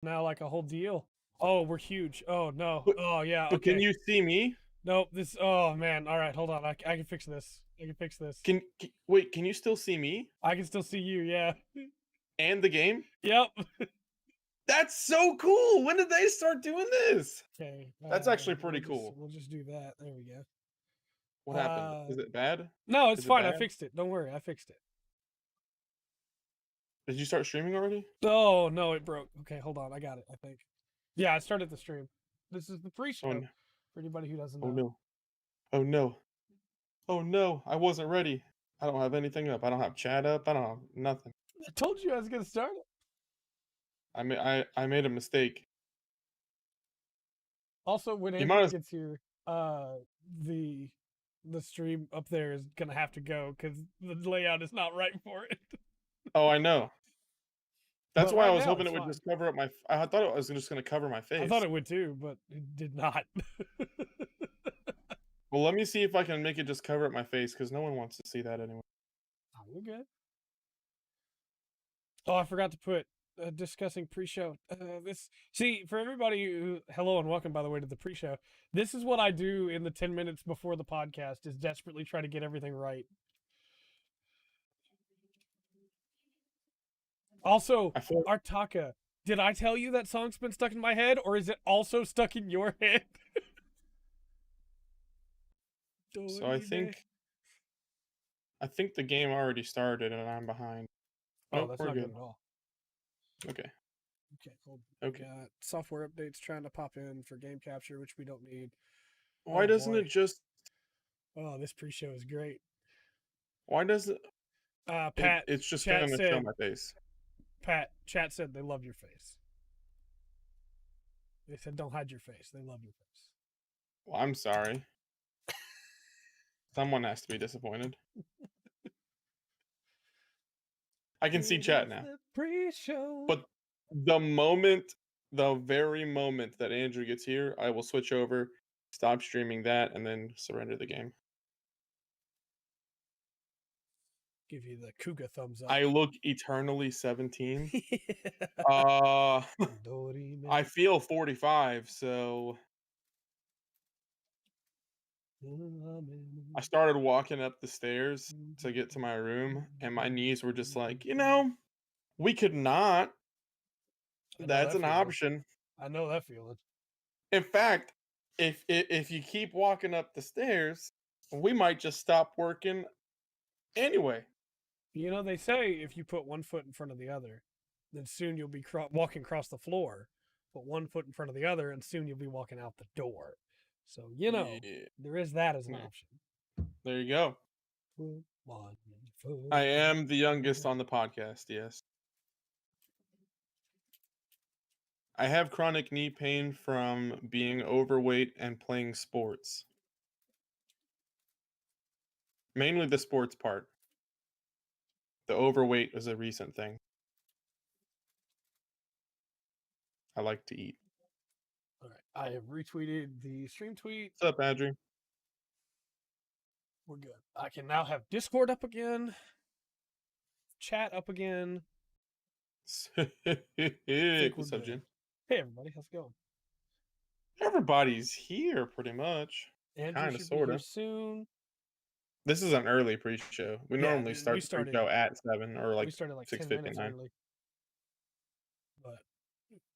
now like a whole deal. Oh, we're huge. Oh no. But- Oh yeah. But Okay. can you see me? Nope. This. Oh man. All right. Hold on. I can fix this. I can fix this. Wait, can you still see me I can still see you. Yeah. and the game? Yep. That's so cool. When did they start doing this? Okay. That's actually pretty cool. We'll just do that. There we go. What happened? Is it bad? No, it's Is it fine. I bad? fixed it. Don't worry. I fixed it. Did you start streaming already? Oh no, it broke. Okay, hold on. I got it. I think. Yeah, I started the stream. This is the pre-show Oh no. for anybody who doesn't know. Oh no. Oh no. Oh no. I wasn't ready. I don't have anything up. I don't have chat up. I don't have nothing. I told you I was gonna start it. I made a mistake. Also, when You Andrew might as- gets here, the stream up there is gonna have to go because the layout is not right for it. Oh, I know. That's But why right I was now, hoping it's it would fine. just cover up my. I thought it was just going to cover my face. I thought it would too, but it did not. Well, let me see if I can make it just cover up my face because no one wants to see that anyway. Oh, we're good. Oh, I forgot to put discussing pre-show. See, for everybody who, hello and welcome, by the way, to the pre-show. This is what I do in the 10 minutes before the podcast, is desperately try to get everything right. Also, Artaka, did I tell you that song's been stuck in my head, or is it also stuck in your head? So I think the game already started and I'm behind. Oh, Nope, that's we're not good good. at all. Okay. Okay, hold on. Okay. Got software updates trying to pop in for game capture, which we don't need. Why Oh, doesn't boy. it just? Oh, this pre-show is great. Why does it? Pat, It's just chat going to said- show my face. Pat, chat said they love your face. They said don't hide your face. They love your face. Well, I'm sorry. Someone has to be disappointed. I can see chat now. Pre-show. But the very moment that Andrew gets here, I will switch over, stop streaming that, and then surrender the game. Give you the cougar thumbs up. I look eternally 17. I feel 45, so I started walking up the stairs to get to my room, and my knees were just like, we could not. That's an option. I know that feeling. In fact, if you keep walking up the stairs, we might just stop working anyway. You know, they say if you put one foot in front of the other, then soon you'll be walking across the floor. Put one foot in front of the other, and soon you'll be walking out the door. So, there is that as an option. There you go. I am the youngest on the podcast, yes. I have chronic knee pain from being overweight and playing sports. Mainly the sports part. The overweight is a recent thing. I like to eat. All right. I have retweeted the stream tweet. What's up, Andrew? We're good. I can now have Discord up again. Chat up again. What's up, Jen? Hey, everybody. How's it going? Everybody's here, pretty much. Kind of, sort of. Soon. This is an early pre-show. We normally start the pre-show at 7 or like 6:59. But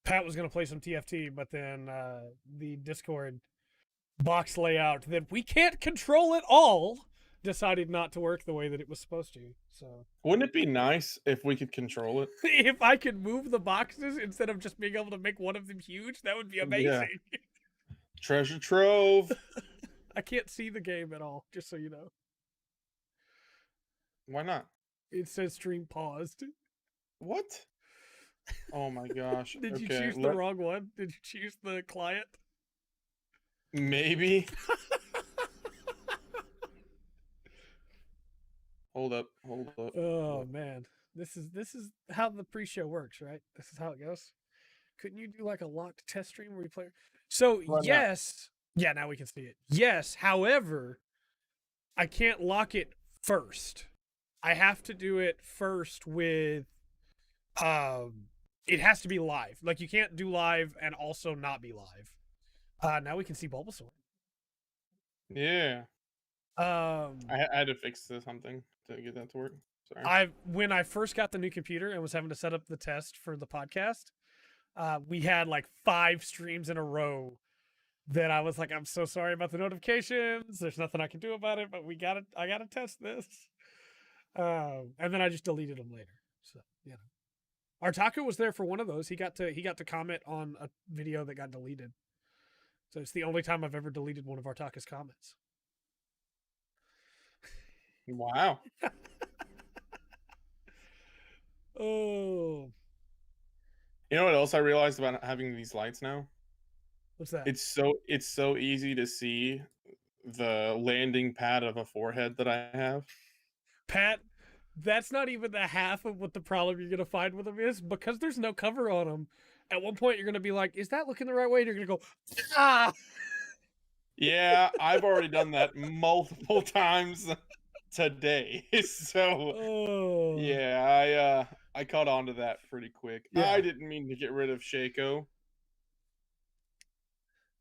Pat was going to play some TFT, but then the Discord box layout that we can't control at all decided not to work the way that it was supposed to. So wouldn't it be nice if we could control it? If I could move the boxes instead of just being able to make one of them huge, that would be amazing. Yeah. Treasure trove. I can't see the game at all, just so you know. Why not? It says stream paused. What? Oh my gosh. Did you choose the wrong one? Did you choose the client? Maybe. Hold up. Oh man. This is how the pre-show works, right? This is how it goes. Couldn't you do like a locked test stream where you play? So yes. Yeah, now we can see it. Yes, however, I can't lock it first. I have to do it first with It has to be live. Like, you can't do live and also not be live. Now we can see Bulbasaur. Yeah. I had to fix something to get that to work. Sorry. When I first got the new computer and was having to set up the test for the podcast, we had like 5 streams in a row that I was like, I'm so sorry about the notifications. There's nothing I can do about it, but I gotta test this. And then I just deleted them later. So, you know. Artaku was there for one of those. He got to comment on a video that got deleted. So it's the only time I've ever deleted one of Artaku's comments. Wow. Oh. You know what else I realized about having these lights now? What's that? It's so easy to see the landing pad of a forehead that I have. Pat, that's not even the half of what the problem you're going to find with them is, because there's no cover on them. At one point, you're going to be like, is that looking the right way? And you're going to go, ah! Yeah, I've already done that multiple times today. So, yeah, I caught on to that pretty quick. Yeah. I didn't mean to get rid of Shaco.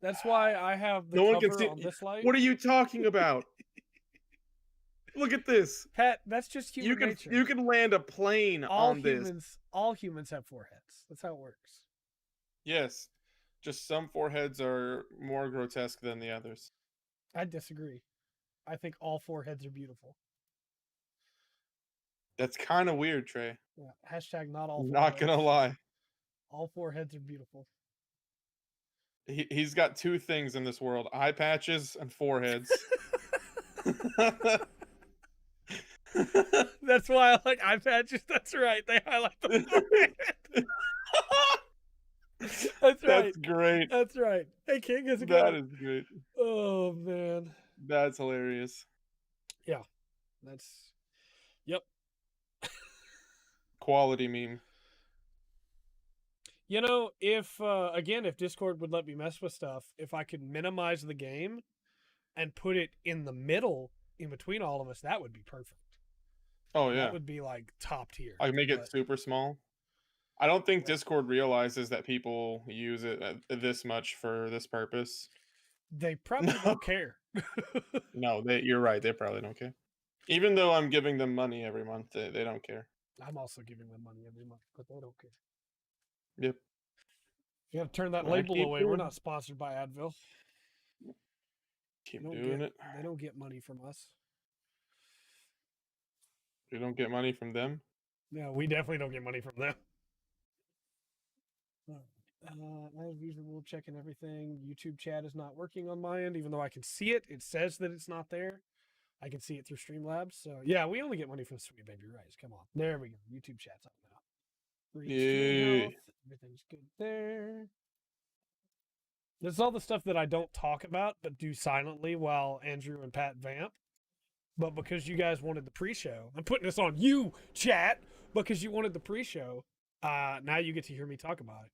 That's why I have the cover on this light. What are you talking about? Look at this. Pat, that's just human nature. You can land a plane on this. All humans have foreheads. That's how it works. Yes. Just some foreheads are more grotesque than the others. I disagree. I think all foreheads are beautiful. That's kind of weird, Trey. Yeah. Hashtag not all foreheads. Not gonna lie. All foreheads are beautiful. He's got 2 things in this world: eye patches and foreheads. That's why I like eye patches. That's right. They highlight the forehead. That's right. That's great. That's right. Hey, King, how's it going? That is great. Oh, man. That's hilarious. Yeah. Yep. Quality meme. You know, if Discord would let me mess with stuff, if I could minimize the game and put it in the middle in between all of us, that would be perfect. Oh, yeah. That would be like top tier. I make it super small. I don't think Discord realizes that people use it this much for this purpose. They probably don't care. No, you're right. They probably don't care. Even though I'm giving them money every month, they don't care. I'm also giving them money every month, but they don't care. Yep. You have to turn that label away. We're not sponsored by Advil. Keep doing it. They don't get money from us. We don't get money from them? No, we definitely don't get money from them. As usual, checking everything. YouTube chat is not working on my end, even though I can see it. It says that it's not there. I can see it through Streamlabs. So, yeah, we only get money from Sweet Baby Rice. Come on. There we go. YouTube chat's up now. Yeah. Everything's good there. This is all the stuff that I don't talk about, but do silently while Andrew and Pat vamp. But because you guys wanted the pre-show, I'm putting this on you, chat, because you wanted the pre-show. Now you get to hear me talk about it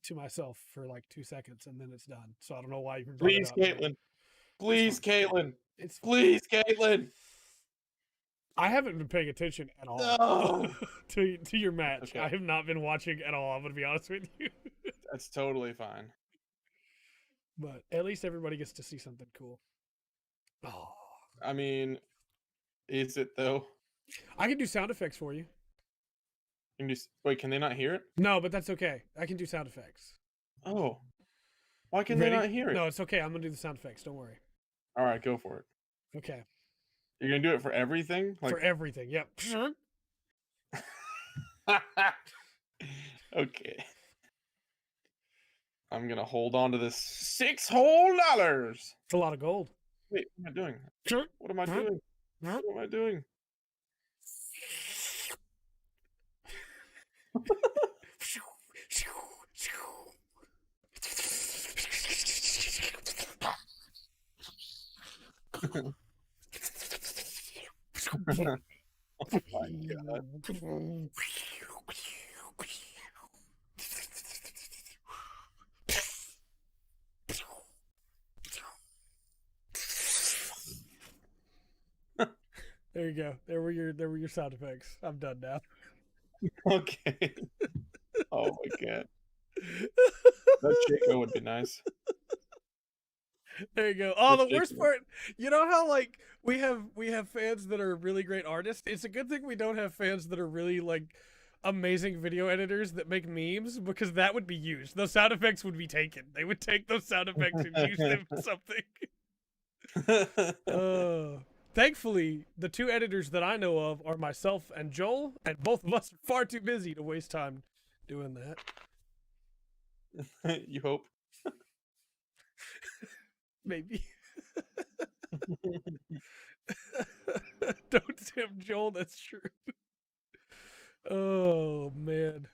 to myself for like 2 seconds, and then it's done. So I don't know why you. Please, Caitlin. Please, Caitlin. Please, Caitlin. I haven't been paying attention at all to your match. Okay. I have not been watching at all. I'm going to be honest with you. That's totally fine. But at least everybody gets to see something cool. Oh. I mean, is it though? I can do sound effects for you. Wait, can they not hear it? No, but that's okay. I can do sound effects. Oh. Why can they not hear it? No, it's okay. I'm going to do the sound effects. Don't worry. All right, go for it. Okay. You're going to do it for everything? For everything, yep. Okay. I'm going to hold on to this $6 whole. It's a lot of gold. Wait, what am I doing? What am I doing? What am I doing? Oh my God. There you go. There were your sound effects. I'm done now. Okay. Oh my god. That Chico would be nice. There you go. Oh, the worst part, you know how like we have fans that are really great artists? It's a good thing we don't have fans that are really like amazing video editors that make memes, because that would be used. Those sound effects would be taken. They would take those sound effects and use them for something. Thankfully, the two editors that I know of are myself and Joel, and both of us are far too busy to waste time doing that. You hope. Maybe. Don't tempt Joel, that's true. Oh man.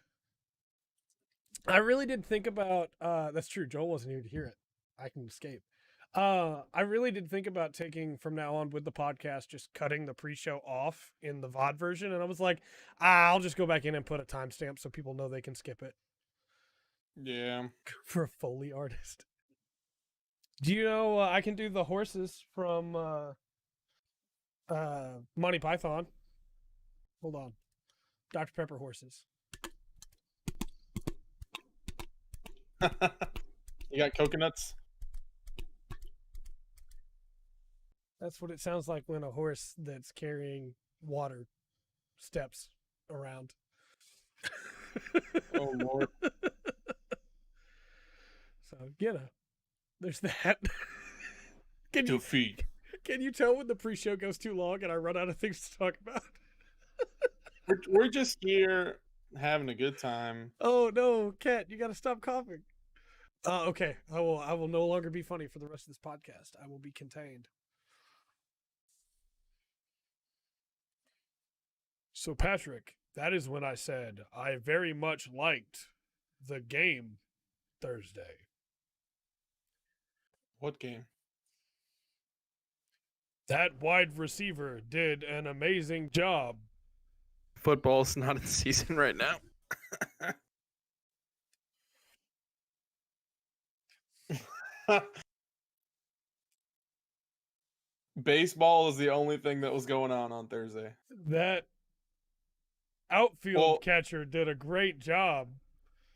I really did think about that's true, Joel wasn't here to hear it. I can escape. I really did think about taking from now on with the podcast, just cutting the pre-show off in the VOD version, and I was like, I'll just go back in and put a timestamp so people know they can skip it. Yeah. For a Foley artist. Do you know I can do the horses from Monty Python? Hold on. Dr. Pepper horses. You got coconuts? That's what it sounds like when a horse that's carrying water steps around. Oh, Lord. So, you know, there's that. Can you tell when the pre-show goes too long and I run out of things to talk about? We're just here having a good time. Oh no, Cat, you gotta stop coughing. Okay. I will no longer be funny for the rest of this podcast. I will be contained. So Pattrick, that is when I said I very much liked the game Thursday. What game? That wide receiver did an amazing job. Football's not in season right now. Baseball is the only thing that was going on Thursday. That outfield catcher did a great job.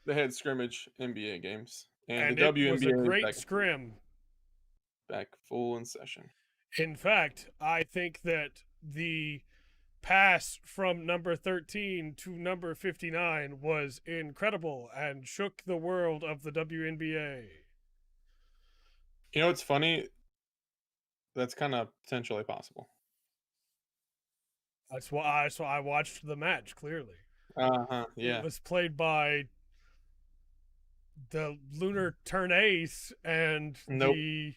They had scrimmage NBA games, and the WNBA was a great scrim. Back full in session. In fact, I think that the pass from number 13 to number 59 was incredible and shook the world of the WNBA. You know what's funny? That's kind of potentially possible. That's why I watched the match, clearly. Yeah. It was played by the Lunar Turn Ace and the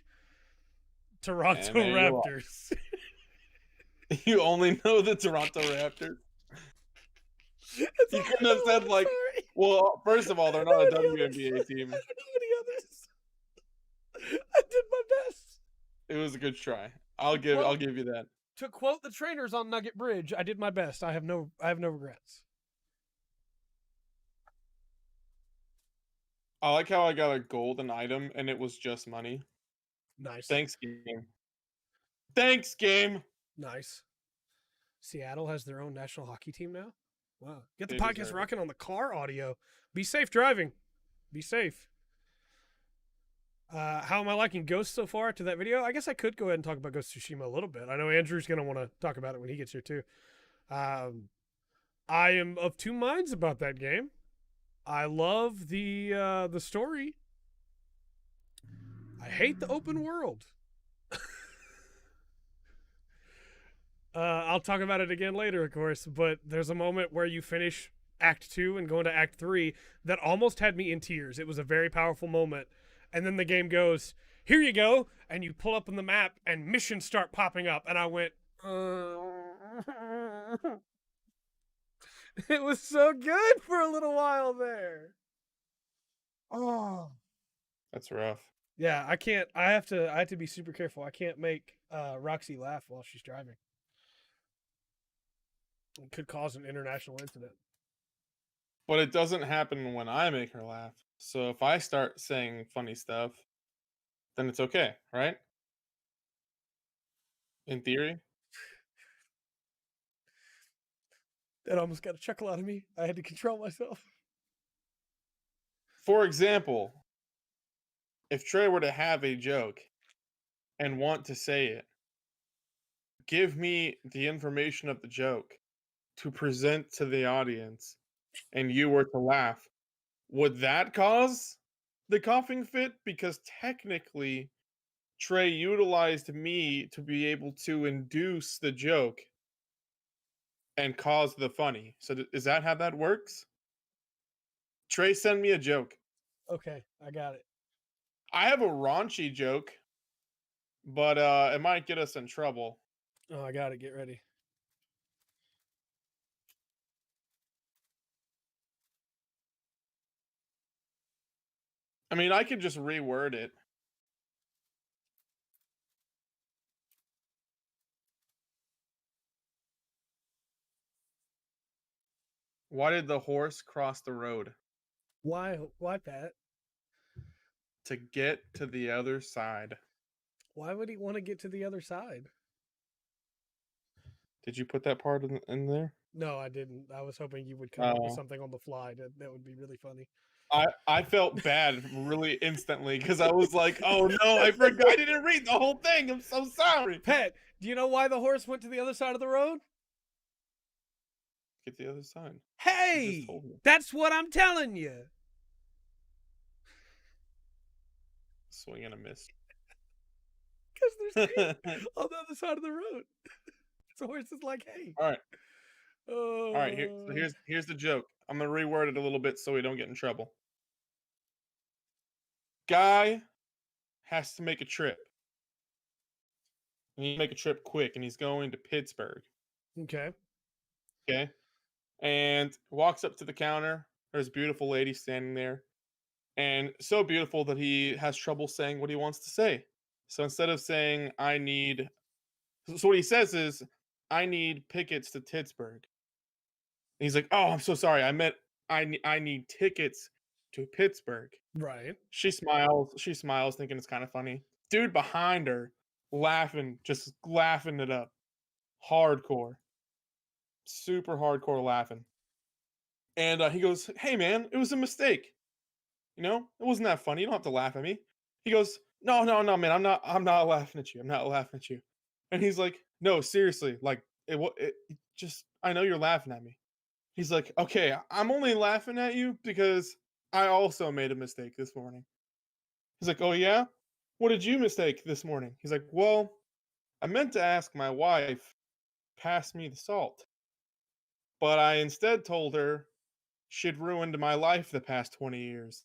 Toronto Raptors. You only know the Toronto Raptors? You couldn't have said, like, well, first of all, they're not a WNBA team. I don't know any others. I did my best. It was a good try. I'll give you that. To quote the trainers on Nugget Bridge, I did my best. I have no regrets. I like how I got a golden item and it was just money. Nice. Thanks, game. Thanks, game. Nice. Seattle has their own national hockey team now. Wow. Get the podcast rocking on the car audio. Be safe driving. Be safe. How am I liking Ghost so far to that video? I guess I could go ahead and talk about Ghost of Tsushima a little bit. I know Andrew's going to want to talk about it when he gets here too. I am of two minds about that game. I love the story. I hate the open world. I'll talk about it again later, of course, but there's a moment where you finish Act 2 and go into Act 3 that almost had me in tears. It was a very powerful moment. And then the game goes, here you go, and you pull up on the map, and missions start popping up, and I went, It was so good for a little while there. Oh. That's rough. Yeah, I have to be super careful. I can't make Roxy laugh while she's driving. It could cause an international incident. But it doesn't happen when I make her laugh. So if I start saying funny stuff, then it's okay, right? In theory. That almost got a chuckle out of me. I had to control myself. For example, if Trey were to have a joke and want to say it, give me the information of the joke to present to the audience, and you were to laugh, would that cause the coughing fit? Because technically, Trey utilized me to be able to induce the joke and cause the funny. So is that how that works? Trey, send me a joke. Okay, I got it. I have a raunchy joke, but it might get us in trouble. Oh, I got it. Get ready. I mean, I could just reword it. Why did the horse cross the road? Why, Pat? To get to the other side. Why would he want to get to the other side? Did you put that part in there? No, I didn't. I was hoping you would come up with something on the fly. That would be really funny. I felt bad really instantly because I was like, oh no, I forgot. I didn't read the whole thing. I'm so sorry. Pat, do you know why the horse went to the other side of the road? Get the other side. Hey, that's what I'm telling you. Swing and a miss. Because there's sheep on the other side of the road. So horse is like, hey. All right. All right. Here's the joke. I'm gonna reword it a little bit so we don't get in trouble. Guy has to make a trip. And he make a trip quick, and he's going to Pittsburgh. Okay. Okay. And walks up to the counter. There's a beautiful lady standing there. And so beautiful that he has trouble saying what he wants to say. So instead of saying, I need... So what he says is, I need tickets to Pittsburgh. And he's like, oh, I'm so sorry. I meant I need tickets to Pittsburgh. Right. She smiles, thinking it's kind of funny. Dude behind her, laughing, just laughing it up. Hardcore. Super hardcore laughing. And he goes, hey man, it was a mistake. You know, it wasn't that funny. You don't have to laugh at me. He goes, no, man, I'm not laughing at you. I'm not laughing at you. And he's like, no, seriously, like it just, I know you're laughing at me. He's like, okay, I'm only laughing at you because I also made a mistake this morning. He's like, oh yeah? What did you mistake this morning? He's like, well, I meant to ask my wife, pass me the salt. But I instead told her she'd ruined my life the past 20 years.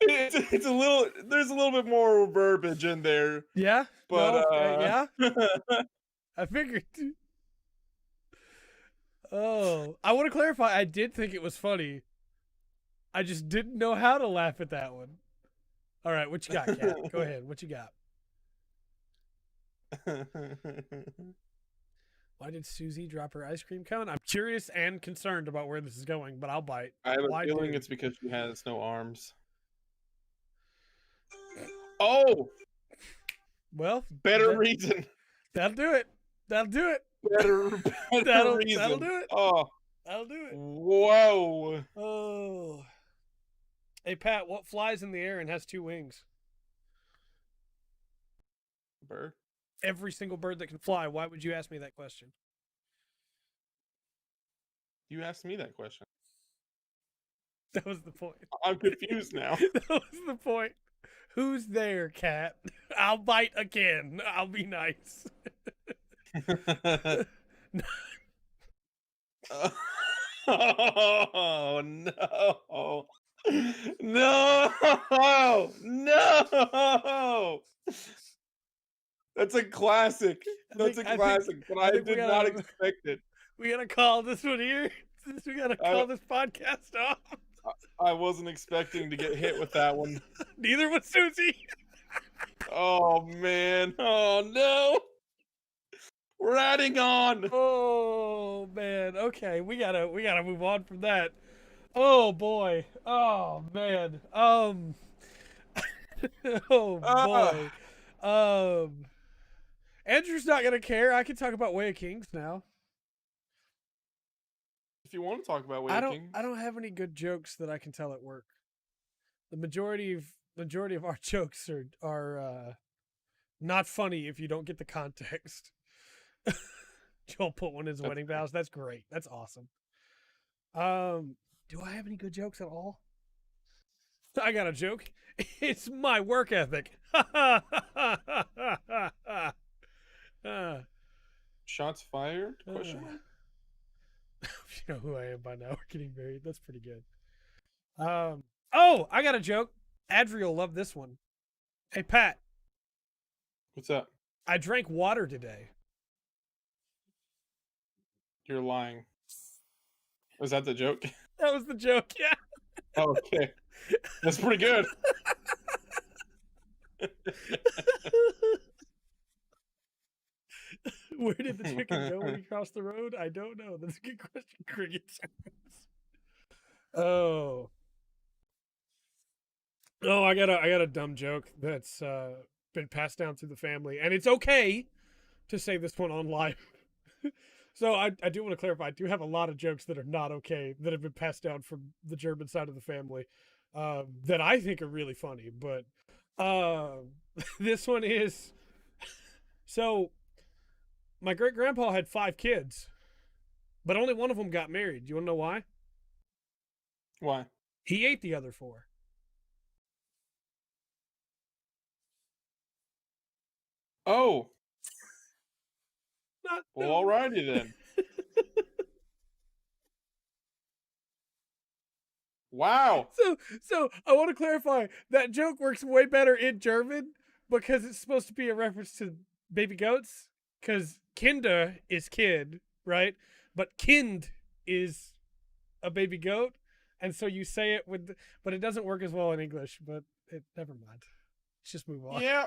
It's a little, there's a little bit more verbiage in there. Yeah. But no, yeah. I figured. Oh, I want to clarify. I did think it was funny. I just didn't know how to laugh at that one. All right, what you got, Kat? Go ahead. What you got? Why did Susie drop her ice cream cone? I'm curious and concerned about where this is going, but I'll bite. I have a feeling it's because she has no arms. Oh! Well, better reason. That'll do it. That'll do it. Better reason. That'll do it. Oh. That'll do it. Whoa. Oh. Hey, Pat, what flies in the air and has 2 wings? Bird. Every single bird that can fly. Why would you ask me that question? You asked me that question. That was the point. I'm confused now. That was the point. Who's there, Cat? I'll bite again. I'll be nice. Oh, no. No. No. That's a classic. That's a classic, but I did not expect it. We gotta call this one here. We gotta call this podcast off. I wasn't expecting to get hit with that one. Neither was Susie. Oh man. Oh no. We're adding on. Oh man. Okay, we gotta move on from that. Oh boy. Oh man. Oh boy. Andrew's not gonna care. I can talk about Way of Kings now. If you want to talk about Way of Kings. I don't have any good jokes that I can tell at work. The majority of our jokes are not funny if you don't get the context. Joel put one in his wedding vows. That's great. That's awesome. Do I have any good jokes at all? I got a joke. It's my work ethic. Shots fired? Question mark? You know who I am by now. We're getting married. That's pretty good. Oh, I got a joke. Adri will love this one. Hey, Pat. What's up? I drank water today. You're lying. Was that the joke? That was the joke, yeah. Oh, okay. That's pretty good. Where did the chicken go when he crossed the road? I don't know. That's a good question. Cricket sounds. Oh, I got a dumb joke that's been passed down through the family, and it's okay to say this one on live. So I do want to clarify. I do have a lot of jokes that are not okay that have been passed down from the German side of the family that I think are really funny. But this one is so. My great grandpa had 5 kids, but only one of them got married. Do you want to know why? Why? He ate the other 4. Oh. Well, alrighty then. Wow. So I want to clarify that joke works way better in German because it's supposed to be a reference to baby goats. Because Kinder is kid, right? But Kind is a baby goat, and so you say it but it doesn't work as well in English. But never mind. Let's just move on. Yeah.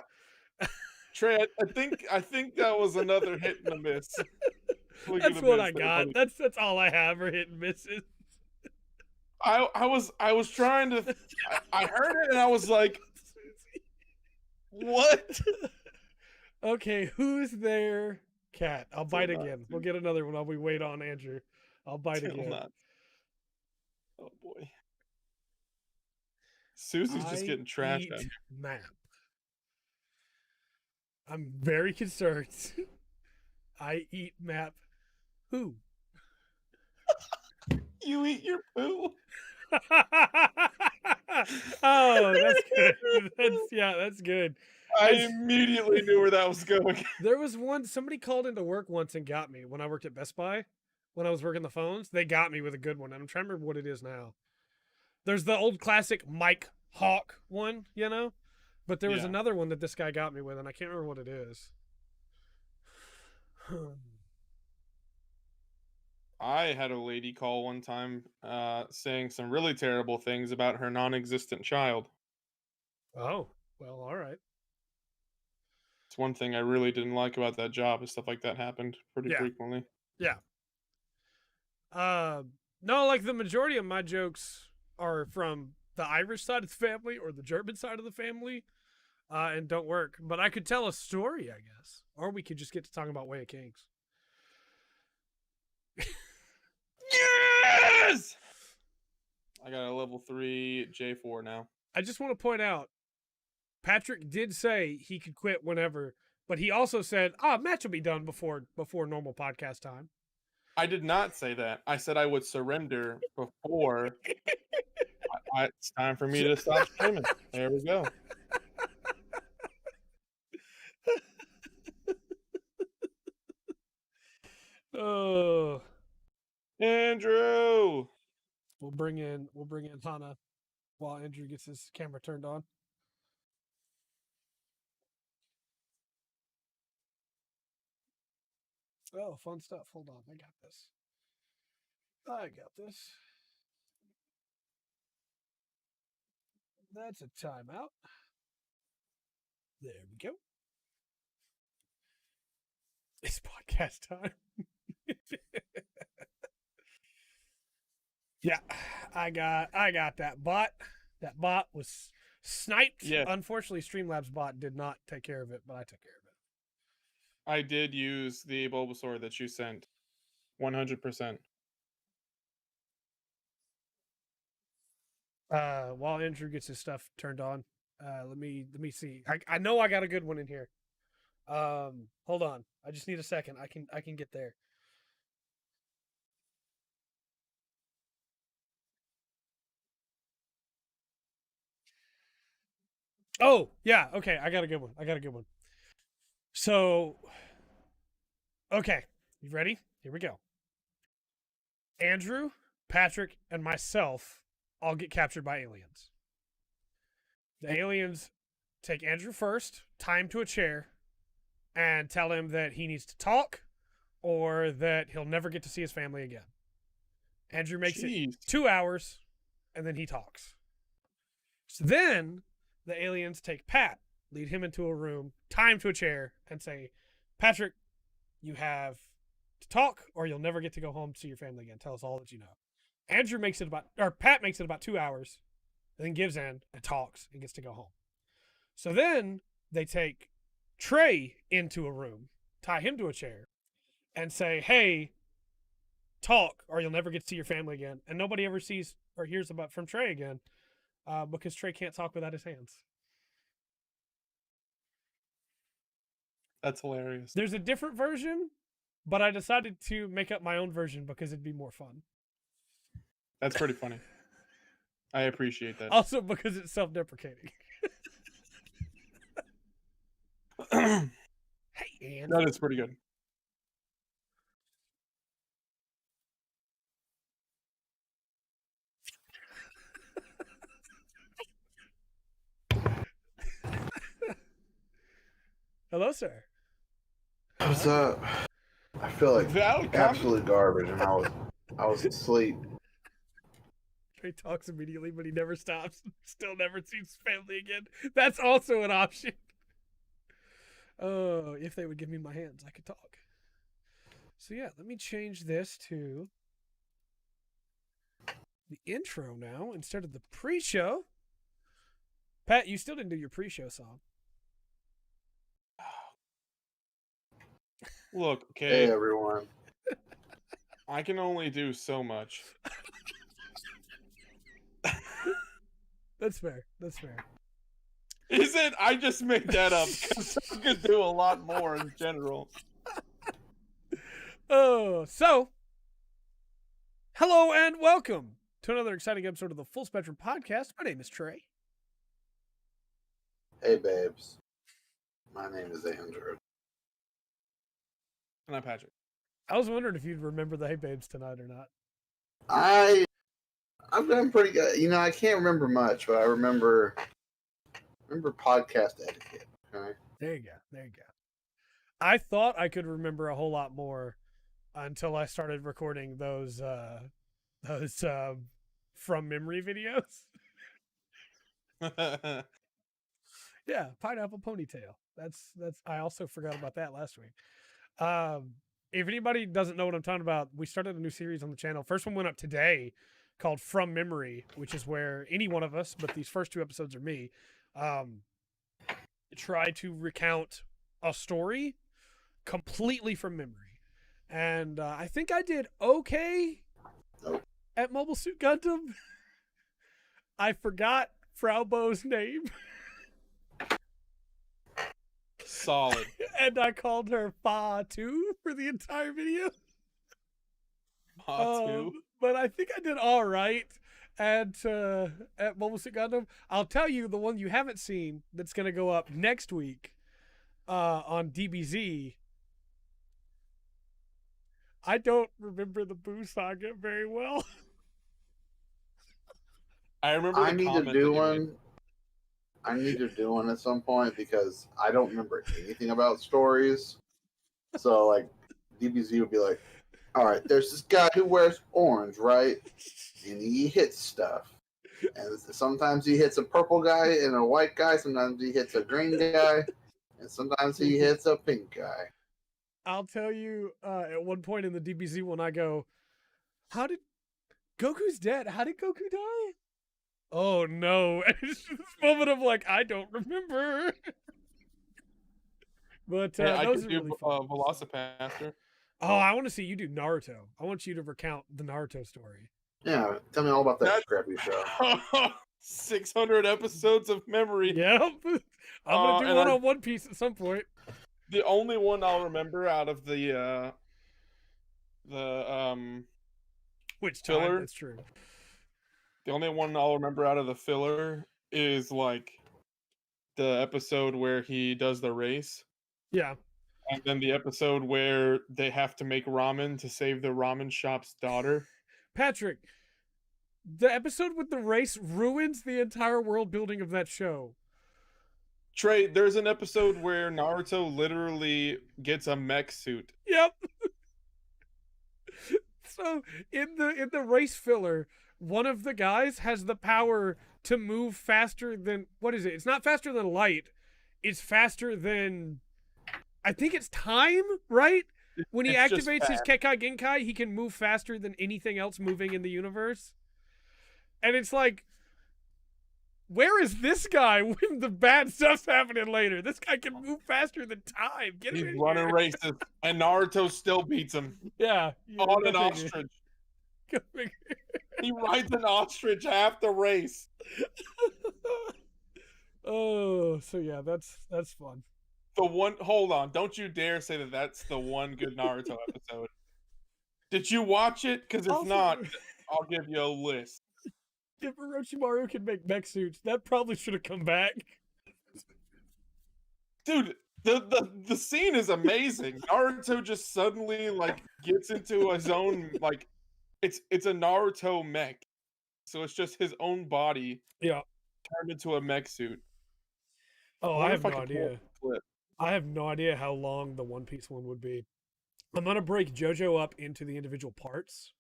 Trey, I think that was another hit and a miss. That's what I got. That's all I have are hit and misses. I was trying to. I heard it and I was like, what? Okay, who's there? Cat. I'll bite again. We'll get another one while we wait on Andrew. I'll bite again. Not. Oh boy. Susie's just getting trashed. Map. I'm very concerned. I eat map. Who? You eat your poo. Oh, that's good. That's good. I immediately knew where that was going. There was somebody called into work once and got me when I worked at Best Buy. When I was working the phones, they got me with a good one. I'm trying to remember what it is now. There's the old classic Mike Hawk one, you know? But there was another one that this guy got me with, and I can't remember what it is. I had a lady call one time saying some really terrible things about her non-existent child. Oh, well, all right. It's one thing I really didn't like about that job, is stuff like that happened pretty frequently. Yeah. No, like the majority of my jokes are from the Irish side of the family or the German side of the family, and don't work. But I could tell a story, I guess, or we could just get to talking about Way of Kings. Yes! I got a level 3 J4 now. I just want to point out, Pattrick did say he could quit whenever, but he also said, match will be done before normal podcast time. I did not say that. I said I would surrender before it's time for me to stop streaming. There we go. Oh, Andrew. We'll bring in Hana while Andrew gets his camera turned on. Oh, fun stuff. Hold on. I got this. That's a timeout. There we go. It's podcast time. Yeah, I got that bot. That bot was sniped. Yeah. Unfortunately, Streamlabs bot did not take care of it, but I took care of it. I did use the Bulbasaur that you sent. 100%. While Andrew gets his stuff turned on, let me see. I know I got a good one in here. Hold on. I just need a second. I can get there. Oh, yeah. Okay, I got a good one. So, okay. You ready? Here we go. Andrew, Pattrick, and myself all get captured by aliens. The aliens take Andrew first, tie him to a chair, and tell him that he needs to talk or that he'll never get to see his family again. Andrew makes it 2 hours, and then he talks. So then the aliens take Pat, lead him into a room, tie him to a chair, and say, Pattrick, you have to talk or you'll never get to go home to see your family again. Tell us all that you know. Pat makes it about 2 hours, and then gives in and talks and gets to go home. So then they take Trey into a room, tie him to a chair, and say, hey, talk or you'll never get to see your family again. And nobody ever sees or hears about from Trey again because Trey can't talk without his hands. That's hilarious. There's a different version, but I decided to make up my own version because it'd be more fun. That's pretty funny. I appreciate that. Also because it's self-deprecating. Hey, Andy. That is pretty good. Hello, sir. What's up? I feel like absolute garbage, and I was asleep. Trey talks immediately, but he never stops. Still never sees his family again. That's also an option. Oh, if they would give me my hands, I could talk. So yeah, let me change this to the intro now instead of the pre-show. Pat, you still didn't do your pre-show song. Look, okay. Hey, everyone. I can only do so much. That's fair. That's fair. Is it? I just made that up because I could do a lot more in general. Oh, so hello and welcome to another exciting episode of the Full Spectrum Podcast. My name is Trey. Hey, babes. My name is Andrew. And I'm Pattrick. I was wondering if you'd remember the Hey Babes tonight or not. I've done pretty good. You know, I can't remember much, but I remember podcast etiquette. Okay? There you go. I thought I could remember a whole lot more until I started recording those from memory videos. Yeah, pineapple ponytail. That's I also forgot about that last week. If anybody doesn't know what I'm talking about, we started a new series on the channel. First one went up today called From Memory, which is where any one of us, but these first 2 episodes are me, try to recount a story completely from memory. And I think I did okay at Mobile Suit Gundam. I forgot Frau Bo's name. Solid. And I called her Fa2 for the entire video. Fa2? But I think I did all right at Mobile Suit Gundam. I'll tell you the one you haven't seen that's going to go up next week on DBZ. I don't remember the Boo Saga very well. I remember I need to do one. I need to do one at some point because I don't remember anything about stories. So, like, DBZ would be like, all right, there's this guy who wears orange, right? And he hits stuff. And sometimes he hits a purple guy and a white guy. Sometimes he hits a green guy. And sometimes he hits a pink guy. I'll tell you, at one point in the DBZ when I go, how did Goku's dead. How did Goku die? Oh no! It's just this moment of like, I don't remember. But I those could are do really fun. Velocipaster. Oh, I want to see you do Naruto. I want you to recount the Naruto story. Yeah, tell me all about that scrappy show. 600 episodes of memory. Yep. I'm gonna do and one on One Piece at some point. The only one I'll remember out of the Which filler. time? That's true. The only one I'll remember out of the filler is like the episode where he does the race. Yeah. And then the episode where they have to make ramen to save the ramen shop's daughter. Pattrick, the episode with the race ruins the entire world building of that show. Trey, there's an episode where Naruto literally gets a mech suit. Yep. So in the race filler, one of the guys has the power to move faster than, what is it? It's not faster than light. It's faster than, I think it's time, right? When he activates his Kekai Genkai, he can move faster than anything else moving in the universe. And it's like, where is this guy when the bad stuff's happening later? This guy can move faster than time. Get him in He's running here. races, and Naruto still beats him. Yeah. On an ostrich. He rides an ostrich half the race. Oh, so yeah, that's fun. The one, hold on, don't you dare say that that's the one good Naruto episode. Did you watch it? Because if not, I'll give you a list. If Orochimaru can make mech suits, that probably should have come back. Dude, the scene is amazing. Naruto just suddenly like gets into his own like it's a Naruto mech. So it's just his own body turned into a mech suit. Oh, I have no idea. I have no idea how long the One Piece one would be. I'm gonna break JoJo up into the individual parts.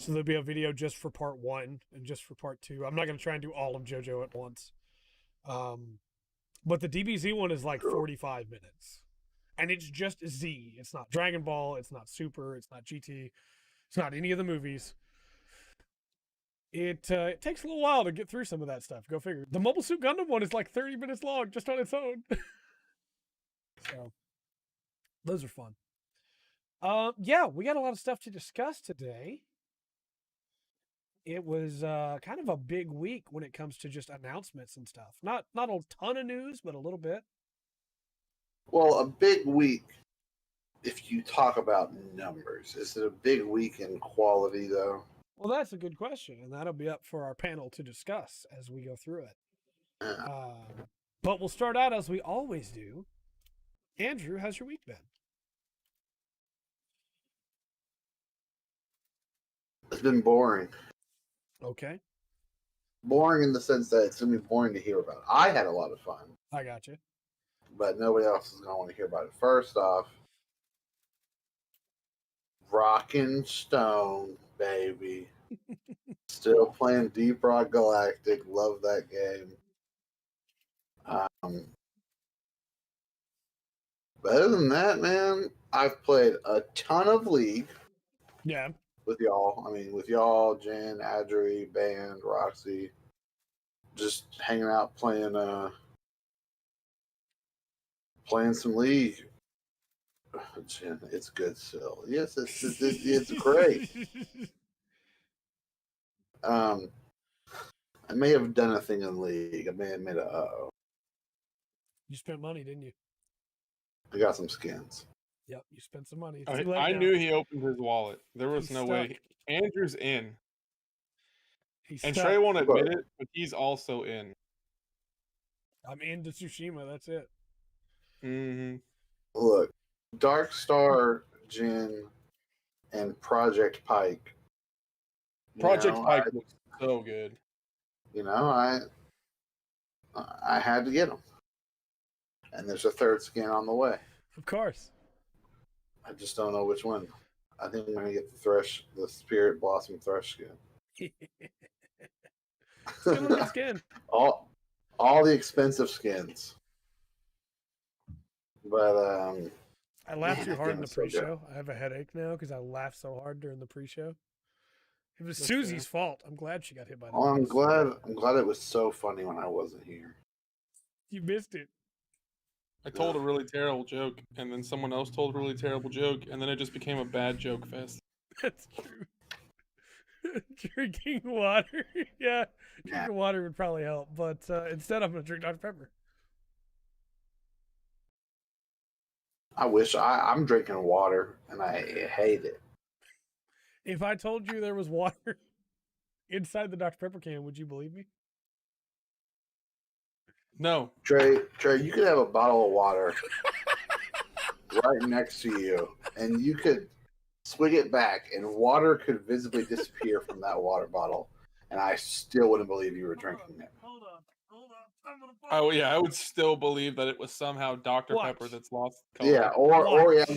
So there'll be a video just for part 1 and just for part 2. I'm not going to try and do all of JoJo at once. But the DBZ one is like 45 minutes. And it's just Z. It's not Dragon Ball. It's not Super. It's not GT. It's not any of the movies. It takes a little while to get through some of that stuff. Go figure. The Mobile Suit Gundam one is like 30 minutes long just on its own. So, those are fun. Yeah, we got a lot of stuff to discuss today. It was kind of a big week when it comes to just announcements and stuff. Not a ton of news, but a little bit. Well, a big week, if you talk about numbers. Is it a big week in quality, though? Well, that's a good question, and that'll be up for our panel to discuss as we go through it. But we'll start out as we always do. Andrew, how's your week been? It's been boring. Okay. Boring in the sense that it's going to be boring to hear about. I had a lot of fun. I got you. But nobody else is going to want to hear about it. First off, Rockin' Stone, baby. Still playing Deep Rock Galactic. Love that game. But other than that, man, I've played a ton of League. Yeah. With y'all. I mean, with y'all, Jen, Adri, Band, Roxy. Just hanging out playing some League. Jen, it's good still. Yes, it's great. I may have done a thing in League. I may have made You spent money, didn't you? I got some skins. Yep, you spent some money. I knew he opened his wallet. There was no way. Andrew's in. And Trey won't admit it, but he's also in. I'm into Tsushima, that's it. Mm-hmm. Look, Dark Star, Jin, and Project Pike. Project Pike looks so good. You know, I had to get them. And there's a third skin on the way. Of course. I just don't know which one. I think I'm gonna get the Spirit Blossom Thresh skin. Skin. All the expensive skins. But I laughed too hard in the pre-show. I have a headache now because I laughed so hard during the pre-show. It was Susie's fault. I'm glad she got hit by that. Oh, I'm glad it was so funny when I wasn't here. You missed it. I told a really terrible joke, and then someone else told a really terrible joke, and then it just became a bad joke fest. That's true. Drinking water. Yeah. Drinking water would probably help, but instead I'm going to drink Dr. Pepper. I wish I'm drinking water, and I hate it. If I told you there was water inside the Dr. Pepper can, would you believe me? No. Trey, you could have a bottle of water right next to you, and you could swig it back, and water could visibly disappear from that water bottle, and I still wouldn't believe you were drinking it. Hold on. Oh yeah, I would still believe that it was somehow Dr. Watch. Pepper that's lost color. Yeah, or he has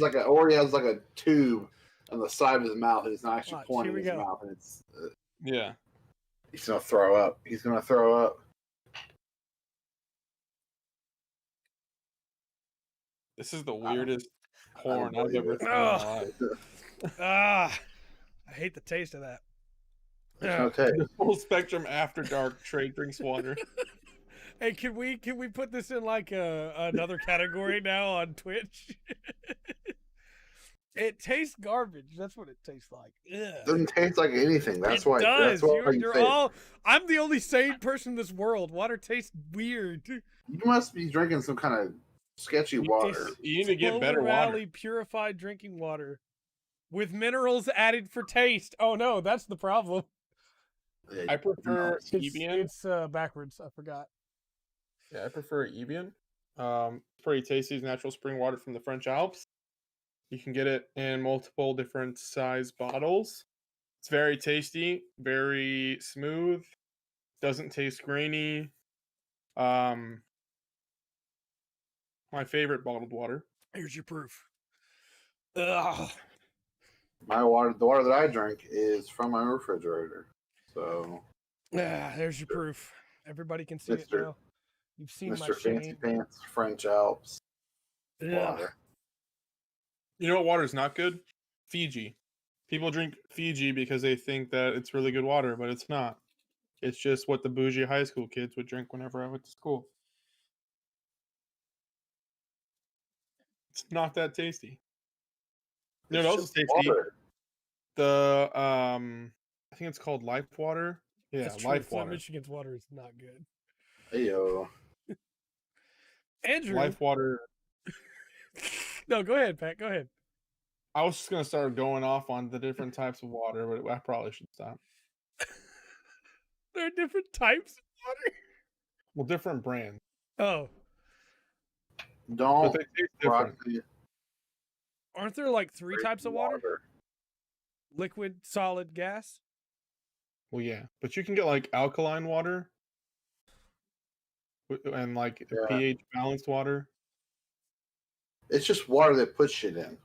like a tube on the side of his mouth, and he's not actually pouring in his mouth, and it's yeah. He's gonna throw up. He's gonna throw up. This is the weirdest porn I've ever seen in my life. I hate the taste of that. No taste. The full spectrum after dark. Trey drinks water. Hey, can we put this in like another category now on Twitch? It tastes garbage. That's what it tastes like. It doesn't taste like anything. That's why. Does. That's why You're all. I'm the only sane person in this world. Water tastes weird. You must be drinking some kind of sketchy water. You need to get better Valley water. purified drinking water with minerals added for taste. Oh no, that's the problem. I prefer Evian. It's backwards. I forgot. Yeah, I prefer Evian. Pretty tasty. It's natural spring water from the French Alps. You can get it in multiple different size bottles. It's very tasty, very smooth. Doesn't taste grainy. My favorite bottled water. Here's your proof. Ugh. The water that I drink is from my refrigerator. So, there's your proof. Everybody can see it now. You've seen my Mr. Fancy shame. Pants, French Alps water. You know what water is not good? Fiji. People drink Fiji because they think that it's really good water, but it's not. It's just what the bougie high school kids would drink whenever I went to school. It's not that tasty. You know what else is tasty? Water. The I think it's called Life Water. Yeah, That's Life true. Water. Michigan's water is not good. Ayo. Andrew. Life Water. No, go ahead, Pat. Go ahead. I was just gonna start going off on the different types of water, but I probably should stop. There are different types of water. Well, different brands. Oh, Don't. But they taste different. aren't there like three types of water? Liquid, solid, gas. Well, yeah, but you can get like alkaline water and like pH balanced water. It's just water that puts shit in.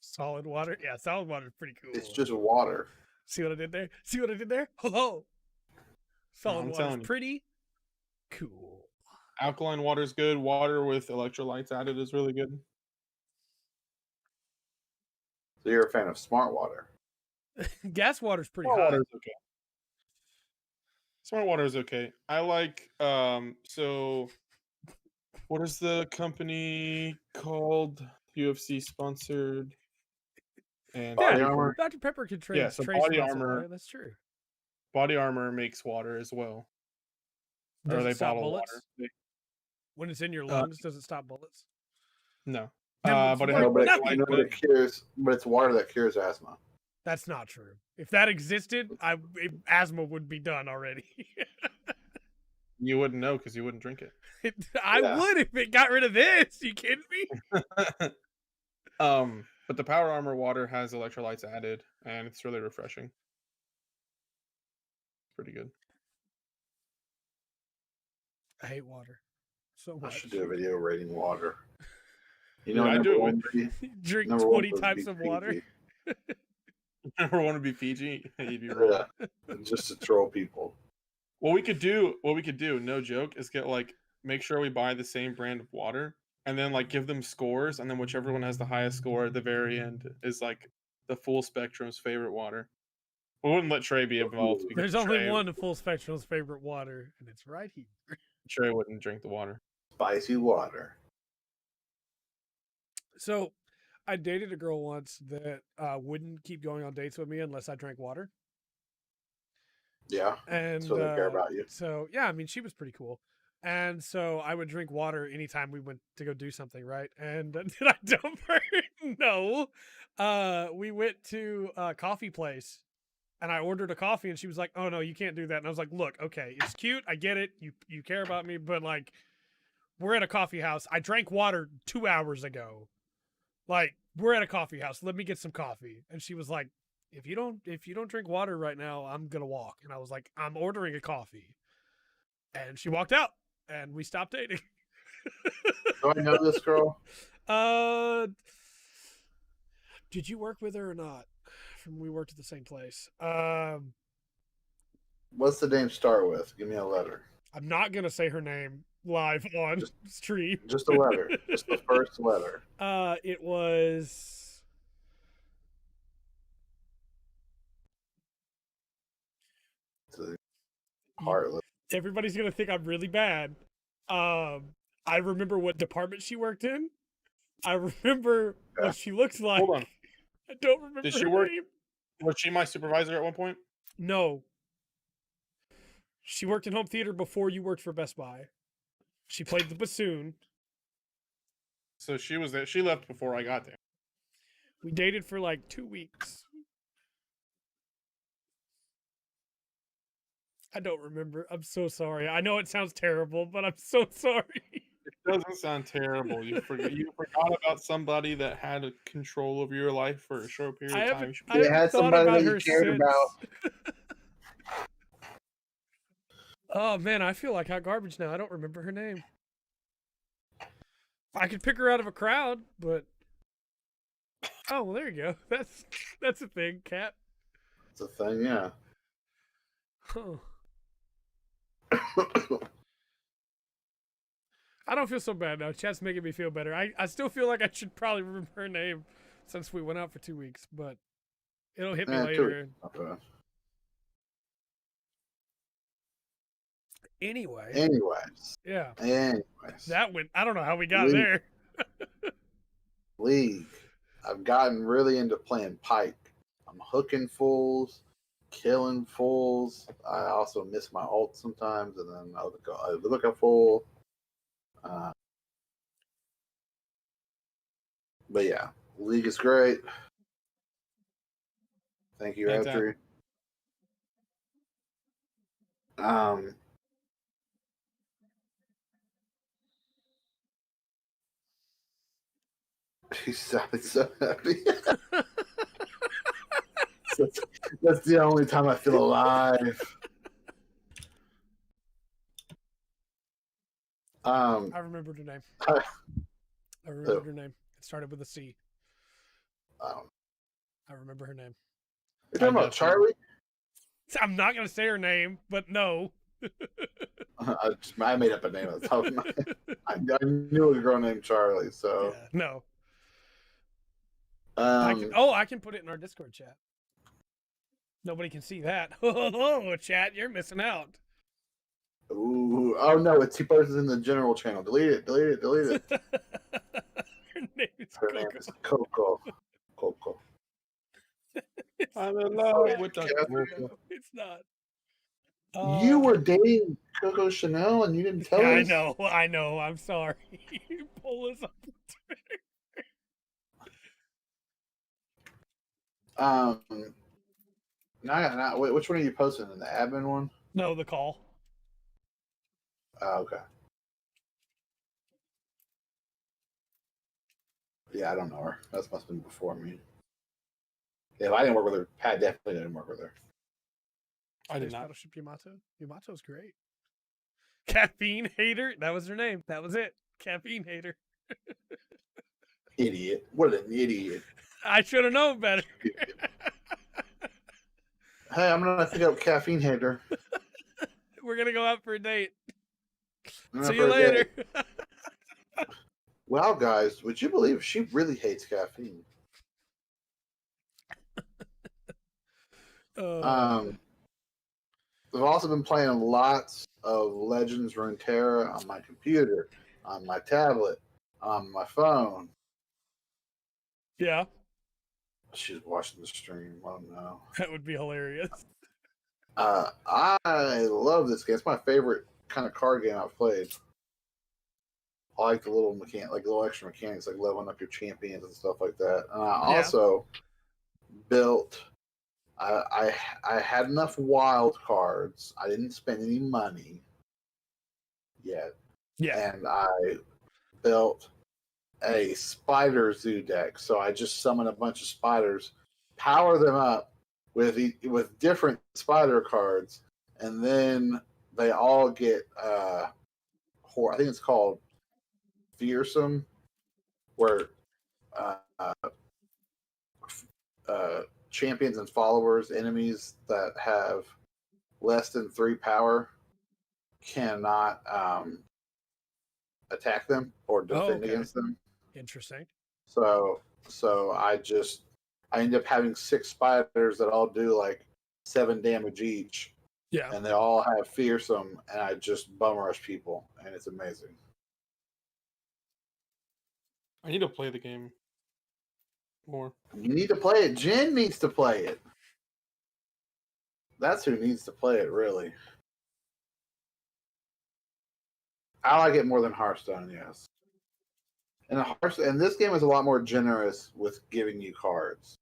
Solid water. Yeah, solid water is pretty cool. It's just water. See what I did there? See what I did there? Hello. Solid I'm water telling is you. pretty cool. Alkaline water is good. Water with electrolytes added is really good. So you're a fan of smart water. Gas water's pretty Smart hot. water is okay. Smart water is okay. I like so what is the company called? UFC sponsored and Body Armor. Dr. Pepper can trade. Yeah, so Body Armor. That's true. Body Armor makes water as well. Does Or it they stop bottle bullets? water. When it's in your lungs, does it stop bullets? No. Then But it it's has worth like, nothing. But it cures. But it's water that cures asthma. That's not true. If that existed, asthma would be done already. you wouldn't know because you wouldn't drink it. I would if it got rid of this. You kidding me? But the Power Armor water has electrolytes added, and it's really refreshing. Pretty good. I hate water so I much. should do a video rating water. You Yeah, know, I number do it one with- would be- Drink number one 20 would types be of water. PG. Never want to be PG. You'd be wrong. Yeah, just to troll people. What we could do, no joke, is get like make sure we buy the same brand of water, and then like give them scores, and then whichever one has the highest score at the very end is like the full spectrum's favorite water. We wouldn't let Trey be involved because There's only Trey, one of Full Spectrum's favorite water, and it's right here. Trey wouldn't drink the water. Spicy water. So, I dated a girl once that wouldn't keep going on dates with me unless I drank water. Yeah. And So they care about you. So yeah, I mean, she was pretty cool. And so I would drink water anytime we went to go do something, right? And did I dump her? No. We went to a coffee place and I ordered a coffee and she was like, "Oh no, you can't do that." And I was like, "Look, okay, it's cute. I get it. You care about me, but like we're at a coffee house. I drank water 2 hours ago. Like, we're at a coffee house. Let me get some coffee." And she was like, if you don't drink water right now, I'm gonna walk. And I was like, "I'm ordering a coffee." And she walked out and we stopped dating. Do I know this girl? Did you work with her or not? We worked at the same place. What's the name start with? Give me a letter. I'm not gonna say her name live on stream. Just a letter. Just the first letter. It was Heartless. everybody's gonna think I'm really bad. I remember what department she worked in. I remember what she looks like. Hold on. I don't remember Did she her work? name. Was she my supervisor at one point? No. She worked in home theater before you worked for Best Buy. She played the bassoon. So she was there. She left before I got there. We dated for like 2 weeks. I don't remember. I'm so sorry. I know it sounds terrible, but I'm so sorry. It doesn't sound terrible. You forgot about somebody that had a control over your life for a short period of time. I You haven't had thought somebody about that you her cared since. about. Oh man, I feel like hot garbage now. I don't remember her name. I could pick her out of a crowd, but oh well, there you go. That's a thing, Cat. It's a thing, yeah. Huh. I don't feel so bad now. Chat's making me feel better. I still feel like I should probably remember her name since we went out for 2 weeks, but it'll hit me later. Okay. Anyway. Anyways. Yeah. Anyways. That went. I don't know how we got there. League. I've gotten really into playing Pike. I'm hooking fools, killing fools. I also miss my ult sometimes, and then I'll look a fool. But yeah, League is great. Thank you, Andrew. He's sounding so happy. That's the only time I feel alive. I remembered her name. I remembered her name. It started with a C. I remember her name. You're talking about Charlie? I'm not going to say her name, but no. I made up a name. I knew a girl named Charlie, so. Yeah, no. I can put it in our Discord chat. Nobody can see that. Oh, chat, you're missing out. Ooh, oh no, it's in the general channel. Delete it. Her name is Coco. Coco. I'm in love with the Coco. It's not. You were dating Coco Chanel and you didn't tell us? I know. I'm sorry. Pull us up on Twitter. Which one are you posting? In the admin one? No, the call. Oh, okay. Yeah, I don't know her. That must have been before me. Yeah, if I didn't work with her, Pat definitely didn't work with her. I did not. Battleship Yamato. Yamato's great. Caffeine hater. That was her name. That was it. Caffeine hater. Idiot. What an idiot. I should have known better. Hey, I'm gonna pick up Caffeine hater. We're gonna go out for a date. See you later. Wow, guys, would you believe she really hates caffeine? I've also been playing lots of Legends Runeterra on my computer, on my tablet, on my phone. Yeah. She's watching the stream. Oh no. That would be hilarious. I love this game. It's my favorite kind of card game I've played. I like the little little extra mechanics, like leveling up your champions and stuff like that. And I also built. I had enough wild cards. I didn't spend any money yet. Yeah. And I built a spider zoo deck. So I just summon a bunch of spiders, power them up with different spider cards, and then they all get I think it's called Fearsome, where champions and followers, enemies that have less than 3 power, cannot attack them or defend against them. Interesting. So I end up having 6 spiders that all do like 7 damage each. Yeah. And they all have Fearsome, and I just bum rush people, and it's amazing. I need to play the game more. You need to play it. Jen needs to play it. That's who needs to play it, really. I like it more than Hearthstone, yes. And this game is a lot more generous with giving you cards.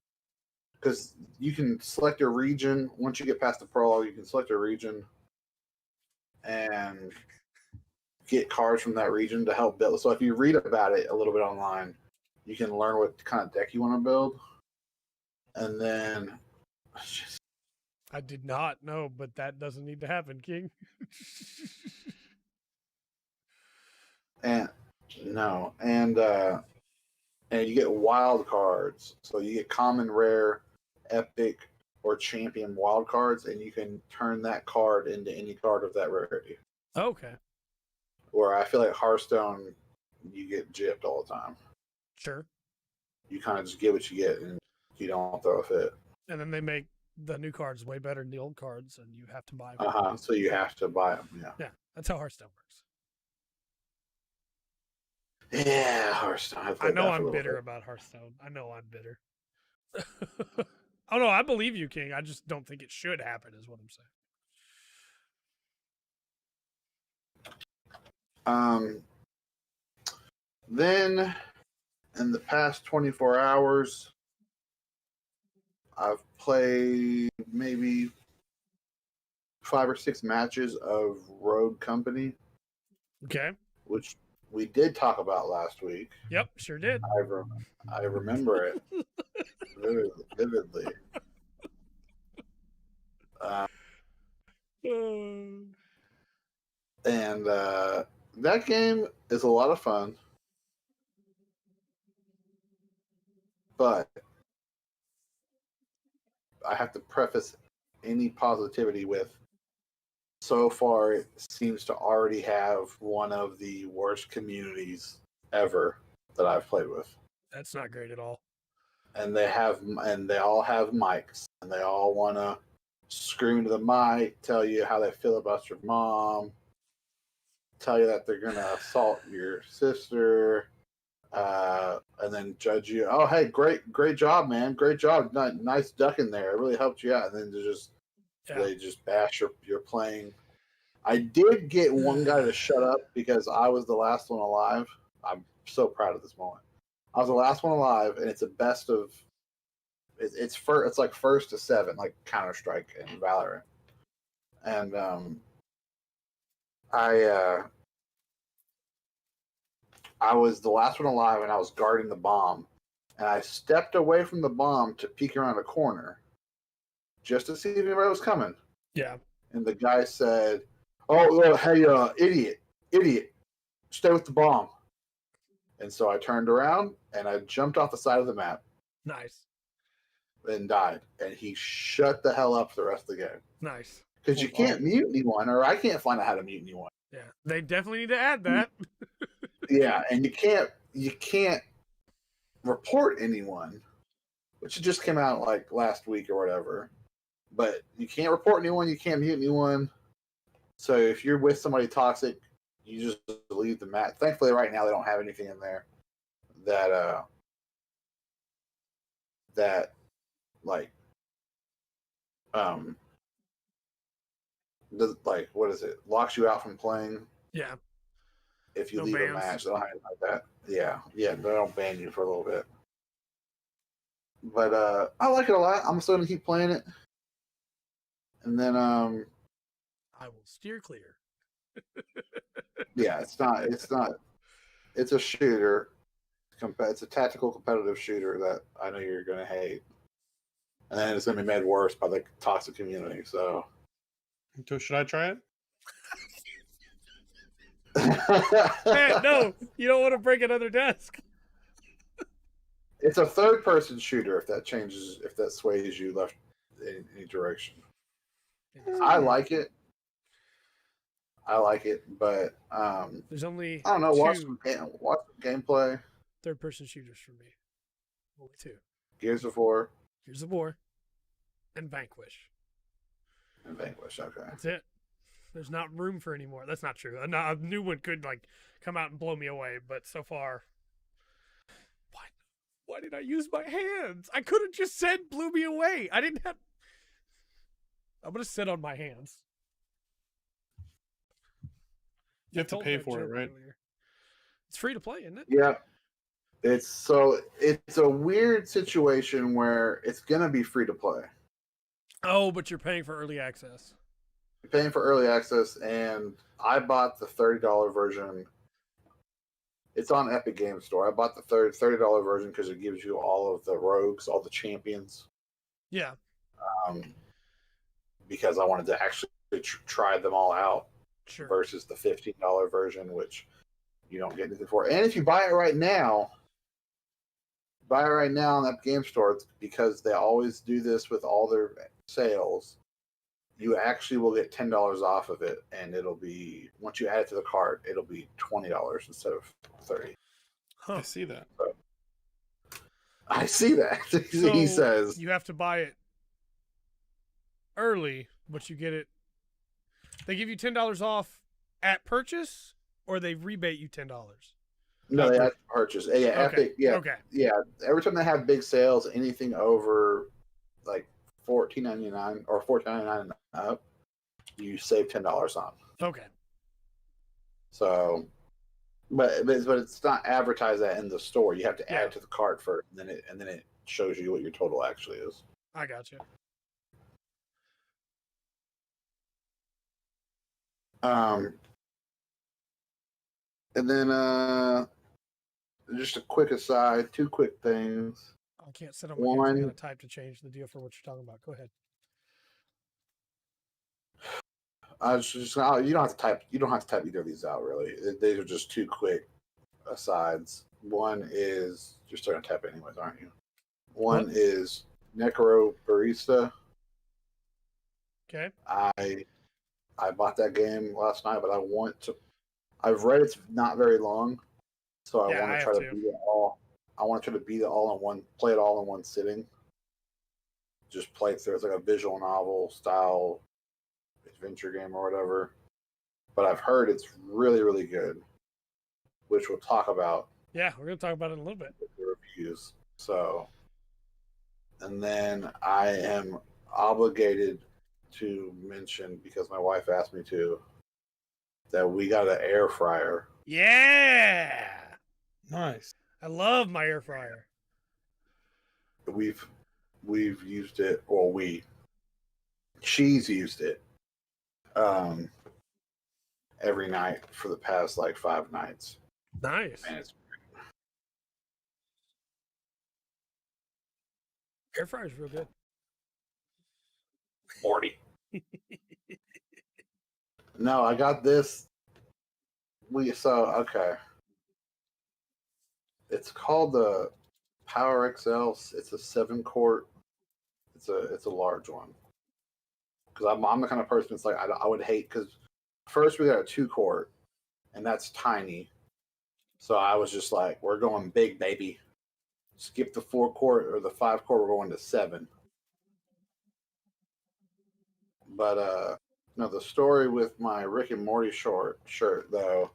Because you can select a region. Once you get past the prologue, you can select a region and get cards from that region to help build. So if you read about it a little bit online, you can learn what kind of deck you want to build. And then... I did not know, but that doesn't need to happen, King. And you get wild cards. So you get common, rare, epic, or champion wild cards, and you can turn that card into any card of that rarity. Okay. Where I feel like Hearthstone, you get gypped all the time. Sure. You kind of just get what you get, and you don't throw a fit. And then they make the new cards way better than the old cards, and you have to buy them. So you have to buy them, yeah. Yeah, that's how Hearthstone works. Yeah, Hearthstone. I know I'm bitter about Hearthstone. I know I'm bitter. Oh, no, I believe you, King. I just don't think it should happen, is what I'm saying. Then, in the past 24 hours, I've played maybe 5 or 6 matches of Rogue Company. Okay. Which we did talk about last week. Yep, sure did. I remember it vividly. And that game is a lot of fun. But I have to preface any positivity with, so far it seems to already have one of the worst communities ever that I've played with. That's not great at all. And they all have mics, and they all want to scream to the mic, tell you how they feel about your mom, tell you that they're going to assault your sister, and then judge you. Oh, hey, great job, man. Great job. Nice ducking there. It really helped you out. And then they just bash your playing. I did get one guy to shut up because I was the last one alive. I'm so proud of this moment. I was the last one alive, and it's a best of. It's like 1st to 7, like Counter-Strike and Valorant. And I was the last one alive, and I was guarding the bomb. And I stepped away from the bomb to peek around a corner just to see if anybody was coming. Yeah. And the guy said, "Oh, hey, idiot, stay with the bomb." And so I turned around, and I jumped off the side of the map. Nice. And died. And he shut the hell up for the rest of the game. Nice. Because you can't mute anyone, or I can't find out how to mute anyone. Yeah, they definitely need to add that. Yeah, and you can't report anyone, which just came out like last week or whatever. but you can't report anyone, you can't mute anyone. So if you're with somebody toxic, you just leave the match. Thankfully, right now they don't have anything in there that like does, like, what is it? Locks you out from playing. Yeah. If you leave a match, they don't have anything like that. Yeah, they don't ban you for a little bit. But I like it a lot. I'm still gonna keep playing it. And then I will steer clear. yeah, it's not. It's a shooter. It's a tactical competitive shooter that I know you're gonna hate. And then it's gonna be made worse by the toxic community. So should I try it? Man, no, you don't want to break another desk. It's a third-person shooter. If that sways you left in any direction, I like it. But there's only I don't know. Watch some gameplay. Third-person shooters for me. Only two. Gears of War, and Vanquish. Okay. That's it. There's not room for any more. That's not true. A new one could like come out and blow me away, but so far, why did I use my hands? I could have just said blew me away. I didn't have. I'm gonna sit on my hands. You have to pay for it, right? Earlier. It's free to play, isn't it? Yeah. It's a weird situation where it's gonna be free to play. Oh, but you're paying for early access. You're paying for early access, and I bought the $30 version. It's on Epic Games Store. I bought the $30 version because it gives you all of the rogues, all the champions. Yeah. Because I wanted to actually try them all out. Sure. Versus the $15 version, which you don't get anything for. And if you buy it right now on that game store, because they always do this with all their sales, you actually will get $10 off of it, and it'll be, once you add it to the cart, it'll be $20 instead of $30. Huh. I see that. So, I see that. So he says you have to buy it early, but you get it. They give you $10 off at purchase, or they rebate you $10. No, they have to purchase. Yeah, okay. Epic. Yeah, okay. Yeah. Every time they have big sales, anything over like $14.99 or $14.99 and up, you save $10 on. Okay. So, but it's not advertised that in the store. You have to add it to the cart first, and then it shows you what your total actually is. I got you. And then just a quick aside, two quick things. I can't sit on my hands. I'm gonna type to change the deal for what you're talking about. Go ahead. You don't have to type. You don't have to type either of these out, really. These are just two quick asides. One is you're starting to type anyways, aren't you? One is Necrobarista. Okay. I bought that game last night, but I've read it's not very long, so I want to try to beat it all. I want to try to beat it all in one, play it all in one sitting. Just play it through. It's like a visual novel style adventure game or whatever. But I've heard it's really, really good, which we'll talk about. Yeah, we're going to talk about it in a little bit. The reviews. So, and then I am obligated to mention, because my wife asked me to, that we got an air fryer. Yeah! Nice. I love my air fryer. We've used it, or she's used it every night for the past like 5 nights. Nice. And it's great. Air fryer's real good. 40. No, I got this. Okay. It's called the Power XL. It's a 7-quart. It's a large one. Because I'm the kind of person that's like I would hate, because first we got a 2-quart, and that's tiny. So I was just like, we're going big, baby. Skip the 4-quart or the 5-quart. We're going to 7. But no, the story with my Rick and Morty shirt though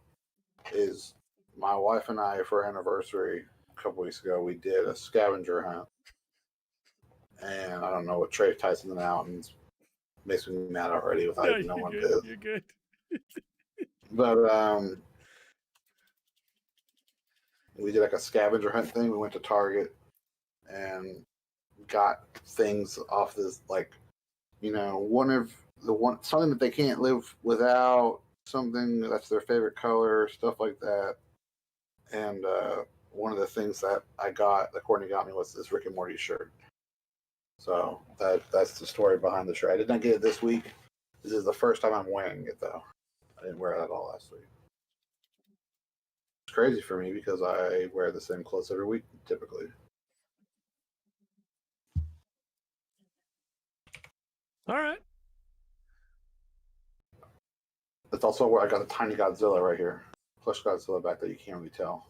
is my wife and I, for our anniversary a couple weeks ago, we did a scavenger hunt, and I don't know what Trey Tyson out and makes me mad already without even knowing what it is. You're good. But we did like a scavenger hunt thing. We went to Target and got things off this, like, you know, something that they can't live without, something that's their favorite color, stuff like that. And one of the things that Courtney got me, was this Rick and Morty shirt. So that's the story behind the shirt. I did not get it this week. This is the first time I'm wearing it, though. I didn't wear it at all last week. It's crazy for me because I wear the same clothes every week, typically. All right. That's also where I got the tiny Godzilla right here. Plush Godzilla back there. You can't really tell.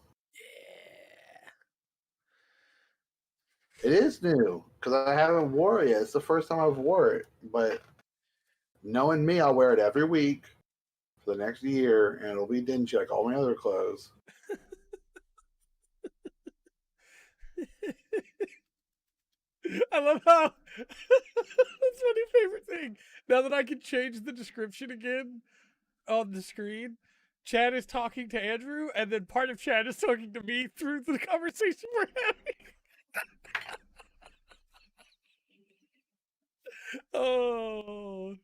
Yeah. It is new because I haven't wore it yet. It's the first time I've wore it. But knowing me, I'll wear it every week for the next year, and it'll be dingy like all my other clothes. I love how that's my new favorite thing. Now that I can change the description again on the screen, Chad is talking to Andrew, and then part of Chad is talking to me through the conversation we're having. Oh,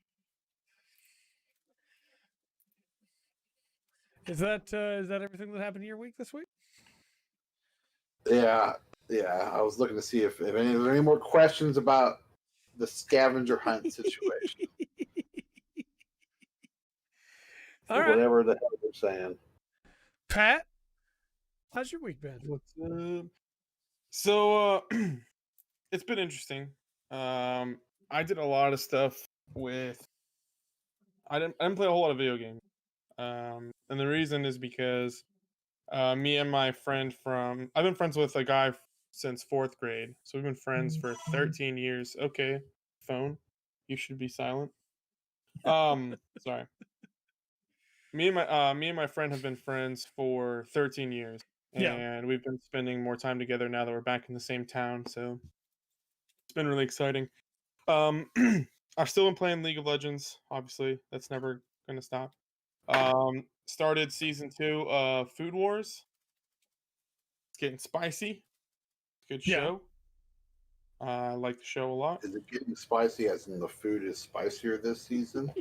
is that everything that happened in your week this week? Yeah. I was looking to see if there are any more questions about the scavenger hunt situation. All right. Whatever the hell they're saying. Pat, how's your week been? What's up? So it's been interesting. I did a lot of stuff with. I didn't play a whole lot of video games. And the reason is because me and my friend I've been friends with a guy since 4th grade. So we've been friends for 13 years. Okay, phone, you should be silent. Sorry. Me and my friend have been friends for 13 years. And we've been spending more time together now that we're back in the same town. So it's been really exciting. I've still been playing League of Legends. Obviously, that's never going to stop. Started season 2 of Food Wars. It's getting spicy. Good show. I like the show a lot. Is it getting spicy as in the food is spicier this season?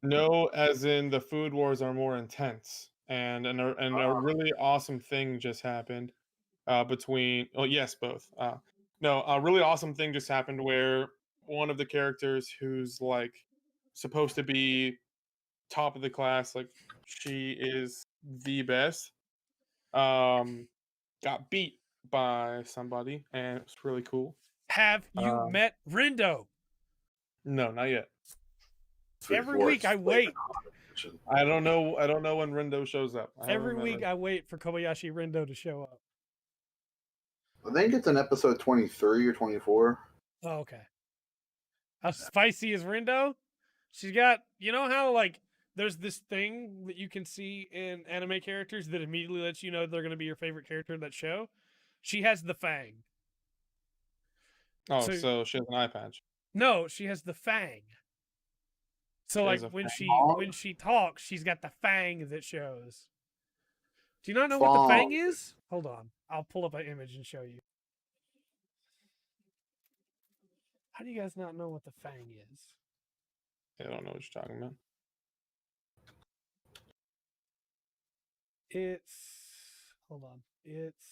No, as in the Food Wars are more intense. And a really awesome thing just happened between... Oh, yes, both. No, a really awesome thing just happened where one of the characters who's, like, supposed to be top of the class, like, she is the best, got beat by somebody, and it was really cool. Have you met Rindo? No, not yet. Every week I wait. I don't know when Rindo shows up. Every week I wait for Kobayashi Rindo to show up. I think it's in episode 23 or 24. Oh, okay. How spicy is Rindo? She's got, you know how, like, there's this thing that you can see in anime characters that immediately lets you know they're going to be your favorite character in that show? She has the fang. Oh, so she has an eye patch. No, she has the fang. So, like, when she talks, she's got the fang that shows. Do you not know what the fang is? Hold on. I'll pull up an image and show you. How do you guys not know what the fang is? I don't know what you're talking about. Hold on. It's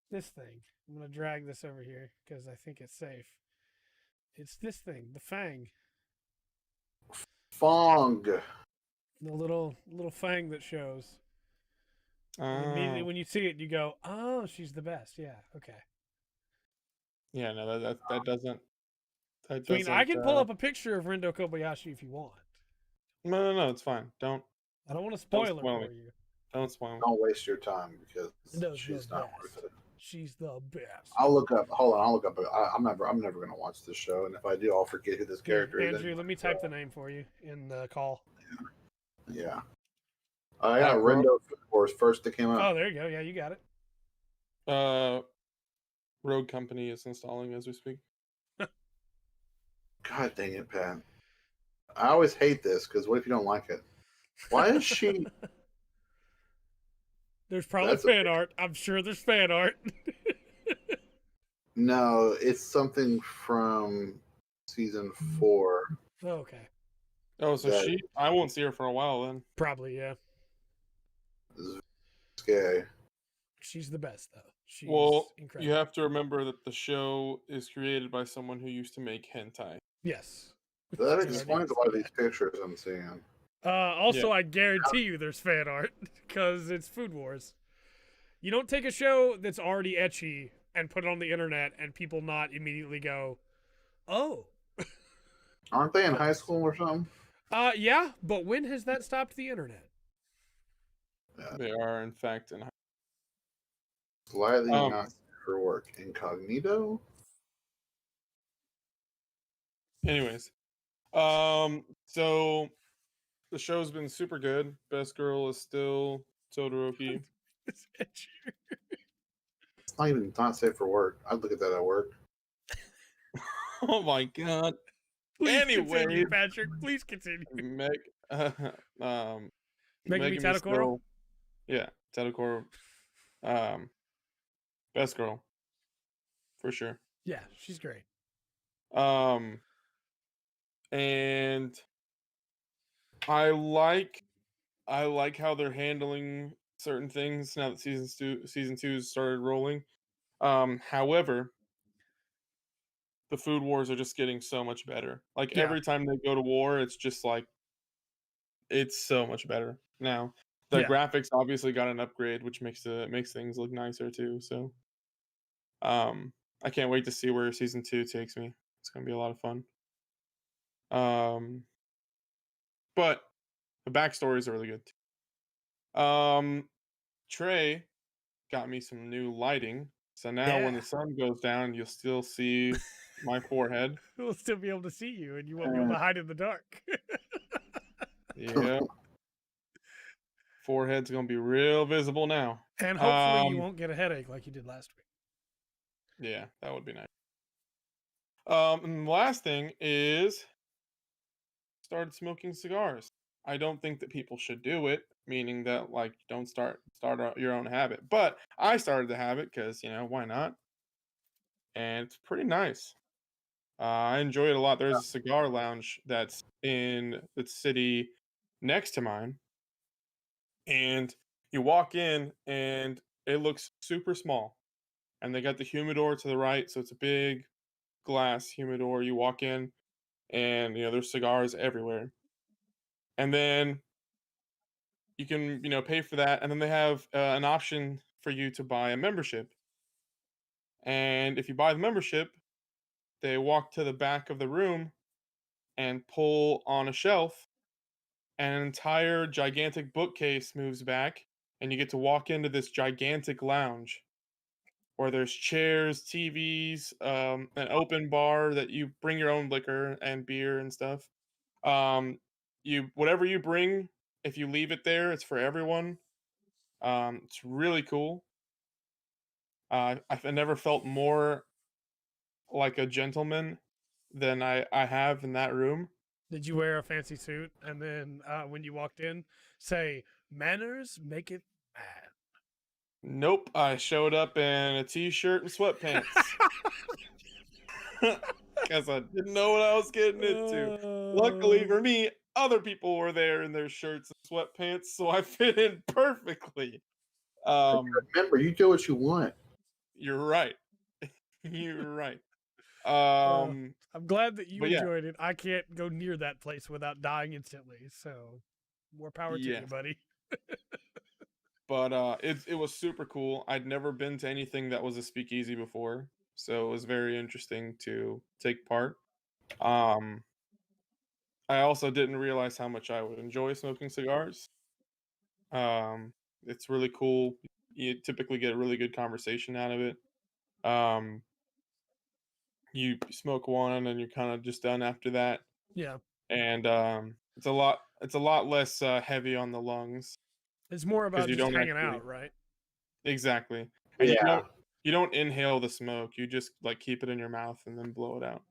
this thing. I'm going to drag this over here because I think it's safe. It's this thing, the fang. Fong. The little fang that shows. Immediately when you see it, you go, "Oh, she's the best." Yeah, okay. Yeah, no, that doesn't. I mean, I can pull up a picture of Rindo Kobayashi if you want. No, it's fine. I don't want to spoil it for you. Don't spoil it. Don't waste your time because she's not worth it. She's the best. I'll look up. Hold on, I'll look up. I'm never gonna watch this show, and if I do, I'll forget who this character is. Andrew, let me type the name for you in the call. Yeah. I got Rendo Food Wars first that came out. Oh, there you go. Yeah, you got it. Rogue Company is installing as we speak. God dang it, Pat. I always hate this because what if you don't like it? Why is she? There's probably fan art. I'm sure there's fan art. No, it's something from season 4. Oh, okay. Oh, so I won't see her for a while then. Probably, yeah. Scary. She's the best, though. She's incredible. You have to remember that the show is created by someone who used to make hentai. Yes. That explains a lot of these pictures I'm seeing. Also, I guarantee you there's fan art because it's Food Wars. You don't take a show that's already ecchi and put it on the internet and people not immediately go, oh. Aren't they in high school or something? Yeah, but when has that stopped the internet? Yeah. They are, in fact, in high school. Slightly not for work. Incognito? Anyways. So the show's been super good. Best girl is still Todoroki. It's not even not safe for work. I'd look at that at work. Oh my god. Anyway, continue, Pattrick, please continue. Megumi Tadokoro? Yeah, Tadokoro. Best girl. For sure. Yeah, she's great. And I like how they're handling certain things now that season 2 started rolling. However, the food wars are just getting so much better. Like every time they go to war, it's just like it's so much better now. The graphics obviously got an upgrade, which makes things look nicer too. So, I can't wait to see where season 2 takes me. It's gonna be a lot of fun. But the backstories are really good too. Trey got me some new lighting, so now when the sun goes down, you'll still see my forehead. We'll still be able to see you, and you won't be able to hide in the dark. Yeah. Forehead's gonna be real visible now. And hopefully you won't get a headache like you did last week. Yeah, that would be nice. And the last thing is started smoking cigars. I don't think that people should do it, meaning that like don't start your own habit. But I started the habit because why not? And it's pretty nice. I enjoy it a lot. There's a cigar lounge that's in the city next to mine, and you walk in and it looks super small, and they got the humidor to the right, so it's a big glass humidor. You walk in, and there's cigars everywhere, and then you can pay for that, and then they have an option for you to buy a membership. And if you buy the membership, they walk to the back of the room and pull on a shelf, and an entire gigantic bookcase moves back, and you get to walk into this gigantic lounge where there's chairs, TVs, an open bar that you bring your own liquor and beer and stuff. Whatever you bring, if you leave it there, it's for everyone. It's really cool. I've never felt more like a gentleman than I have in that room. Did you wear a fancy suit and then when you walked in say manners make it bad? Nope, I showed up in a t-shirt and sweatpants because I didn't know what I was getting into. Luckily for me, other people were there in their shirts and sweatpants, so I fit in perfectly. Remember, you do what you want. You're right. You're right. I'm glad that you enjoyed it. I can't go near that place without dying instantly. So, more power to you, buddy. But it was super cool. I'd never been to anything that was a speakeasy before, so it was very interesting to take part. I also didn't realize how much I would enjoy smoking cigars. It's really cool. you typically get a really good conversation out of it. You smoke one and you're kind of just done after that. Yeah. And it's a lot less heavy on the lungs. It's more about you just don't hanging actually, out, right? Exactly. And Yeah. you don't inhale the smoke. You just like keep it in your mouth and then blow it out.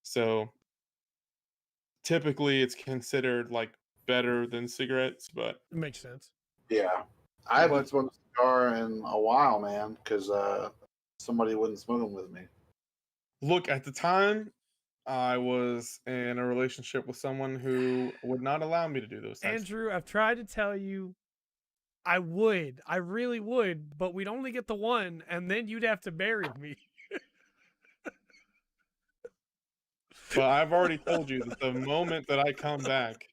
So typically it's considered like better than cigarettes, but It makes sense. Yeah. I haven't smoked a cigar in a while, man, because somebody wouldn't smoke them with me. Look, at the time, I was in a relationship with someone who would not allow me to do those things. Andrew, I've tried to tell you I really would, but we'd only get the one, and then you'd have to bury me. But I've already told you that the moment that I come back,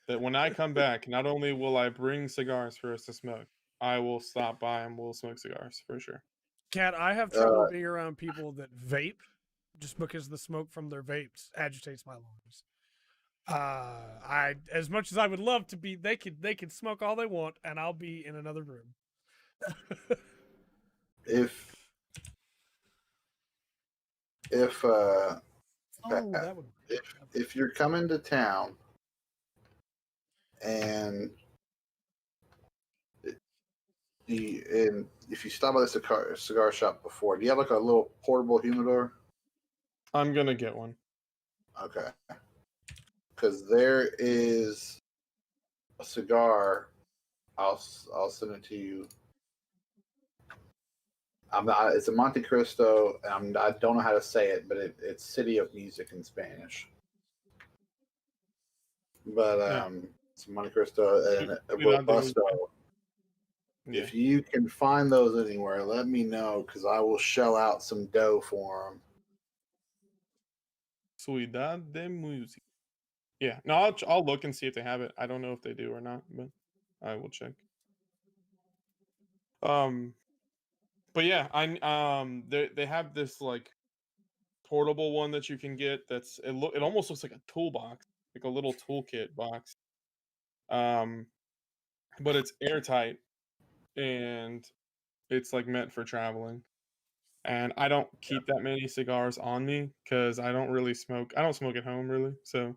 that when I come back, not only will I bring cigars for us to smoke, I will stop by and we'll smoke cigars for sure. Kat, I have trouble being around people that vape just because the smoke from their vapes agitates my lungs. I, as much as I would love to be, they can smoke all they want and I'll be in another room. If you're coming to town and if you stop by the cigar shop before, do you have like a little portable humidor? I'm gonna get one. Okay. Because there is a cigar. I'll send it to you. It's a Monte Cristo. I don't know how to say it, but it's City of Music in Spanish. But it's Monte Cristo and a Robusto. Yeah. If you can find those anywhere, let me know because I will shell out some dough for them. Ciudad de Music. Yeah, no, I'll look and see if they have it. I don't know if they do or not, but I will check. But yeah, they have this like portable one that you can get. It almost looks like a toolbox, like a little toolkit box. But it's airtight and it's like meant for traveling. And I don't keep that many cigars on me because I don't really smoke. I don't smoke at home really, so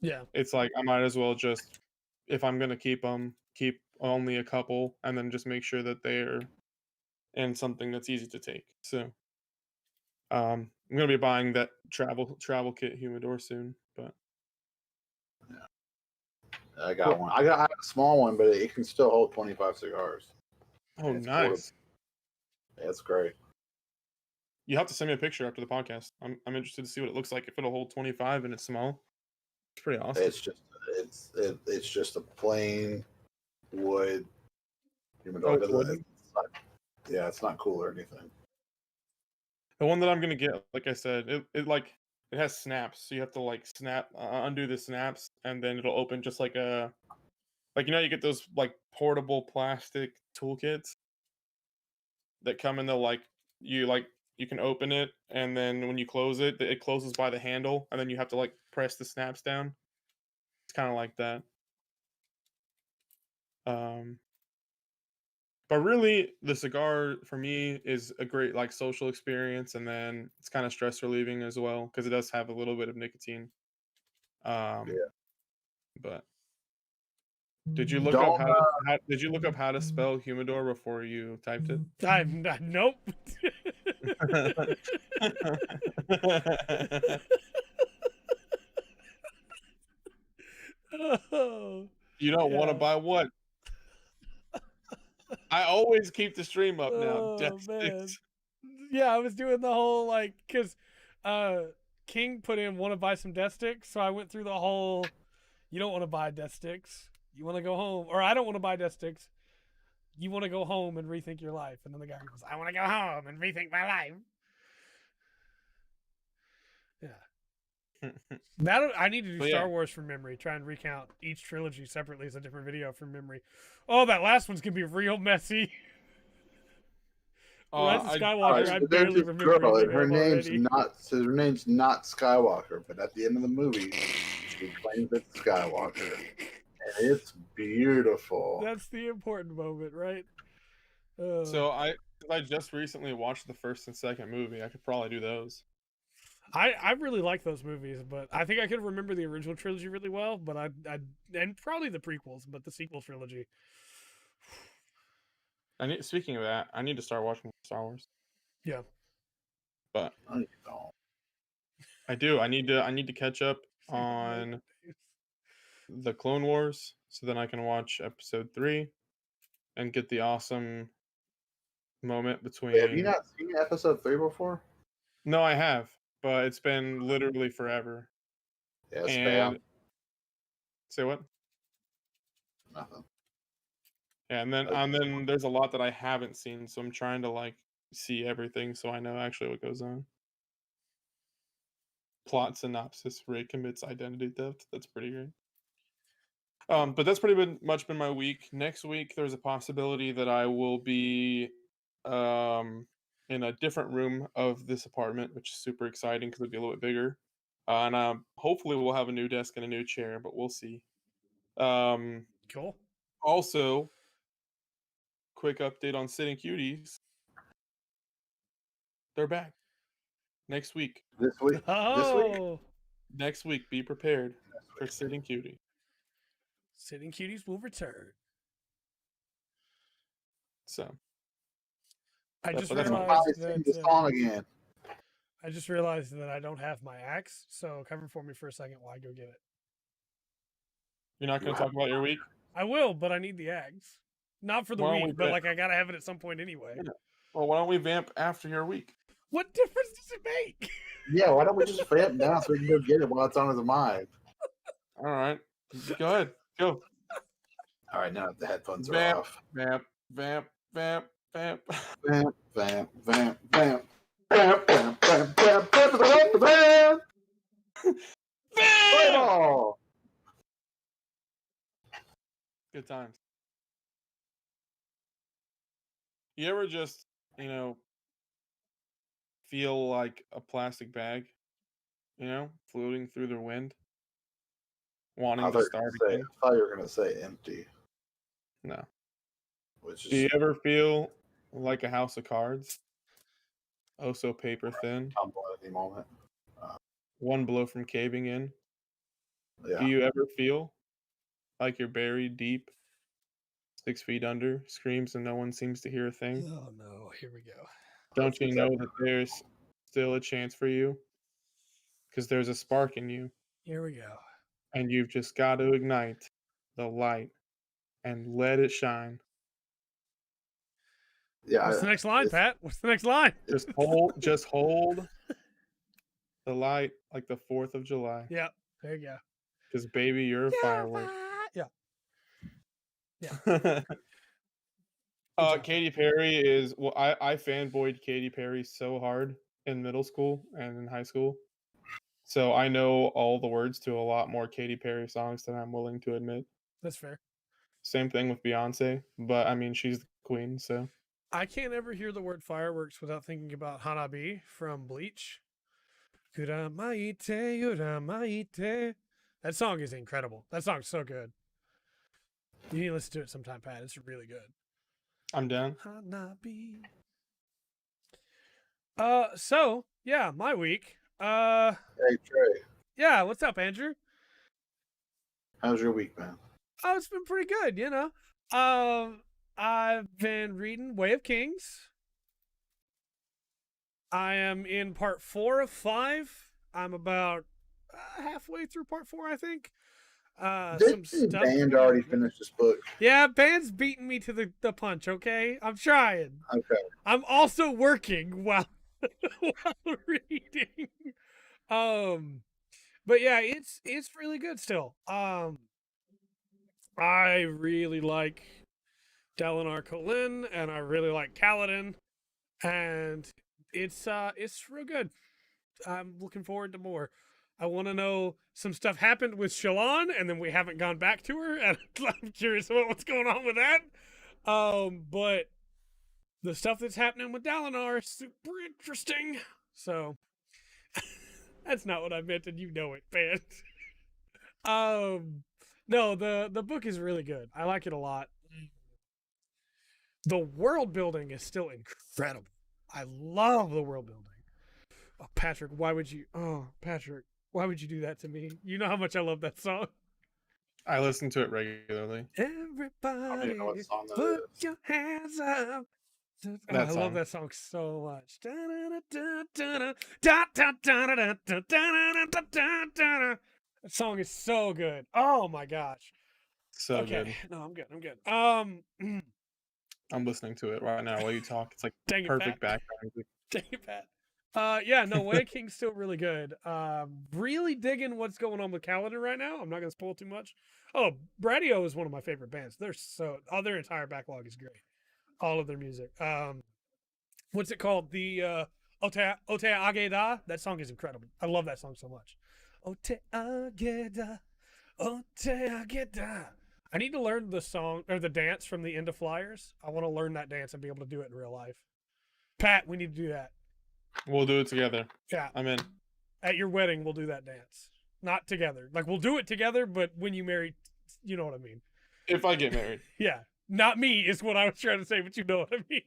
yeah, it's like I might as well just, if I'm gonna keep them, keep only a couple, and then just make sure that they're in something that's easy to take. So, I'm gonna be buying that travel kit humidor soon, but yeah, I got one. I have a small one, but it can still hold 25 cigars. Oh, nice. Yeah, it's great. You have to send me a picture after the podcast. I'm interested to see what it looks like if it'll hold 25 and it's small. It's pretty awesome. It's just a plain wood humidor. It's not cool or anything. The one that I'm gonna get, like I said, it has snaps, so you have to like undo the snaps, and then it'll open just like you get those like portable plastic toolkits that come in the you can open it, and then when you close it, it closes by the handle, and then you have to like press the snaps down. It's kind of like that. But really, the cigar for me is a great like social experience, and then it's kind of stress relieving as well because it does have a little bit of nicotine. But did you look up how to spell humidor before you typed it? Nope. You don't want to buy what? I always keep the stream up now. Man. Yeah, I was doing the whole like because King put in want to buy some death sticks, so I went through the whole. You don't want to buy death sticks. You want to go home, or I don't want to buy death sticks. You want to go home and rethink your life, and then the guy goes, "I want to go home and rethink my life." Yeah. Now I need to do Star Wars from memory. Try and recount each trilogy separately as a different video from memory. Oh, that last one's gonna be real messy. Rise of Skywalker. I barely remember. Girl, her name's not Skywalker, but at the end of the movie, she claims it's Skywalker, It's beautiful. That's the important moment, right? So I just recently watched the first and second movie. I could probably do those. I really like those movies, but I think I could remember the original trilogy really well, but I and probably the prequels, but the sequel trilogy. Speaking of that, I need to start watching Star Wars. Yeah. But No, you don't. I do. I need to catch up on the Clone Wars so then I can watch episode 3 and get the awesome moment between. Wait, have you not seen episode 3 before? No, I have, but it's been literally forever. Yeah, and spam. Say what? Nothing. Yeah, and then there's a lot that I haven't seen, so I'm trying to like see everything so I know actually what goes on. Plot synopsis: Ray commits identity theft. That's pretty great. But that's pretty much been my week. Next week, there's a possibility that I will be in a different room of this apartment, which is super exciting because it'll be a little bit bigger. And hopefully we'll have a new desk and a new chair, but we'll see. Cool. Also, quick update on Sitting Cuties. They're back next week. This week. Oh, Next week, be prepared for Sitting Cutie. Sitting Cuties will return. So I just that's my- realized Sing the song again. I just realized that I don't have my axe, so cover for me for a second while I go get it. You're not going to talk about your week? I will, but I need the axe. Not for the Why don't we week, but bet? like I gotta have it at some point anyway. Yeah. Well, why don't we vamp after your week? What difference does it make? Yeah, why don't we just vamp now so we can go get it while it's on his mind? All right. Go ahead. Go. All right, now that the headphones are Vamp, off. vamp, vamp, vamp, vamp. Vamp, vamp, vamp, vamp. Vamp, vamp, vamp, vamp, vamp, vamp, vamp. Play ball. Good times. You ever just, feel like a plastic bag, floating through the wind, wanting to start again? I thought you were going to say empty. No. Which Do you is ever feel like a house of cards? Oh, so paper thin. humble at any moment. One blow from caving in. Yeah. Do you ever feel like you're buried deep, 6 feet under, screams and no one seems to hear a thing? Oh no, here we go. Don't you know that there's still a chance for you? Because there's a spark in you. Here we go. And you've just got to ignite the light and let it shine. Yeah. What's the next line, Pat? What's the next line? Just hold the light like the 4th of July. Yeah, there you go. Because baby, you're a firework. Yeah. Katy Perry is I fanboyed Katy Perry so hard in middle school and in high school. So I know all the words to a lot more Katy Perry songs than I'm willing to admit. That's fair. Same thing with Beyonce, but I mean she's the queen, so I can't ever hear the word fireworks without thinking about Hanabi from Bleach. Kuramaite, Uramaite. That song is incredible. That song's so good. You need to listen to it sometime, Pat. It's really good. I'm down. Hanabi. So yeah, my week. Hey Trey, Yeah, what's up, Andrew? how's your week, man? Oh, it's been pretty good, I've been reading Way of Kings. I am in part 4 of 5. I'm about halfway through part 4, I think. Didn't Band already finish this book? Yeah, Band's beating me to the punch, okay? I'm trying. Okay. I'm also working while reading. But yeah, it's really good still. I really like Dalinar Kholin, and I really like Kaladin, and it's real good. I'm looking forward to more. I want to know some stuff happened with Shallan, and then we haven't gone back to her, and I'm curious about what's going on with that. But the stuff that's happening with Dalinar is super interesting. So that's not what I meant, and you know it, man. No, the book is really good. I like it a lot. The world building is still incredible. I love the world building. Oh, Pattrick, why would you? Oh, Pattrick, why would you do that to me? You know how much I love that song. I listen to it regularly. Everybody, put your hands up. Oh, I love that song so much. That song is so good. Oh my gosh. So good. No, I'm good. I'm listening to it right now while you talk. It's like Dang perfect it, Pat. background music. Dang it, Pat. Yeah, no, Way King's still really good. Really digging what's going on with Calendar right now. I'm not gonna spoil too much. Oh, Bradio is one of my favorite bands. Their entire backlog is great. All of their music. What's it called? The Ote Ageda. That song is incredible. I love that song so much. Ote Ageda. Ote Ageda. I need to learn the song or the dance from the End of Flyers. I want to learn that dance and be able to do it in real life. Pat, we need to do that. We'll do it together. Yeah. I'm in. At your wedding, we'll do that dance. Not together. Like, we'll do it together, but when you marry, you know what I mean. If I get married. Yeah. Not me is what I was trying to say, but you know what I mean.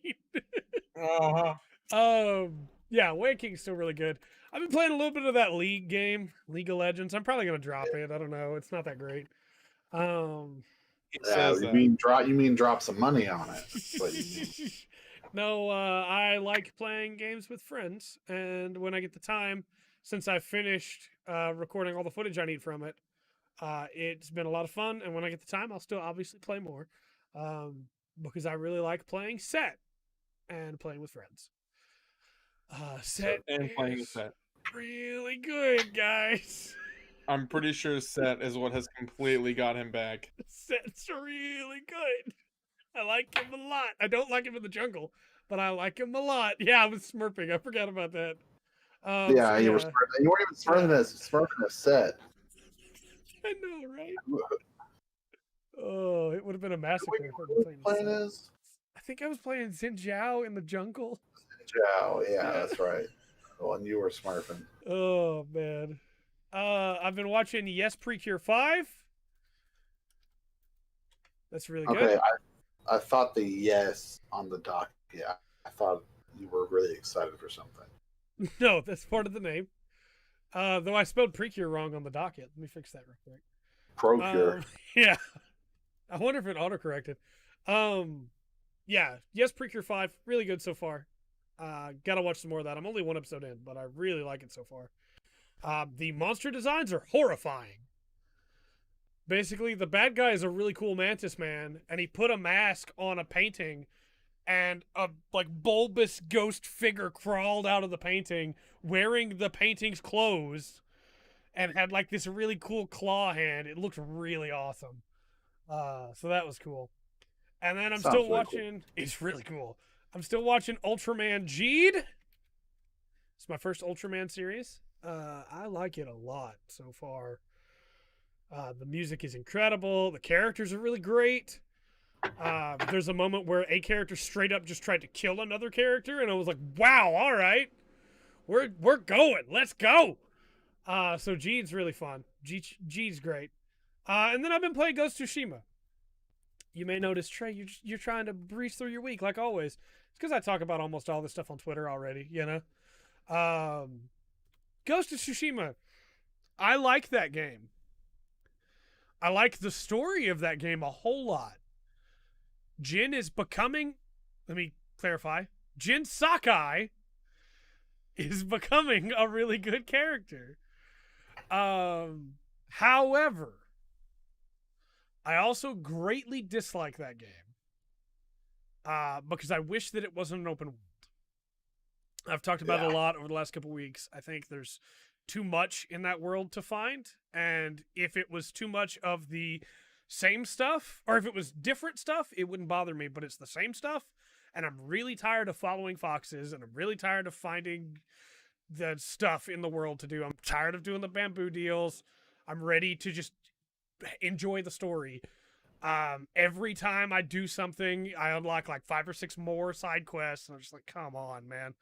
Yeah, Way King's still really good. I've been playing a little bit of that League game, League of Legends. I'm probably gonna drop it. I don't know. It's not that great. You mean drop some money on it? That's what you mean. No, I like playing games with friends, and when I get the time, since I finished recording all the footage I need from it, it's been a lot of fun. And when I get the time, I'll still obviously play more, because I really like playing Sept and playing with friends. Sept and playing with Sept. Really good, guys. I'm pretty sure Sept is what has completely got him back. Sept's really good. I like him a lot. I don't like him in the jungle, but I like him a lot. Yeah, I was smurfing. I forgot about that. You were smurfing. You weren't even smurfing a Sept. I know, right? Oh, it would have been a massacre. I think I was playing Xin Zhao in the jungle. Zhao, yeah, that's right. The one you were smurfing. Oh man. I've been watching Yes Precure 5. That's really good. Okay, I thought the yes on the dock. Yeah, I thought you were really excited for something. No, that's part of the name. Though I spelled Precure wrong on the docket. Let me fix that real quick. Procure. Yeah. I wonder if it autocorrected. Yeah. Yes, Precure 5. Really good so far. Gotta watch some more of that. I'm only one episode in, but I really like it so far. The monster designs are horrifying. Basically, the bad guy is a really cool mantis man, and he put a mask on a painting, and a bulbous ghost figure crawled out of the painting wearing the painting's clothes and had this really cool claw hand. It looked really awesome. So that was cool. And then I'm still watching. Cool. It's really cool. I'm still watching Ultraman Geed. It's my first Ultraman series. I like it a lot so far. The music is incredible. The characters are really great. There's a moment where a character straight up just tried to kill another character, and I was like, wow, all right. We're going. Let's go. So Geed's really fun. Geed's great. And then I've been playing Ghost of Tsushima. You may notice, Trey, you're trying to breeze through your week like always. It's because I talk about almost all this stuff on Twitter already, you know? Ghost of Tsushima. I like that game. I like the story of that game a whole lot. Jin is becoming... Let me clarify. Jin Sakai is becoming a really good character. However, I also greatly dislike that game. Because I wish that it wasn't an open world. I've talked about it a lot over the last couple weeks. I think there's too much in that world to find. And if it was too much of the same stuff, or if it was different stuff, it wouldn't bother me. But it's the same stuff. And I'm really tired of following foxes. And I'm really tired of finding the stuff in the world to do. I'm tired of doing the bamboo deals. I'm ready to just enjoy the story. Every time I do something, I unlock 5 or 6 more side quests. And I'm just like, come on, man.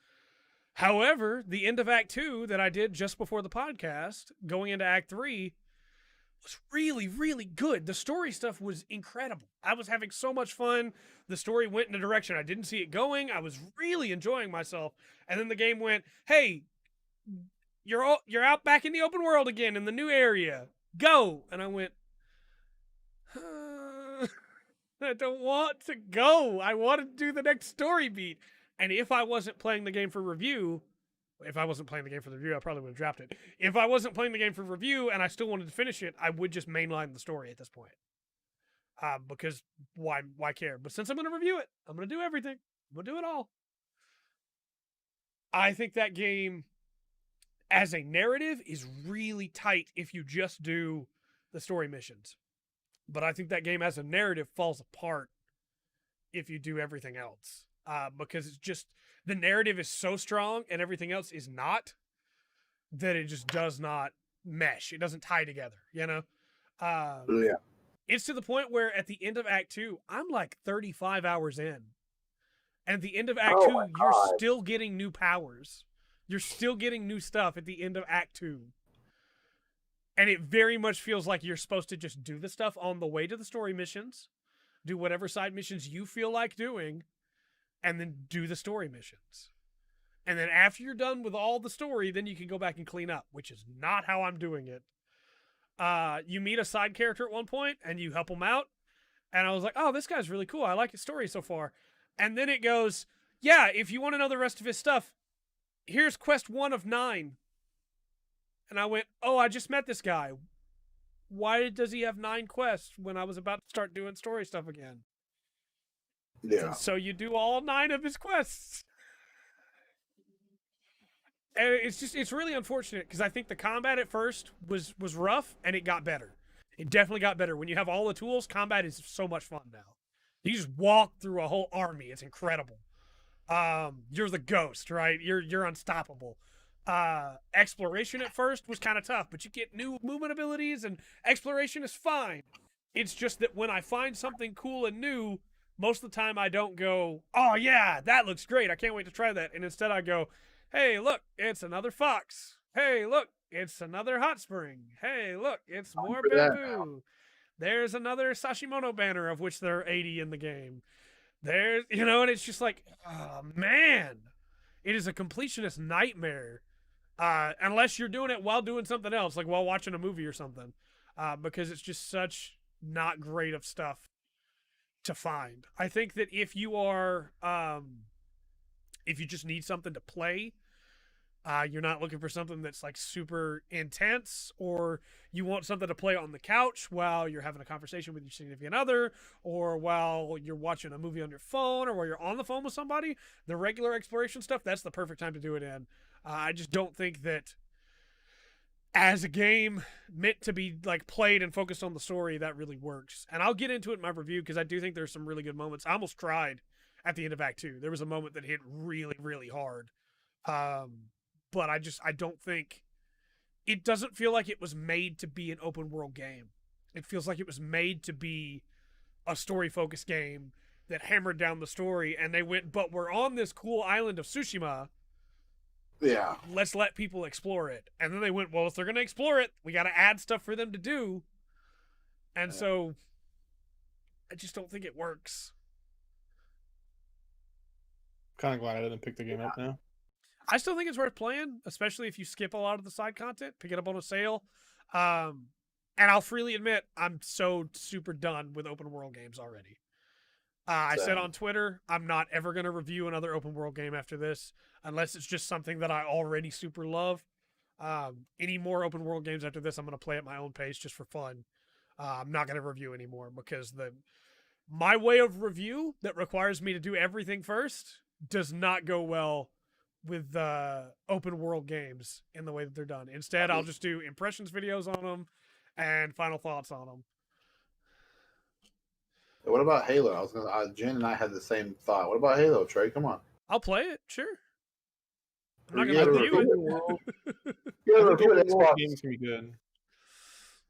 However, the end of Act 2 that I did just before the podcast, going into Act 3, was really, really good. The story stuff was incredible. I was having so much fun. The story went in a direction I didn't see it going. I was really enjoying myself. And then the game went, hey, you're out back in the open world again in the new area. Go. And I went, I don't want to go. I want to do the next story beat. And if I wasn't playing the game for review, I probably would have dropped it. If I wasn't playing the game for review and I still wanted to finish it, I would just mainline the story at this point. Because why care? But since I'm going to review it, I'm going to do everything. I'm going to do it all. I think that game, as a narrative, is really tight if you just do the story missions. But I think that game as a narrative falls apart if you do everything else. Because it's just, the narrative is so strong and everything else is not, that it just does not mesh. It doesn't tie together, you know? Yeah. It's to the point where at the end of Act 2, I'm like 35 hours in. And at the end of Act 2, you're still getting new powers. You're still getting new stuff at the end of Act 2. And it very much feels like you're supposed to just do the stuff on the way to the story missions, do whatever side missions you feel like doing, and then do the story missions. And then after you're done with all the story, then you can go back and clean up, which is not how I'm doing it. You meet a side character at one point, and you help him out. And I was like, oh, this guy's really cool. I like his story so far. And then it goes, yeah, if you want to know the rest of his stuff, here's quest 1 of 9. And I went, oh, I just met this guy. Why does he have 9 quests when I was about to start doing story stuff again? Yeah. And so you do all 9 of his quests. And it's really unfortunate because I think the combat at first was rough and it got better. It definitely got better. When you have all the tools, combat is so much fun now. You just walk through a whole army. It's incredible. You're the ghost, right? You're unstoppable. Exploration at first was kind of tough, but you get new movement abilities and exploration is fine. It's just that when I find something cool and new, most of the time I don't go, oh yeah, that looks great. I can't wait to try that. And instead I go, hey, look, it's another fox. Hey, look, it's another hot spring. Hey, look, it's more bamboo. There's another Sashimono banner, of which there are 80 in the game. There's, and it's just like, oh, man. It is a completionist nightmare. Unless you're doing it while doing something else, like while watching a movie or something. Because it's just such not great of stuff to find. I think that if you are, if you just need something to play, you're not looking for something that's like super intense, or you want something to play on the couch while you're having a conversation with your significant other, or while you're watching a movie on your phone, or while you're on the phone with somebody, the regular exploration stuff, that's the perfect time to do it in. I just don't think that as a game meant to be like played and focused on the story, that really works. And I'll get into it in my review because I do think there's some really good moments. I almost cried at the end of Act 2. There was a moment that hit really, really hard. But I don't think, it doesn't feel like it was made to be an open world game. It feels like it was made to be a story focused game that hammered down the story, and they went, but we're on this cool island of Tsushima. Yeah. Let's let people explore it. And then they went, well, if they're going to explore it, we got to add stuff for them to do. And so I just don't think it works. Kind of glad I didn't pick the game up now. I still think it's worth playing, especially if you skip a lot of the side content, pick it up on a sale. And I'll freely admit, I'm so super done with open world games already. I said on Twitter, I'm not ever going to review another open world game after this, unless it's just something that I already super love. Any more open world games after this, I'm going to play at my own pace just for fun. I'm not going to review anymore because my way of review that requires me to do everything first does not go well with open world games in the way that they're done. Instead, I'll just do impressions videos on them and final thoughts on them. What about Halo? I was gonna. Jen and I had the same thought. What about Halo, Trey? Come on. I'll play it, sure. I'm not gonna review it. Open world games can be good.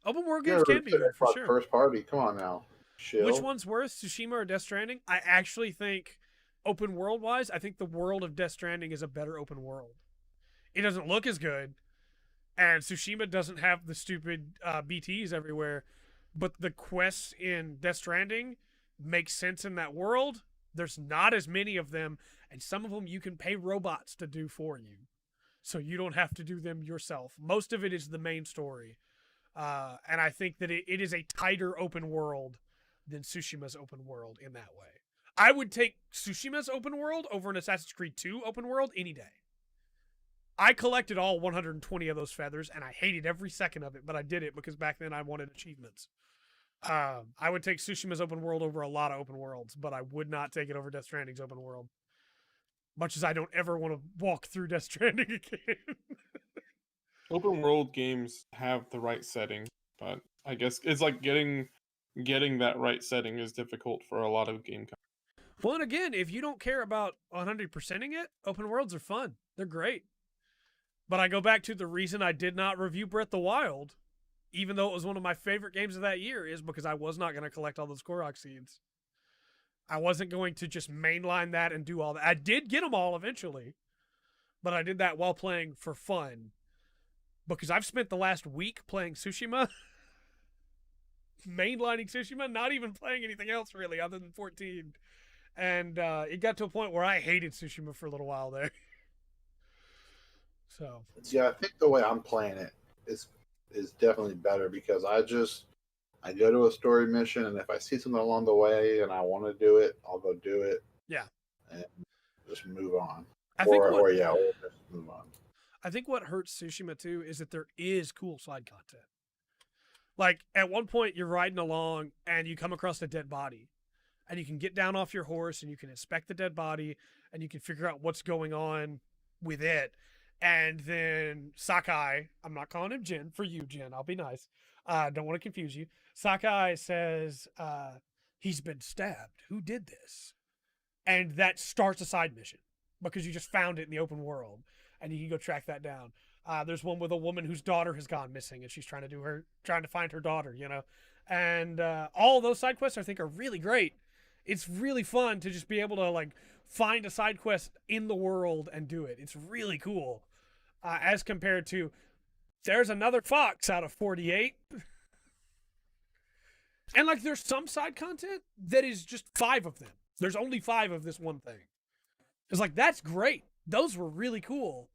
Open world games can be good for sure. First party. Come on now. Chill. Which one's worse, Tsushima or Death Stranding? I actually think, open world wise, I think the world of Death Stranding is a better open world. It doesn't look as good. And Tsushima doesn't have the stupid BTs everywhere, but the quests in Death Stranding make sense in that world. There's not as many of them, and some of them you can pay robots to do for you. So you don't have to do them yourself. Most of it is the main story. And I think that it is a tighter open world than Tsushima's open world in that way. I would take Tsushima's open world over an Assassin's Creed 2 open world any day. I collected all 120 of those feathers, and I hated every second of it, but I did it because back then I wanted achievements. I would take Tsushima's open world over a lot of open worlds, but I would not take it over Death Stranding's open world. Much as I don't ever want to walk through Death Stranding again. Open world games have the right setting, but I guess it's like getting that right setting is difficult for a lot of game companies. Well, and again, if you don't care about 100%ing it, open worlds are fun. They're great. But I go back to the reason I did not review Breath of the Wild, even though it was one of my favorite games of that year, is because I was not going to collect all those Korok seeds. I wasn't going to just mainline that and do all that. I did get them all eventually, but I did that while playing for fun. Because I've spent the last week playing Tsushima, mainlining Tsushima, not even playing anything else really other than 14. And it got to a point where I hated Tsushima for a little while there. So yeah, I think the way I'm playing it is definitely better because I go to a story mission, and if I see something along the way and I want to do it, I'll go do it. Yeah, and just move on. Or just move on. I think what hurts Tsushima too is that there is cool side content. Like at one point you're riding along and you come across a dead body, and you can get down off your horse and you can inspect the dead body and you can figure out what's going on with it. And then Sakai, I'm not calling him Jin, for you, Jin, I'll be nice. Don't want to confuse you. Sakai says, he's been stabbed. Who did this? And that starts a side mission because you just found it in the open world and you can go track that down. There's one with a woman whose daughter has gone missing and she's trying to find her daughter, you know? And all those side quests I think are really great. It's really fun to just be able to like find a side quest in the world and do it. It's really cool. As compared to, there's another fox out of 48. And like there's some side content that is just 5 of them. There's only 5 of this one thing. It's like, that's great. Those were really cool.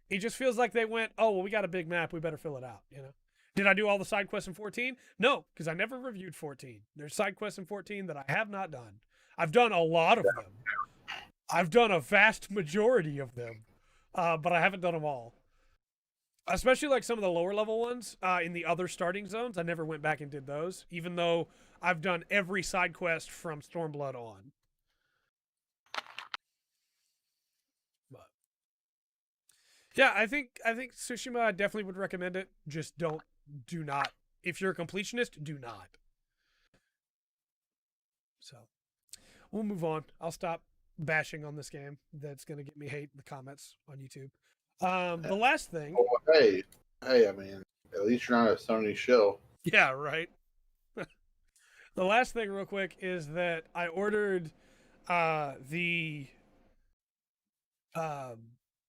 It just feels like they went, oh, well, we got a big map. We better fill it out, you know? Did I do all the side quests in 14? No, because I never reviewed 14. There's side quests in 14 that I have not done. I've done a lot of them. I've done a vast majority of them, but I haven't done them all. Especially like some of the lower level ones in the other starting zones. I never went back and did those, even though I've done every side quest from Stormblood on. But yeah, I think Tsushima, I definitely would recommend it. Just do not. If you're a completionist, do not. So we'll move on. I'll stop bashing on this game. That's going to get me hate in the comments on YouTube. The last thing. Oh, hey, I mean, at least you're not a Sony shill. Yeah, right. The last thing, real quick, is that I ordered the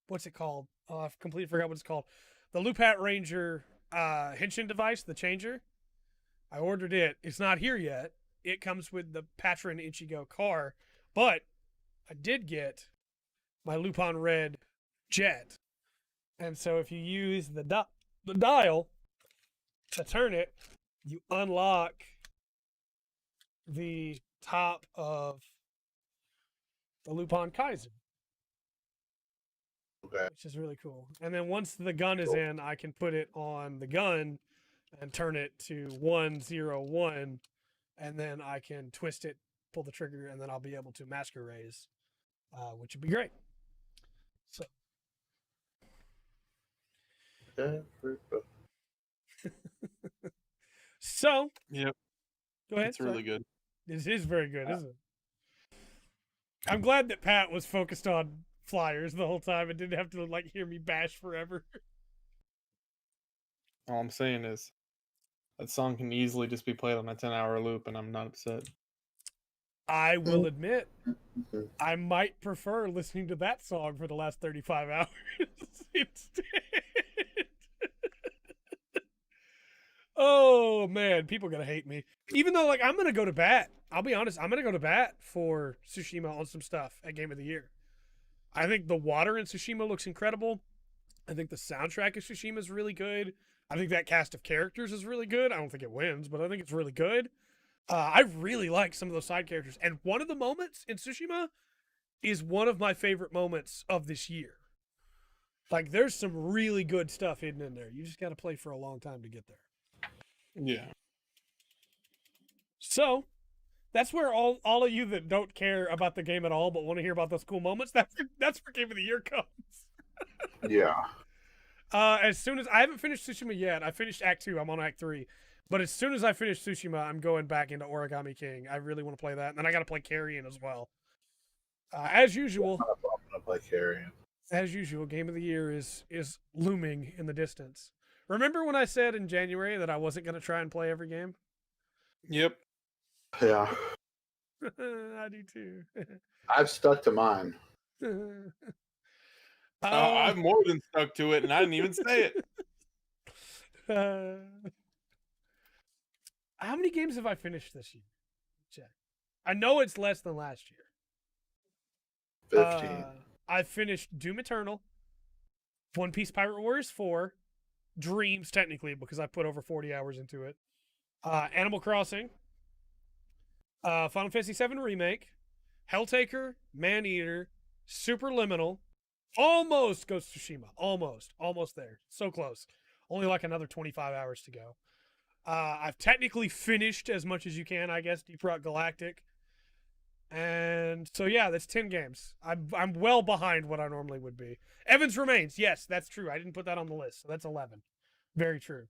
what's it called? Oh, I've completely forgot what it's called. The Lupat Ranger Henshin device, the changer. I ordered it. It's not here yet. It comes with the Patron Ichigo car, but I did get my Lupin Red jet. And so if you use the dial to turn it, you unlock the top of the Lupin Kaiser. Okay. Which is really cool. And then once the gun is in, I can put it on the gun and turn it to 101, and then I can twist it, pull the trigger, and then I'll be able to masker raise, which would be great. So. So. Yep. Go ahead. It's really good. It is very good, isn't it? I'm glad that Pat was focused on flyers the whole time and didn't have to like hear me bash forever. All I'm saying is that song can easily just be played on a 10-hour loop and I'm not upset. I will admit, I might prefer listening to that song for the last 35 hours instead. Oh man, people are gonna hate me. Even though, like, I'm gonna go to bat. I'll be honest, I'm gonna go to bat for Tsushima on some stuff at Game of the Year. I think the water in Tsushima looks incredible. I think the soundtrack of Tsushima is really good. I think that cast of characters is really good. I don't think it wins, but I think it's really good. I really like some of those side characters. And one of the moments in Tsushima is one of my favorite moments of this year. Like, there's some really good stuff hidden in there. You just got to play for a long time to get there. Yeah. So, that's where all of you that don't care about the game at all but want to hear about those cool moments, that's where Game of the Year comes. Yeah. As soon as I haven't finished Tsushima yet, I finished Act 2. I'm on Act 3. But as soon as I finish Tsushima, I'm going back into Origami King. I really want to play that. And then I got to play Carrion as well. As usual. I'm going to play Carrion. As usual, Game of the Year is looming in the distance. Remember when I said in January that I wasn't going to try and play every game? Yep. Yeah. I do too. I've stuck to mine. I've more than stuck to it, and I didn't even say it. How many games have I finished this year? Check. I know it's less than last year. 15. I finished Doom Eternal, One Piece Pirate Warriors 4, Dreams, technically, because I put over 40 hours into it, Animal Crossing, Final Fantasy VII Remake, Helltaker, Maneater, Superliminal, almost Ghost of Tsushima. Almost there. So close. Only like another 25 hours to go. I've technically finished as much as you can, I guess, Deep Rock Galactic. And so, yeah, that's 10 games. I'm well behind what I normally would be. Evans Remains. Yes, that's true. I didn't put that on the list. So that's 11. Very true.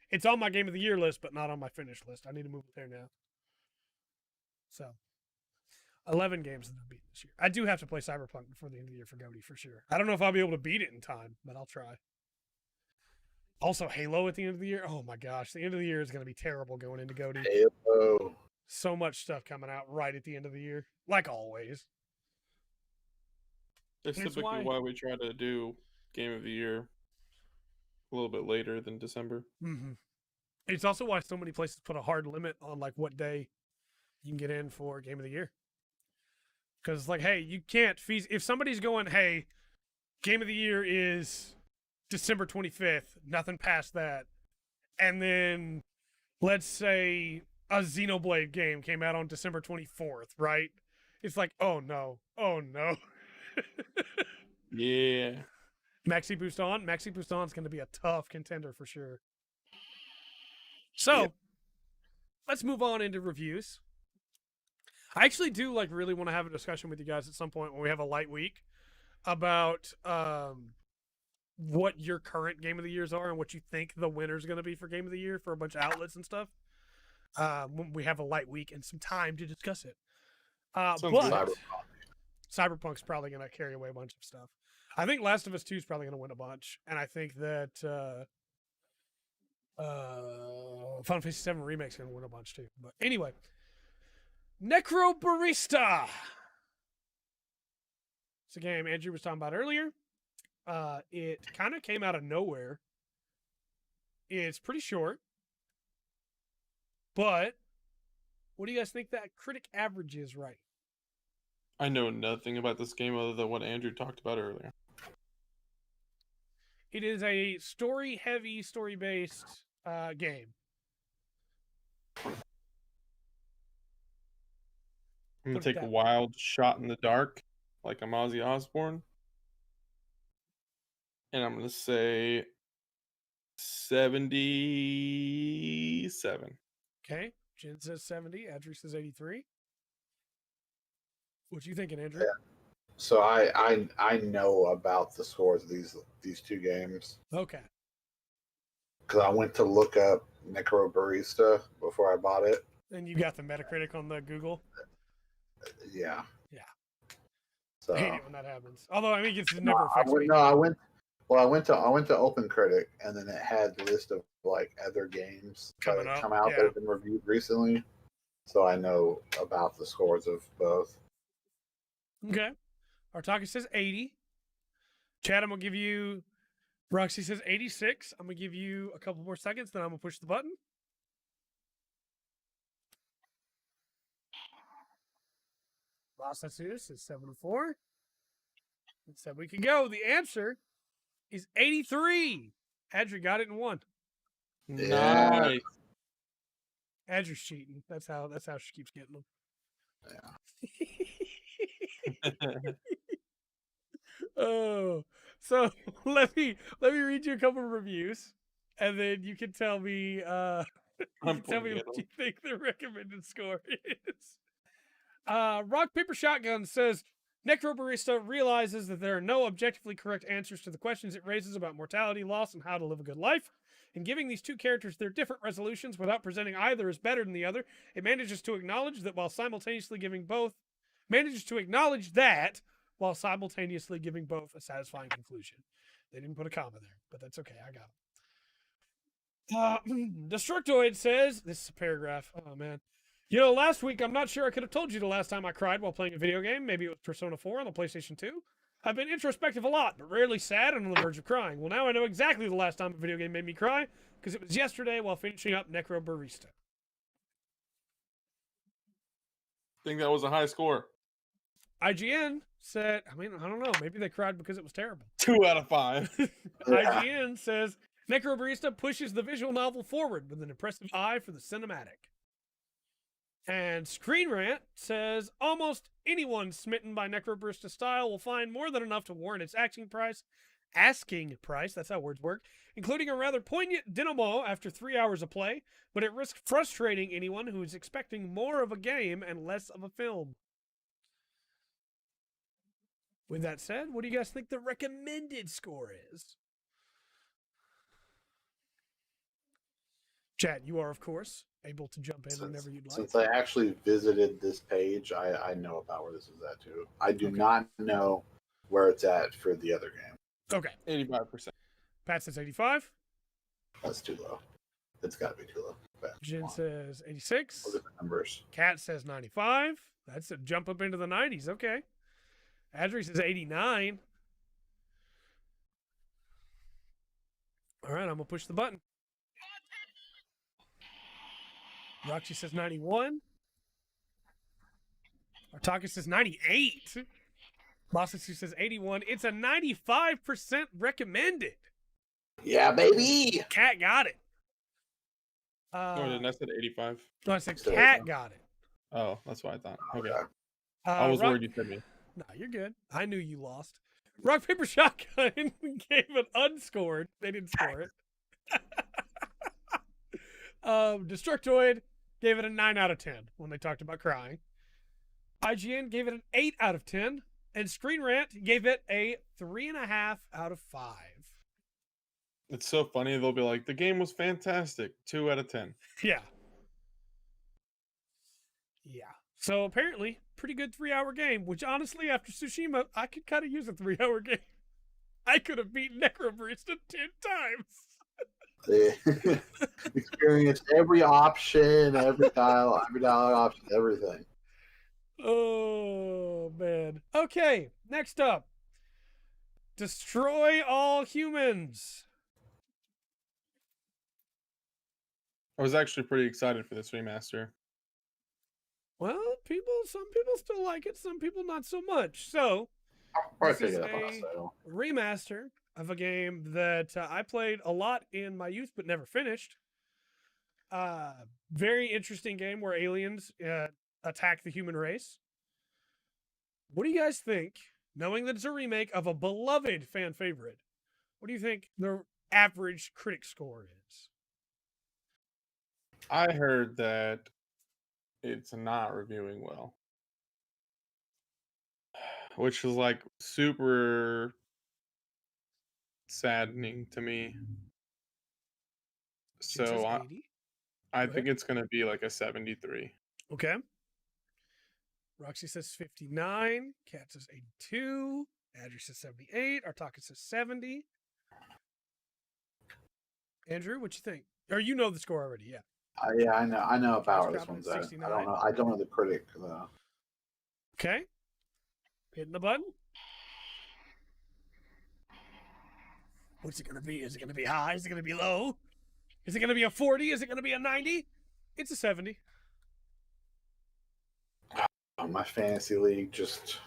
It's on my Game of the Year list, but not on my finish list. I need to move it there now. So, 11 games that I've beaten this year. I do have to play Cyberpunk before the end of the year for Goaty, for sure. I don't know if I'll be able to beat it in time, but I'll try. Also, Halo at the end of the year. Oh my gosh, the end of the year is going to be terrible going into Goaty. Halo. So much stuff coming out right at the end of the year, like always. That's typically why we try to do Game of the Year a little bit later than December. Mm-hmm. It's also why so many places put a hard limit on like what day you can get in for Game of the Year. Because it's like, hey, you can't if somebody's going, hey, Game of the Year is December 25th, nothing past that, and then let's say a Xenoblade game came out on December 24th, right? It's like, oh no. Yeah. Maxi Boost On is going to be a tough contender for sure. So, let's move on into reviews. I actually do really want to have a discussion with you guys at some point when we have a light week about what your current Game of the Years are and what you think the winner's going to be for Game of the Year for a bunch of outlets and stuff. When we have a light week and some time to discuss it. But Cyberpunk's probably going to carry away a bunch of stuff. I think Last of Us 2 is probably going to win a bunch, and I think that Final Fantasy VII Remake's going to win a bunch too. But anyway, Necrobarista. It's a game Andrew was talking about earlier. It kind of came out of nowhere. It's pretty short. But what do you guys think that critic average is right? I know nothing about this game other than what Andrew talked about earlier. It is a story-heavy, story-based game. I'm going to take a wild shot in the dark, like I'm Ozzy Osbourne. And I'm going to say 77. Okay. Jen says 70. Andrew says 83. What you thinking, Andrew? Yeah. So I know about the scores of these two games. Okay. Because I went to look up Necrobarista before I bought it. And you got the Metacritic on the Google? Yeah. Yeah. So, I hate it when that happens. Although I mean, it's never affects me. I went to OpenCritic, and then it had the list of other games that have come out that have been reviewed recently. So I know about the scores of both. Okay. Artaki says 80. Chad, I'm gonna give you. Roxy says 86. I'm gonna give you a couple more seconds, then I'm gonna push the button. Masasus is 7-4. It said we can go. The answer is 83. Adri got it in one. Nice. Adri's cheating. That's how she keeps getting them. Yeah. Oh, so let me read you a couple of reviews, and then you can tell me tell me what you think the recommended score is. Rock Paper Shotgun says Necrobarista realizes that there are no objectively correct answers to the questions it raises about mortality, loss, and how to live a good life. In giving these two characters their different resolutions without presenting either as better than the other, it manages to acknowledge that while simultaneously giving both a satisfying conclusion. They didn't put a comma there, but that's okay. I got it. Destructoid says, this is a paragraph. Oh, man. You know, last week, I'm not sure I could have told you the last time I cried while playing a video game. Maybe it was Persona 4 on the PlayStation 2. I've been introspective a lot, but rarely sad and on the verge of crying. Well, now I know exactly the last time a video game made me cry, because it was yesterday while finishing up Necrobarista. I think that was a high score. IGN said, I don't know, maybe they cried because it was terrible. 2 out of 5. IGN says, Necrobarista pushes the visual novel forward with an impressive eye for the cinematic. And Screen Rant says, almost anyone smitten by Necrobarista style will find more than enough to warrant its asking price, that's how words work, including a rather poignant denouement after 3 hours of play, but it risks frustrating anyone who is expecting more of a game and less of a film. With that said, what do you guys think the recommended score is? Chad, you are, of course, able to jump in whenever you'd like. Since I actually visited this page, I know about where this is at, too. I do not know where it's at for the other game. Okay. 85%. Pat says 85. That's too low. It's got to be too low. Jen says 86. Look at the numbers. Kat says 95. That's a jump up into the 90s. Okay. Adri says 89. All right, I'm going to push the button. Roxy says 91. Artakis says 98. Masasu says 81. It's a 95% recommended. Yeah, baby. Cat got it. Didn't I said 85? No, I said Cat got it. Oh, that's what I thought. Okay. I was worried you said me. No, you're good. I knew you lost. Rock, Paper, Shotgun gave it unscored. They didn't score it. Destructoid gave it a 9 out of 10 when they talked about crying. IGN gave it an 8 out of 10. And Screen Rant gave it a 3.5 out of 5. It's so funny. They'll be like, the game was fantastic. 2 out of 10. Yeah. Yeah. So apparently, pretty good 3-hour game, which honestly, after Tsushima, I could kind of use a 3-hour game. I could have beaten Necrobarista 10 times. Experienced every option, every dialogue option, everything. Oh, man. Okay, next up. Destroy All Humans. I was actually pretty excited for this remaster. Well, some people still like it, some people not so much. So, this is a remaster of a game that I played a lot in my youth but never finished. Very interesting game where aliens attack the human race. What do you guys think, knowing that it's a remake of a beloved fan favorite, what do you think the average critic score is? I heard that it's not reviewing well, which is like super saddening to me. So I think it's going to be like a 73. Okay. Roxy says 59. Kat says 82. Andrew says 78. Artaka says 70. Andrew, what you think? Or you know the score already, yeah. Yeah, I know about where this one's at. I don't know the critic though. Okay. Hitting the button. What's it gonna be? Is it gonna be high? Is it gonna be low? Is it gonna be a 40? Is it gonna be a 90? It's a 70. My fantasy league just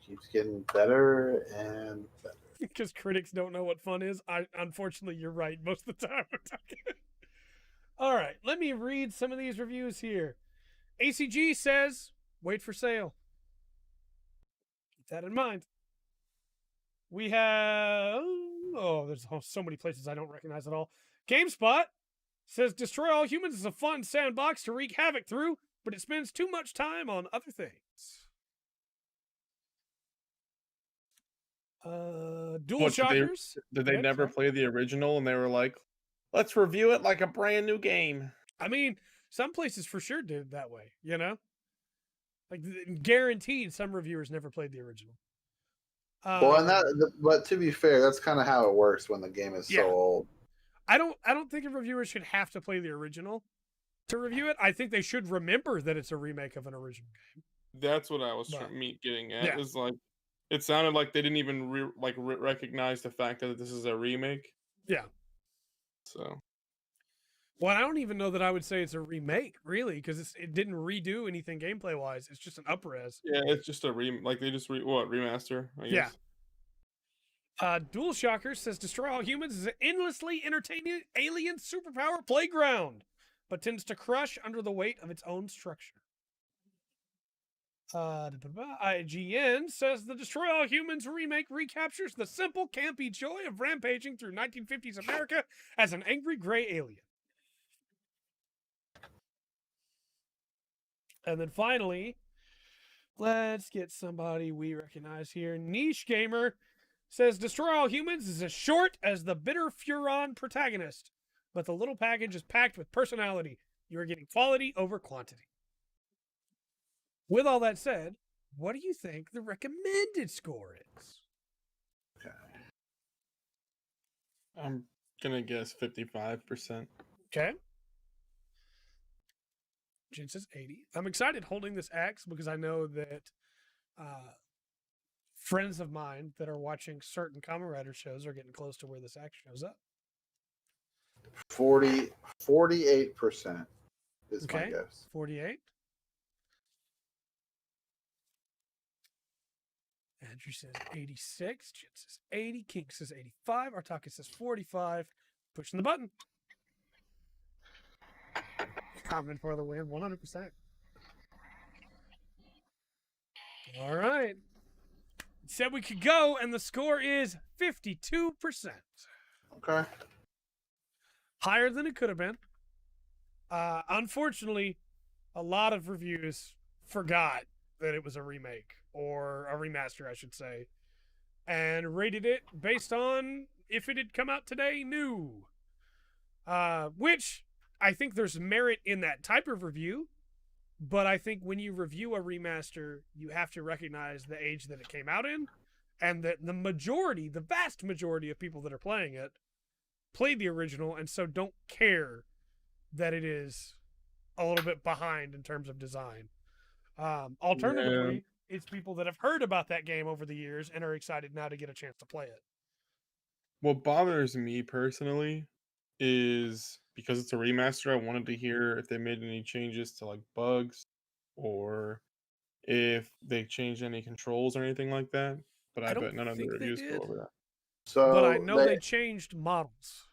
keeps getting better and better. Because critics don't know what fun is. Unfortunately, you're right most of the time. All right, let me read some of these reviews here. ACG says, wait for sale. Keep that in mind. We have, there's so many places I don't recognize at all. GameSpot says, Destroy All Humans is a fun sandbox to wreak havoc through, but it spends too much time on other things. Dual Shockers. Did they never play the original and they were like, let's review it like a brand new game? I mean, some places for sure did it that way, you know? Like, guaranteed some reviewers never played the original. But to be fair, that's kind of how it works when the game is so old. I don't think a reviewer should have to play the original to review it. I think they should remember that it's a remake of an original game. That's what I was getting at. Is like, it sounded like they didn't even recognize the fact that this is a remake. Yeah. So. Well, I don't even know that I would say it's a remake, really, because it didn't redo anything gameplay wise. It's just an up-res. Yeah, it's just a they just remaster, I guess. Yeah. Dual Shocker says Destroy All Humans is an endlessly entertaining alien superpower playground, but tends to crush under the weight of its own structure. IGN says the Destroy All Humans remake recaptures the simple, campy joy of rampaging through 1950s America as an angry gray alien. And then finally, let's get somebody we recognize here. Niche Gamer says Destroy All Humans is as short as the bitter Furon protagonist, but the little package is packed with personality. You are getting quality over quantity. With all that said, what do you think the recommended score is? Okay. I'm going to guess 55%. Okay. Jen says 80. I'm excited holding this axe because I know that friends of mine that are watching certain Kamen Rider shows are getting close to where this axe shows up. 48% is my guess. 48. Andrew says 86. Jen says 80. King says 85. Artaka says 45. Pushing the button. Common for the win, 100%. All right. Said we could go, and the score is 52%. Okay. Higher than it could have been. Unfortunately, a lot of reviews forgot that it was a remake, or a remaster, I should say, and rated it based on if it had come out today, new. Which I think there's merit in that type of review, but I think when you review a remaster, you have to recognize the age that it came out in, and that the vast majority of people that are playing it played the original, and so don't care that it is a little bit behind in terms of design. Alternatively, it's people that have heard about that game over the years and are excited now to get a chance to play it. What bothers me personally is because it's a remaster, I wanted to hear if they made any changes to like bugs or if they changed any controls or anything like that. But I bet none of the reviews go over that. So, but I know they changed models.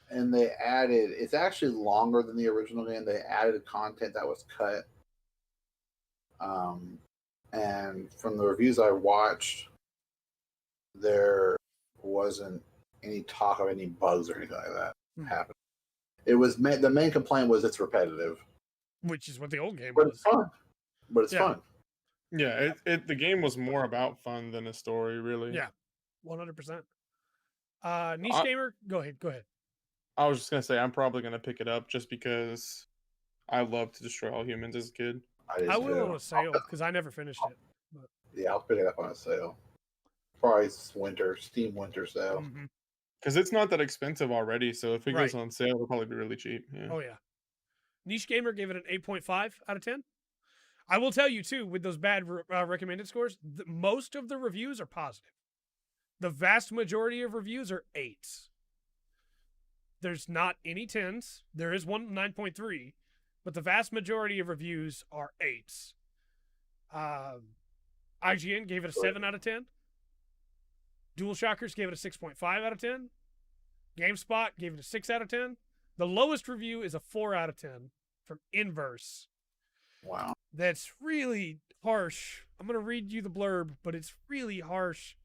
And they added, it's actually longer than the original game. They added content that was cut. And from the reviews I watched, there wasn't any talk of any bugs or anything like that happening. It was the main complaint was it's repetitive, which is what the old game was. But it's fun. But it's fun. Yeah, the game was more about fun than a story, really. Yeah, 100%. Niche Gamer, go ahead. I was just gonna say I'm probably gonna pick it up just because I loved to Destroy All Humans as a kid. I will on a sale because I never finished it. But. Yeah, I'll pick it up on a sale. Probably Steam winter sale. Because it's not that expensive already, so if it goes on sale, it'll probably be really cheap. Yeah. Oh yeah. Niche Gamer gave it an 8.5 out of 10. I will tell you too, with those bad recommended scores, most of the reviews are positive. The vast majority of reviews are 8s. There's not any 10s. There is one 9.3, but the vast majority of reviews are 8s. IGN gave it a 7 out of 10. DualShockers gave it a 6.5 out of 10. GameSpot gave it a 6 out of 10. The lowest review is a 4 out of 10 from Inverse. Wow. That's really harsh. I'm going to read you the blurb, but it's really harsh.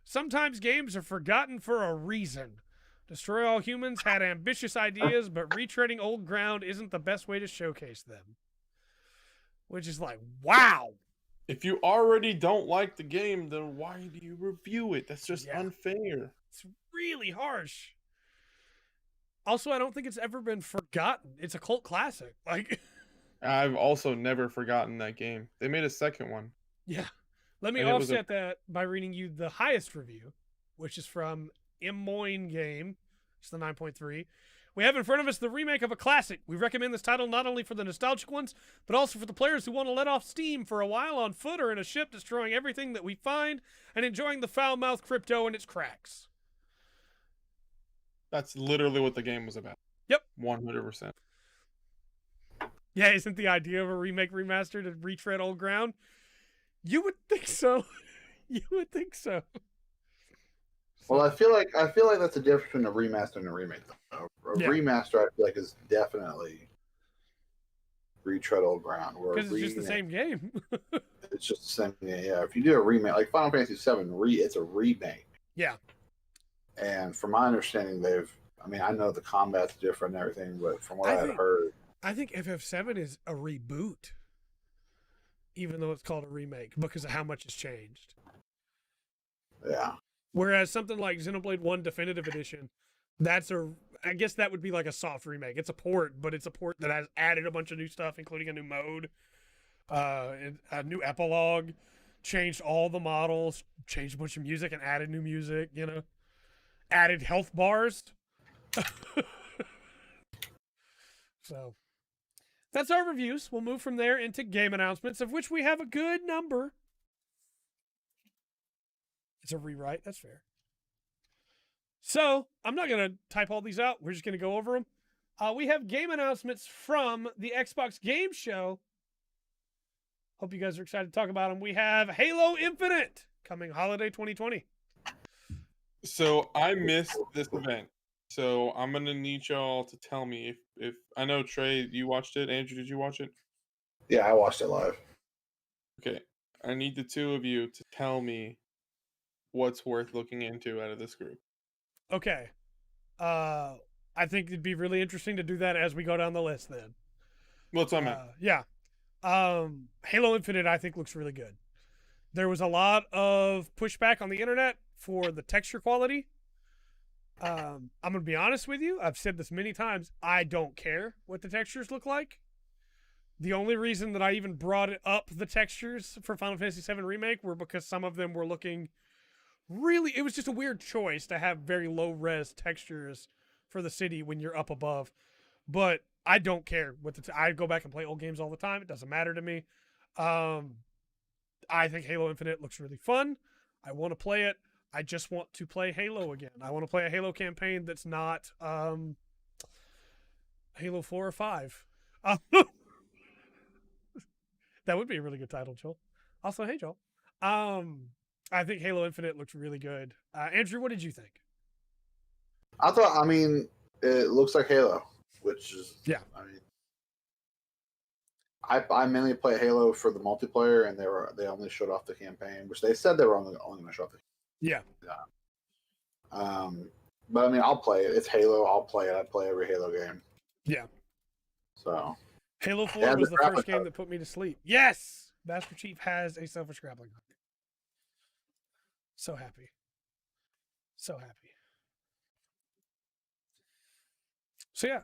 Sometimes games are forgotten for a reason. Destroy All Humans had ambitious ideas, but retreading old ground isn't the best way to showcase them. Which is like, wow. If you already don't like the game, then why do you review it? That's just unfair. It's really harsh. Also, I don't think it's ever been forgotten. It's a cult classic. Like, I've also never forgotten that game. They made a second one. Yeah. Let me offset that by reading you the highest review, which is from Moine Game. It's the 9.3. We have in front of us the remake of a classic. We recommend this title not only for the nostalgic ones, but also for the players who want to let off steam for a while on foot or in a ship, destroying everything that we find and enjoying the foul-mouthed crypto and its cracks. That's literally what the game was about. Yep. 100%. Yeah, isn't the idea of a remake remaster to retread old ground? You would think so. You would think so. Well, I feel like that's the difference between a remaster and a remake. Though. A remaster, I feel like, is definitely retread old ground. Because it's just the same game. It's just the same game. Yeah, if you do a remake, like Final Fantasy VII, it's a remake. Yeah. And from my understanding, I know the combat's different and everything, but from what I've heard, I think FF7 is a reboot, even though it's called a remake, because of how much has changed. Yeah. Whereas something like Xenoblade 1 Definitive Edition, I guess that would be like a soft remake. It's a port, but it's a port that has added a bunch of new stuff, including a new mode, a new epilogue, changed all the models, changed a bunch of music and added new music, added health bars. So that's our reviews. We'll move from there into game announcements, of which we have a good number. It's a rewrite. That's fair. So I'm not going to type all these out. We're just going to go over them. We have game announcements from the Xbox Game Show. Hope you guys are excited to talk about them. We have Halo Infinite coming holiday 2020. So I missed this event. So I'm going to need y'all to tell me if I know, Trey, you watched it. Andrew, did you watch it? Yeah, I watched it live. Okay. I need the two of you to tell me what's worth looking into out of this group. Okay. I think it'd be really interesting to do that as we go down the list then. What's what I meant? Yeah. Halo Infinite, I think, looks really good. There was a lot of pushback on the internet for the texture quality. I'm going to be honest with you. I've said this many times. I don't care what the textures look like. The only reason that I even brought it up the textures for Final Fantasy VII Remake were because some of them were looking really... It was just a weird choice to have very low-res textures for the city when you're up above. But I don't care. I go back and play old games all the time. It doesn't matter to me. I think Halo Infinite looks really fun. I want to play it. I just want to play Halo again. I want to play a Halo campaign that's not Halo 4 or 5. That would be a really good title, Joel. Also, hey, Joel. I think Halo Infinite looks really good. Andrew, what did you think? It looks like Halo, which is... Yeah. I mainly play Halo for the multiplayer, and they only showed off the campaign, which they said they were only going to show off the campaign. Yeah. But I'll play it. It's Halo. I'll play it. I play every Halo game. Yeah. So. Halo 4 was the first game that put me to sleep. Yes! Master Chief has a selfish grappling hook. So happy. So happy. So yeah,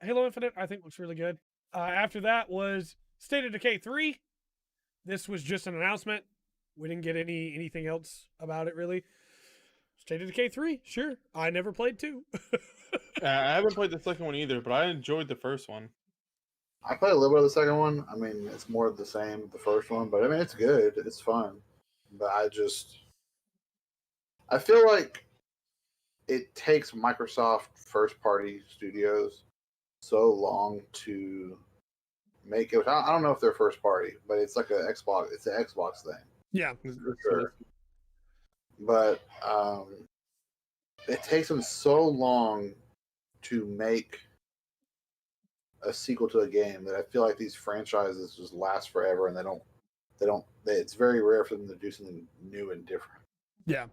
Halo Infinite I think looks really good. After that was State of Decay 3. This was just an announcement. We didn't get anything else about it, really. State of Decay 3, sure. I never played 2. I haven't played the second one either, but I enjoyed the first one. I played a little bit of the second one. It's more of the same, the first one, but it's good. It's fun. But I feel like it takes Microsoft first-party studios so long to make it. I don't know if they're first party, but it's like a Xbox. It's an Xbox thing. Yeah, for sure. But it takes them so long to make a sequel to a game that I feel like these franchises just last forever, and they don't. It's very rare for them to do something new and different. Yeah,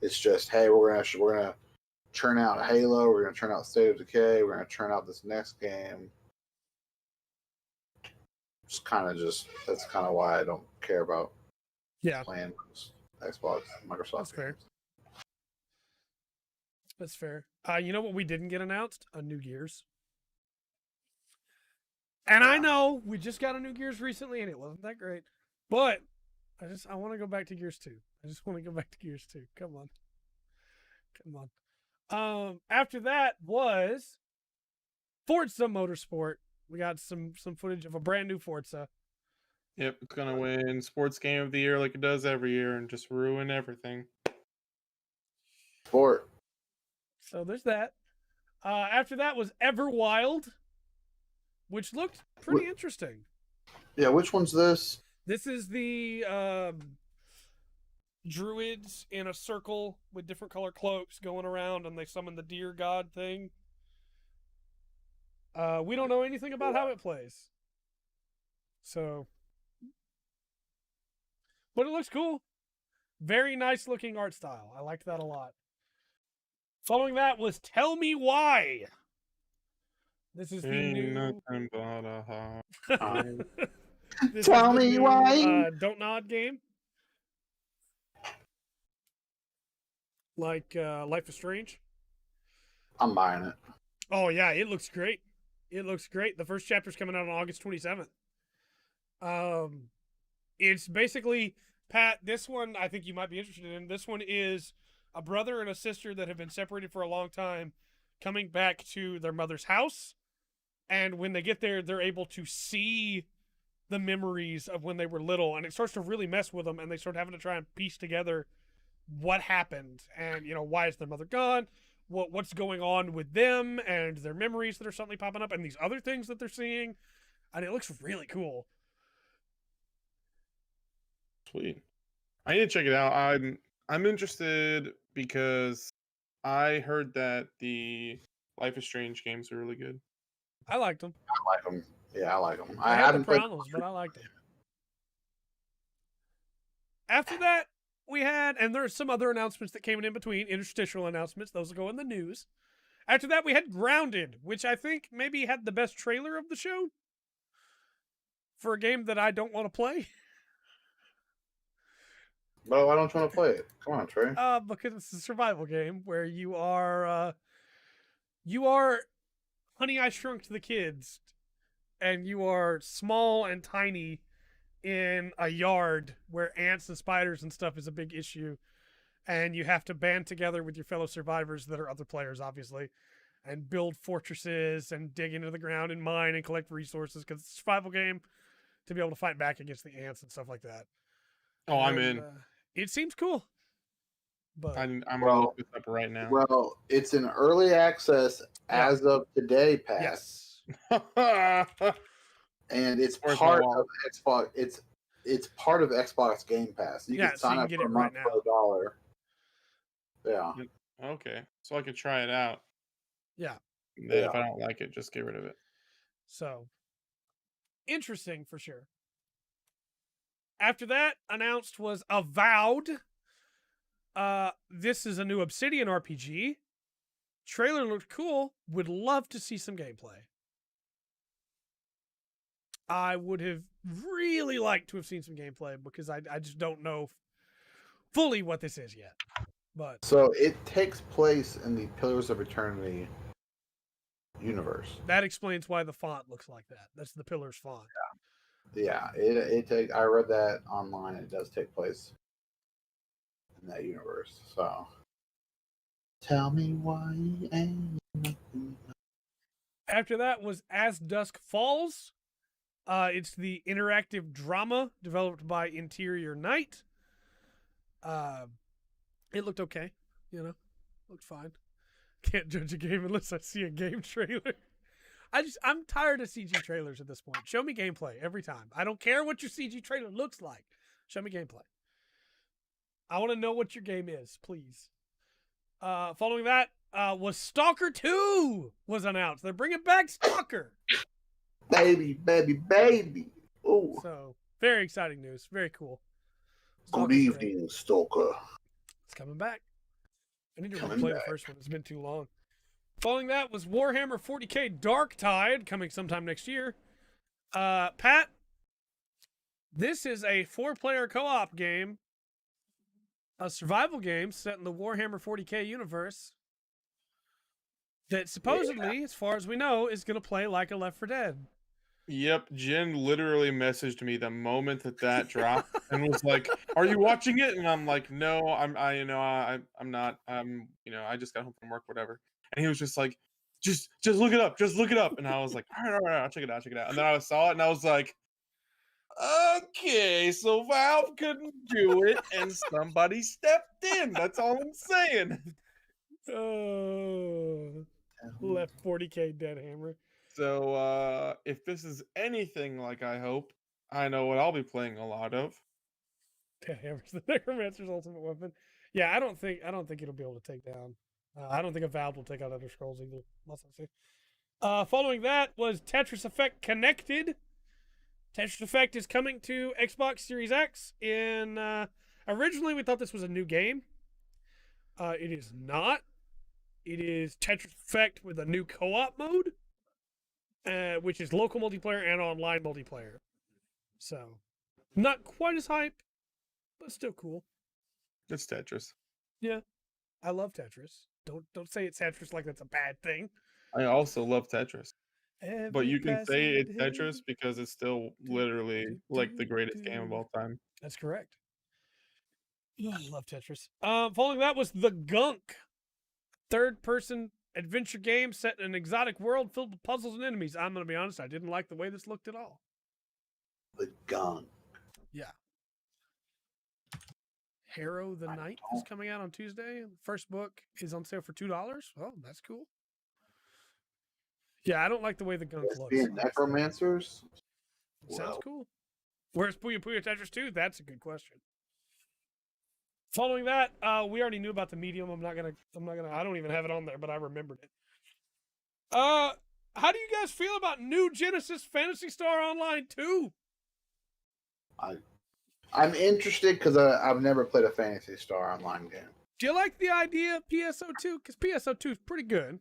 it's just, hey, we're gonna churn out Halo, we're gonna churn out State of Decay, we're gonna churn out this next game. That's kind of why I don't care about playing Xbox, Microsoft. That's fair. That's fair. You know what we didn't get announced? A new Gears. And I know we just got a new Gears recently, and it wasn't that great. But I want to go back to Gears 2. I just want to go back to Gears 2. Come on. After that was Forza Motorsport. We got some footage of a brand new Forza. Yep, it's gonna win Sports Game of the Year like it does every year and just ruin everything. Sport. So there's that. After that was Everwild, which looked pretty interesting. Yeah, which one's this? This is the druids in a circle with different color cloaks going around, and they summon the deer god thing. We don't know anything about how it plays. So, but it looks cool. Very nice looking art style. I liked that a lot. Following that was Tell Me Why. This is the new... nothing but a hard Tell me why. Don't Nod game. Like Life is Strange. I'm buying it. Oh, yeah, it looks great. It looks great. The first chapter's coming out on August 27th. It's basically, Pat, this one I think you might be interested in. This one is a brother and a sister that have been separated for a long time coming back to their mother's house. And when they get there, they're able to see the memories of when they were little. And it starts to really mess with them. And they start having to try and piece together what happened. And, why is their mother gone? What's going on with them and their memories that are suddenly popping up and these other things that they're seeing. And it looks really cool. Sweet. I need to check it out. I'm interested because I heard that the Life is Strange games are really good. I liked them. I like them. Yeah, I like them. I haven't played problems, but I liked them. After that, we had, and there's some other announcements that came in between, interstitial announcements. Those will go in the news. After that, we had Grounded, which I think maybe had the best trailer of the show for a game that I don't want to play. But why don't you want to play it? Come on, Trey. Because it's a survival game where you are Honey, I Shrunk the Kids, and you are small and tiny in a yard where ants and spiders and stuff is a big issue, and you have to band together with your fellow survivors that are other players, obviously, and build fortresses and dig into the ground and mine and collect resources because it's a survival game to be able to fight back against the ants and stuff like that. Oh, I'm in. It seems cool. But I'm gonna look this up right now. Well, it's in early access as of today, Pat. Yes. And it's part of Xbox. It's part of Xbox Game Pass. You can sign up for a month for $1. Yeah. Okay, so I could try it out. Yeah. And then if I don't like it, just get rid of it. So interesting for sure. After that, announced was Avowed. This is a new Obsidian RPG. Trailer looked cool. Would love to see some gameplay. I would have really liked to have seen some gameplay because I just don't know fully what this is yet. But so it takes place in the Pillars of Eternity universe. That explains why the font looks like that. That's the Pillars font. Yeah. I read that online. It does take place in that universe. So tell me why ain't nothing. After that was As Dusk Falls. It's the interactive drama developed by Interior Night. It looked okay, looked fine. Can't judge a game unless I see a game trailer. I'm tired of CG trailers at this point. Show me gameplay every time. I don't care what your CG trailer looks like. Show me gameplay. I want to know what your game is, please. Following that was Stalker 2 was announced. They're bringing back Stalker. Baby. Ooh. So, very exciting news. Very cool. Good evening, Stalker. It's coming back. I need to replay the first one. It's been too long. Following that was Warhammer 40k Darktide, coming sometime next year. Pat, this is a 4-player co-op game, a survival game set in the Warhammer 40k universe that supposedly, as far as we know, is going to play like a Left 4 Dead. Yep, Jen literally messaged me the moment that dropped and was like, "Are you watching it?" And I'm like, "No, I'm not. I just got home from work, whatever." And he was just like, "Just look it up, And I was like, "All right, I'll check it out." And then I saw it, and I was like, "Okay, so Valve couldn't do it, and somebody stepped in. That's all I'm saying." Oh, Left 40k Deadhammer. So, if this is anything like I hope, I know what I'll be playing a lot of. Deadhammer's the Necromancer's ultimate weapon. Yeah, I don't think it'll be able to take down. I don't think Avowed will take out Elder Scrolls either. Following that was Tetris Effect Connected. Tetris Effect is coming to Xbox Series X. Originally, we thought this was a new game. It is not. It is Tetris Effect with a new co-op mode. Which is local multiplayer and online multiplayer. So, not quite as hype, but still cool. It's Tetris. Yeah, I love Tetris. Don't say it's Tetris like that's a bad thing. I also love Tetris. But you can say it's Tetris because it's still literally like the greatest game of all time. That's correct. I love Tetris. Following that was the Gunk, third-person adventure game set in an exotic world filled with puzzles and enemies. I'm going to be honest, I didn't like the way this looked at all. The Gunk. Yeah. Harrow the Knight is coming out on Tuesday. The first book is on sale for $2. Oh, that's cool. Yeah, I don't like the way the Gunk looks. Being necromancers? Sounds cool. Where's Puyo Puyo Tetris 2? That's a good question. Following that, we already knew about the medium. I don't even have it on there, but I remembered it. How do you guys feel about new Genesis Phantasy Star Online 2? I'm interested because I've never played a Phantasy Star Online game. Do you like the idea of PSO2? Because PSO2 is pretty good.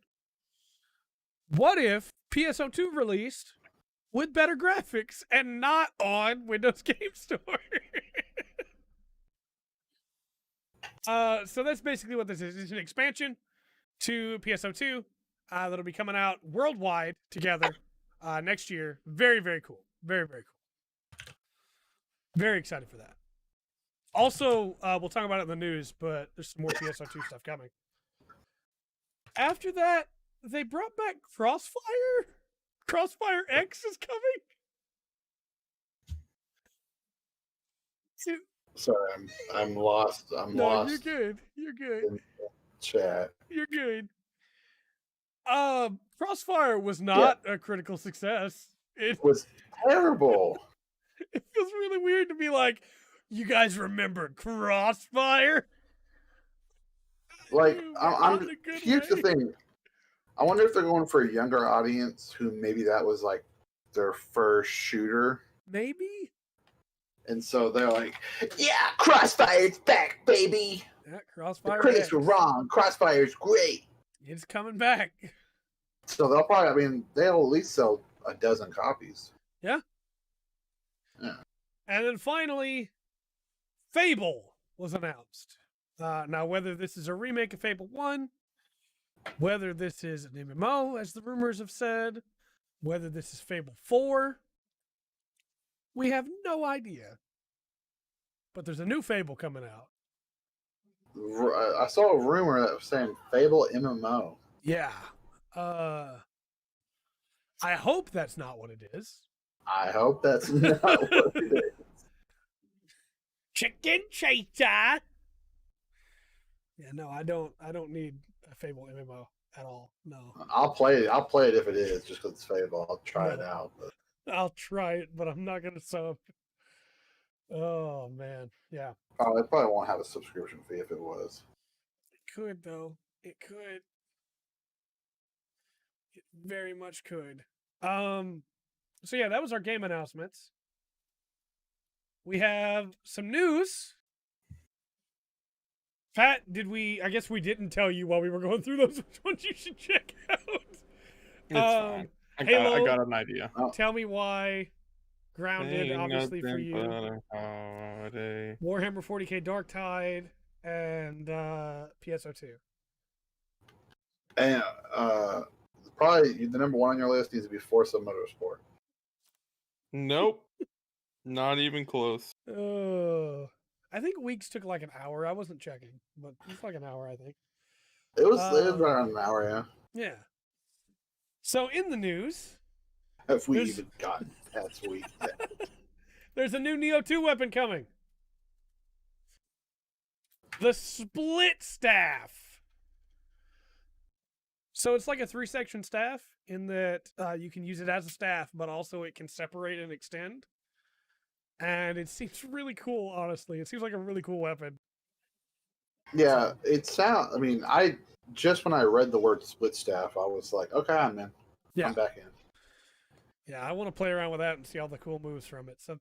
What if PSO2 released with better graphics and not on Windows Game Store? So that's basically what this is. It's an expansion to PSO2 that'll be coming out worldwide together next year. Very, very cool. Very, very cool. Very excited for that. Also, we'll talk about it in the news, but there's some more PSO2 stuff coming. After that, they brought back Crossfire. Crossfire X is coming. Sorry, I'm lost. I'm lost. You're good. You're good. In chat. You're good. Crossfire was not a critical success. It was terrible. It feels really weird to be like, you guys remember Crossfire? Like, here's the thing. I wonder if they're going for a younger audience who maybe that was like their first shooter. Maybe. And so they're like, yeah, Crossfire's back, baby. Yeah, Crossfire. The critics were wrong. Crossfire's great. It's coming back. So they'll at least sell a dozen copies. Yeah. Yeah. And then finally, Fable was announced. Now, whether this is a remake of Fable 1, whether this is an MMO, as the rumors have said, whether this is Fable 4, we have no idea. But there's a new Fable coming out. I saw a rumor that was saying Fable MMO. Yeah. I hope that's not what it is. I hope that's not what it is. Chicken chaser. Yeah, no, I don't need a Fable MMO. at all. No. I'll play it. I'll play it if it is, just because it's Fable. I'll try it out. But I'll try it, but I'm not gonna sub. Oh man, yeah. it probably won't have a subscription fee if it was. It could though. It could. It very much could. So yeah, that was our game announcements. We have some news. Pat, I guess we didn't tell you while we were going through those which ones you should check out. It's fine. I got an idea. Tell me why Grounded, obviously for you. Warhammer 40k Darktide and PSO2. And probably the number one on your list needs to be Forza Motorsport. Nope. Not even close. I think weeks took like an hour. I wasn't checking, but it's like an hour, I think. It was around an hour, yeah. Yeah. So in the news, if we even got that sweet. There's a new Nioh 2 weapon coming. The Split Staff. So it's like a 3-section staff in that you can use it as a staff, but also it can separate and extend. And it seems really cool, honestly. It seems like a really cool weapon. Yeah, I mean, when I read the word split staff, I was like, okay, I'm in. Yeah. I'm back in. Yeah, I want to play around with that and see all the cool moves from it. So,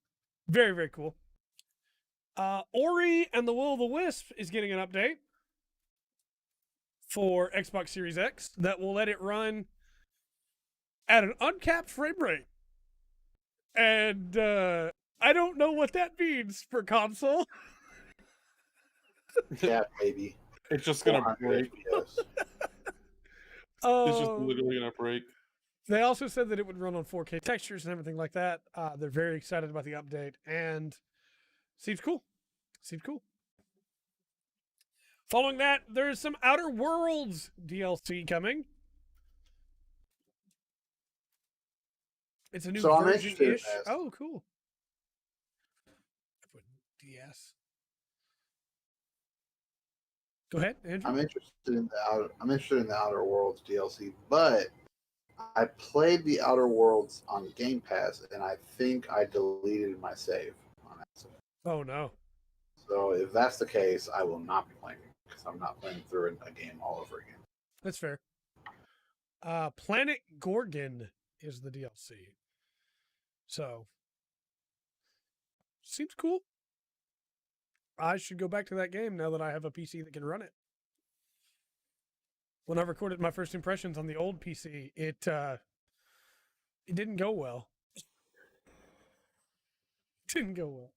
very, very cool. Ori and the Will of the Wisp is getting an update for Xbox Series X that will let it run at an uncapped frame rate. And I don't know what that means for console. Yeah, maybe. It's just going to break. Yes. It's just literally going to break. They also said that it would run on 4K textures and everything like that. They're very excited about the update, and seems cool. Seems cool. Following that, there's some Outer Worlds DLC coming. It's a new version-ish. Oh, cool. DS. Go ahead, Andrew. I'm interested in the Outer Worlds DLC, but I played the Outer Worlds on Game Pass, and I think I deleted my save on accident. Oh no! So if that's the case, I will not be playing it because I'm not playing through a game all over again. That's fair. Planet Gorgon is the DLC, so seems cool. I should go back to that game now that I have a PC that can run it. When I recorded my first impressions on the old PC, it didn't go well. Didn't go well.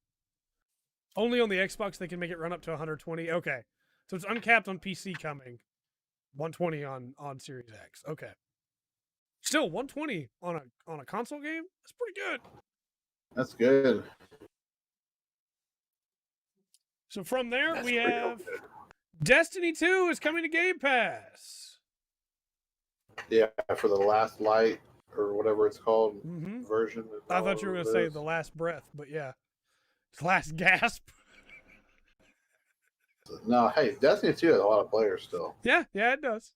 Only on the Xbox they can make it run up to 120. Okay. So it's uncapped on PC coming. 120 on Series X. Okay. Still 120 on a console game? That's pretty good. That's good. So from there, we have Destiny 2 is coming to Game Pass. Yeah, for the Last Light or whatever it's called version. I thought you were going to say the Last Breath, but yeah. Last Gasp. No, hey, Destiny 2 has a lot of players still. Yeah, it does.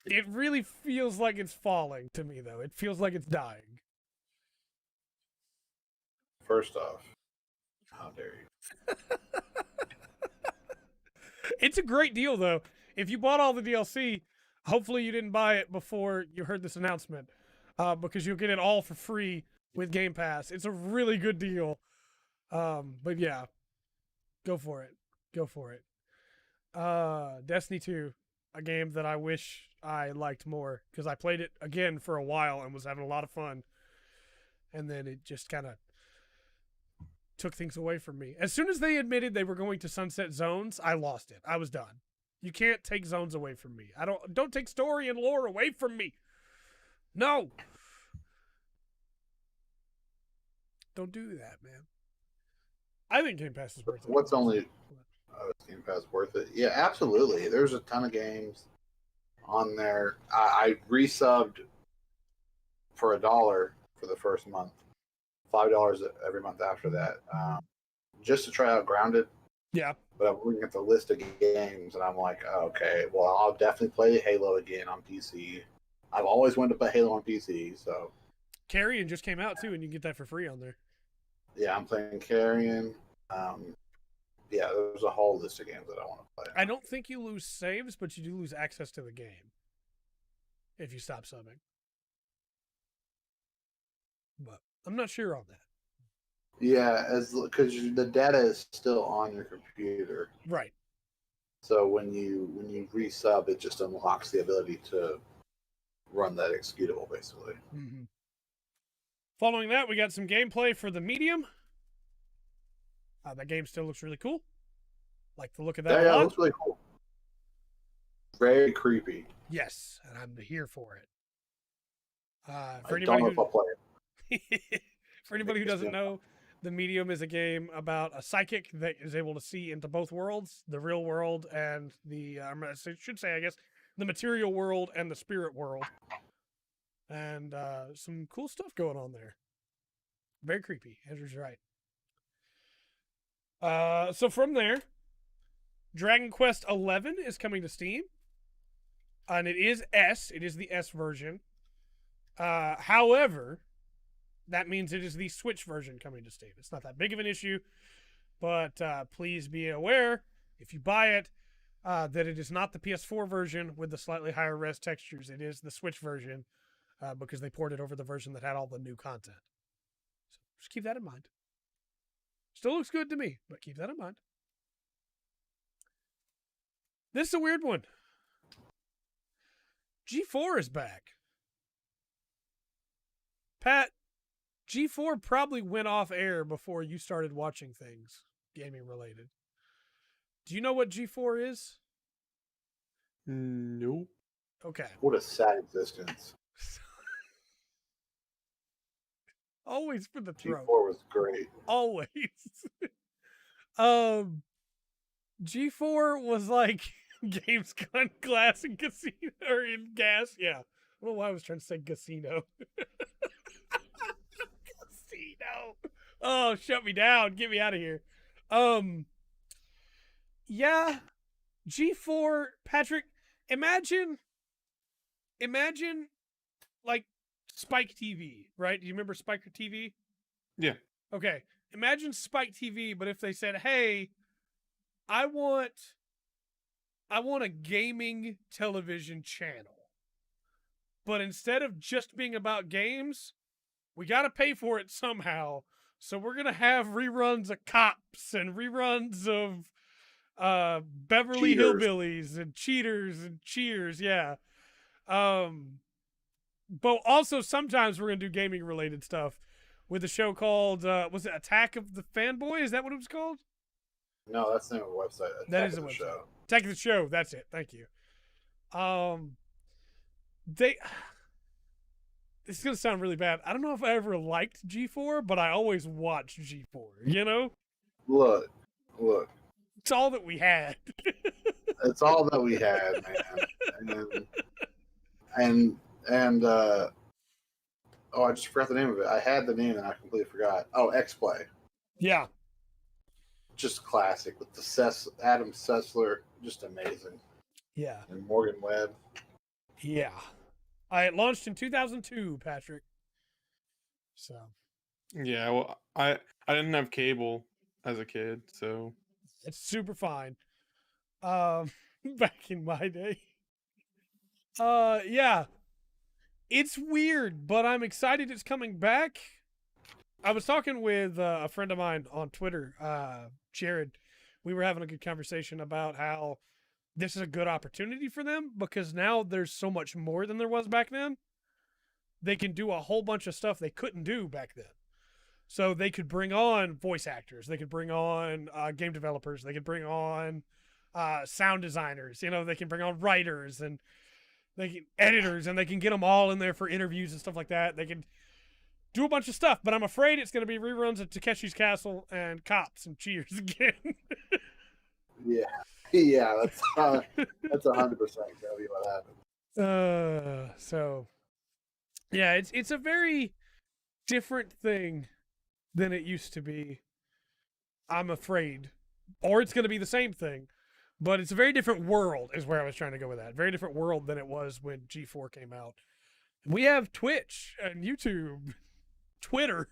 It really feels like it's falling to me, though. It feels like it's dying. First off, how dare you? It's a great deal, though. If you bought all the DLC, hopefully you didn't buy it before you heard this announcement, because you'll get it all for free with Game Pass. It's a really good deal. But yeah, go for it. Go for it. Destiny 2, a game that I wish I liked more, because I played it again for a while and was having a lot of fun. And then it just kind of took things away from me. As soon as they admitted they were going to sunset zones, I lost it. I was done. You can't take zones away from me. Don't take story and lore away from me. No. Don't do that, man. I think Game Pass is worth it. Is Game Pass worth it? Yeah, absolutely. There's a ton of games on there. I resubbed for $1 for the first month. $5 every month after that, just to try out Grounded. Yeah. But I'm looking at the list of games, and I'm like, oh, okay, well, I'll definitely play Halo again on PC. I've always wanted to play Halo on PC, so. Carrion just came out, too, and you can get that for free on there. Yeah, I'm playing Carrion. Yeah, there's a whole list of games that I want to play. I don't think you lose saves, but you do lose access to the game if you stop subbing. But I'm not sure on that. Yeah, because the data is still on your computer. Right. So when you resub, it just unlocks the ability to run that executable, basically. Mm-hmm. Following that, we got some gameplay for the medium. That game still looks really cool. Like the look of that. Yeah, it looks really cool. Very creepy. Yes, and I'm here for it. For anybody who doesn't know, the medium is a game about a psychic that is able to see into both worlds, the real world and the I should say, I guess, the material world and the spirit world. And some cool stuff going on there. Very creepy. Andrew's right. So from there, Dragon Quest XI is coming to Steam. And it is S. It is the S version. However, that means it is the Switch version coming to Steam. It's not that big of an issue. But please be aware, if you buy it, that it is not the PS4 version with the slightly higher res textures. It is the Switch version. Because they ported over the version that had all the new content. So just keep that in mind. Still looks good to me, but keep that in mind. This is a weird one. G4 is back. Pat, G4 probably went off air before you started watching things gaming related. Do you know what G4 is? Nope. Okay. What a sad existence. Always for the throat. G4 was great. Always. G4 was like Games Gun Glass and Casino or in Gas. Yeah. I don't know why I was trying to say casino. Casino. Oh, shut me down. Get me out of here. Yeah. G4, Pattrick, imagine like Spike TV, right? Do you remember Spike TV? Yeah. Okay. Imagine Spike TV, but if they said, "Hey, I want a gaming television channel. But instead of just being about games, we got to pay for it somehow. So we're going to have reruns of Cops and reruns of Beverly Hillbillies and Cheaters and Cheers, yeah. But also sometimes we're going to do gaming related stuff with a show called, was it Attack of the Fanboy? Is that what it was called? No, that's the name of the website. That is the website. Show. Attack of the Show. That's it. Thank you. This is going to sound really bad. I don't know if I ever liked G4, but I always watched G4, you know? Look. It's all that we had. It's all that we had, man. And oh, I just forgot the name of it. I had the name and I completely forgot. Oh, X-Play. Yeah. Just classic with the Adam Sessler, just amazing. Yeah. And Morgan Webb. Yeah. It launched in 2002, Pattrick. So. Yeah, well, I didn't have cable as a kid, so it's super fine. Back in my day. Yeah. It's weird, but I'm excited it's coming back. I was talking with a friend of mine on Twitter, Jared. We were having a good conversation about how this is a good opportunity for them because now there's so much more than there was back then. They can do a whole bunch of stuff they couldn't do back then. So they could bring on voice actors. They could bring on game developers. They could bring on sound designers. You know, they can bring on writers and they can editors, and they can get them all in there for interviews and stuff like that. They can do a bunch of stuff, but I'm afraid it's going to be reruns of Takeshi's Castle and Cops and Cheers again. Yeah, that's 100% gonna be what happens. So yeah, it's a very different thing than it used to be. I'm afraid or it's going to be the same thing. But it's a very different world is where I was trying to go with that. Very different world than it was when G4 came out. We have Twitch and YouTube, Twitter.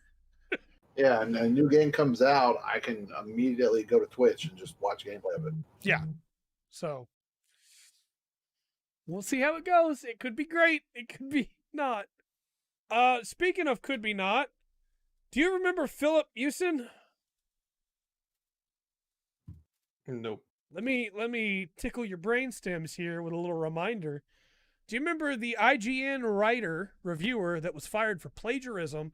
Yeah, and a new game comes out, I can immediately go to Twitch and just watch gameplay of it. Yeah. So we'll see how it goes. It could be great. It could be not. Speaking of could be not, do you remember Philip Hewson? Nope. Let me tickle your brain stems here with a little reminder. Do you remember the IGN writer, reviewer that was fired for plagiarism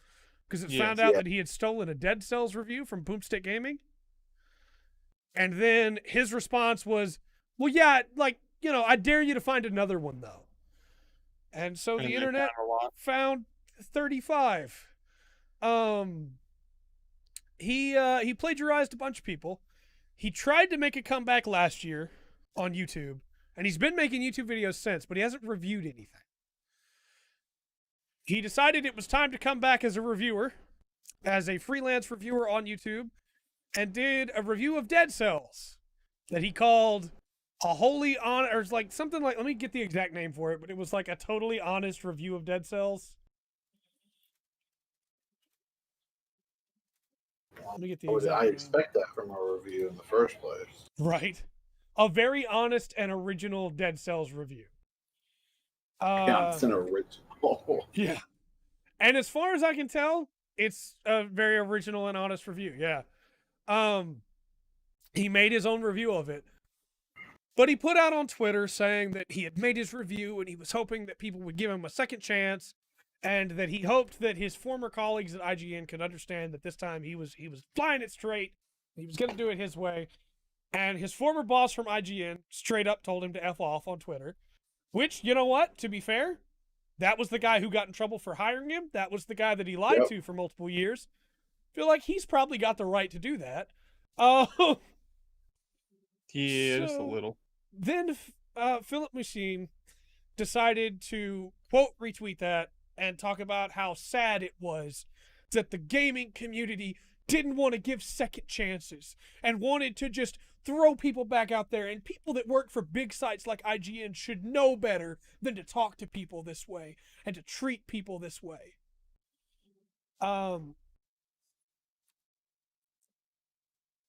because it found out that he had stolen a Dead Cells review from Boomstick Gaming? And then his response was, well, yeah, like, you know, I dare you to find another one, though. And so the internet found 35. He plagiarized a bunch of people. He tried to make a comeback last year on YouTube, and he's been making YouTube videos since, but he hasn't reviewed anything. He decided it was time to come back as a reviewer, as a freelance reviewer on YouTube, and did a review of Dead Cells that he called a wholly honest, or like something like, let me get the exact name for it, but it was like a totally honest review of Dead Cells. Let me get the exact I expect that from a review in the first place. Right. A very honest and original Dead Cells review. Yeah, it's an original. Yeah. And as far as I can tell, it's a very original and honest review. Yeah. He made his own review of it. But he put out on Twitter saying that he had made his review and he was hoping that people would give him a second chance, and that he hoped that his former colleagues at IGN could understand that this time he was flying it straight. He was going to do it his way. And his former boss from IGN straight up told him to F off on Twitter, which, you know what, to be fair, that was the guy who got in trouble for hiring him. That was the guy that he lied to for multiple years. I feel like he's probably got the right to do that. Yeah, just a little. Then Philip Machine decided to, quote, retweet that and talk about how sad it was that the gaming community didn't want to give second chances and wanted to just throw people back out there, and people that work for big sites like IGN should know better than to talk to people this way and to treat people this way.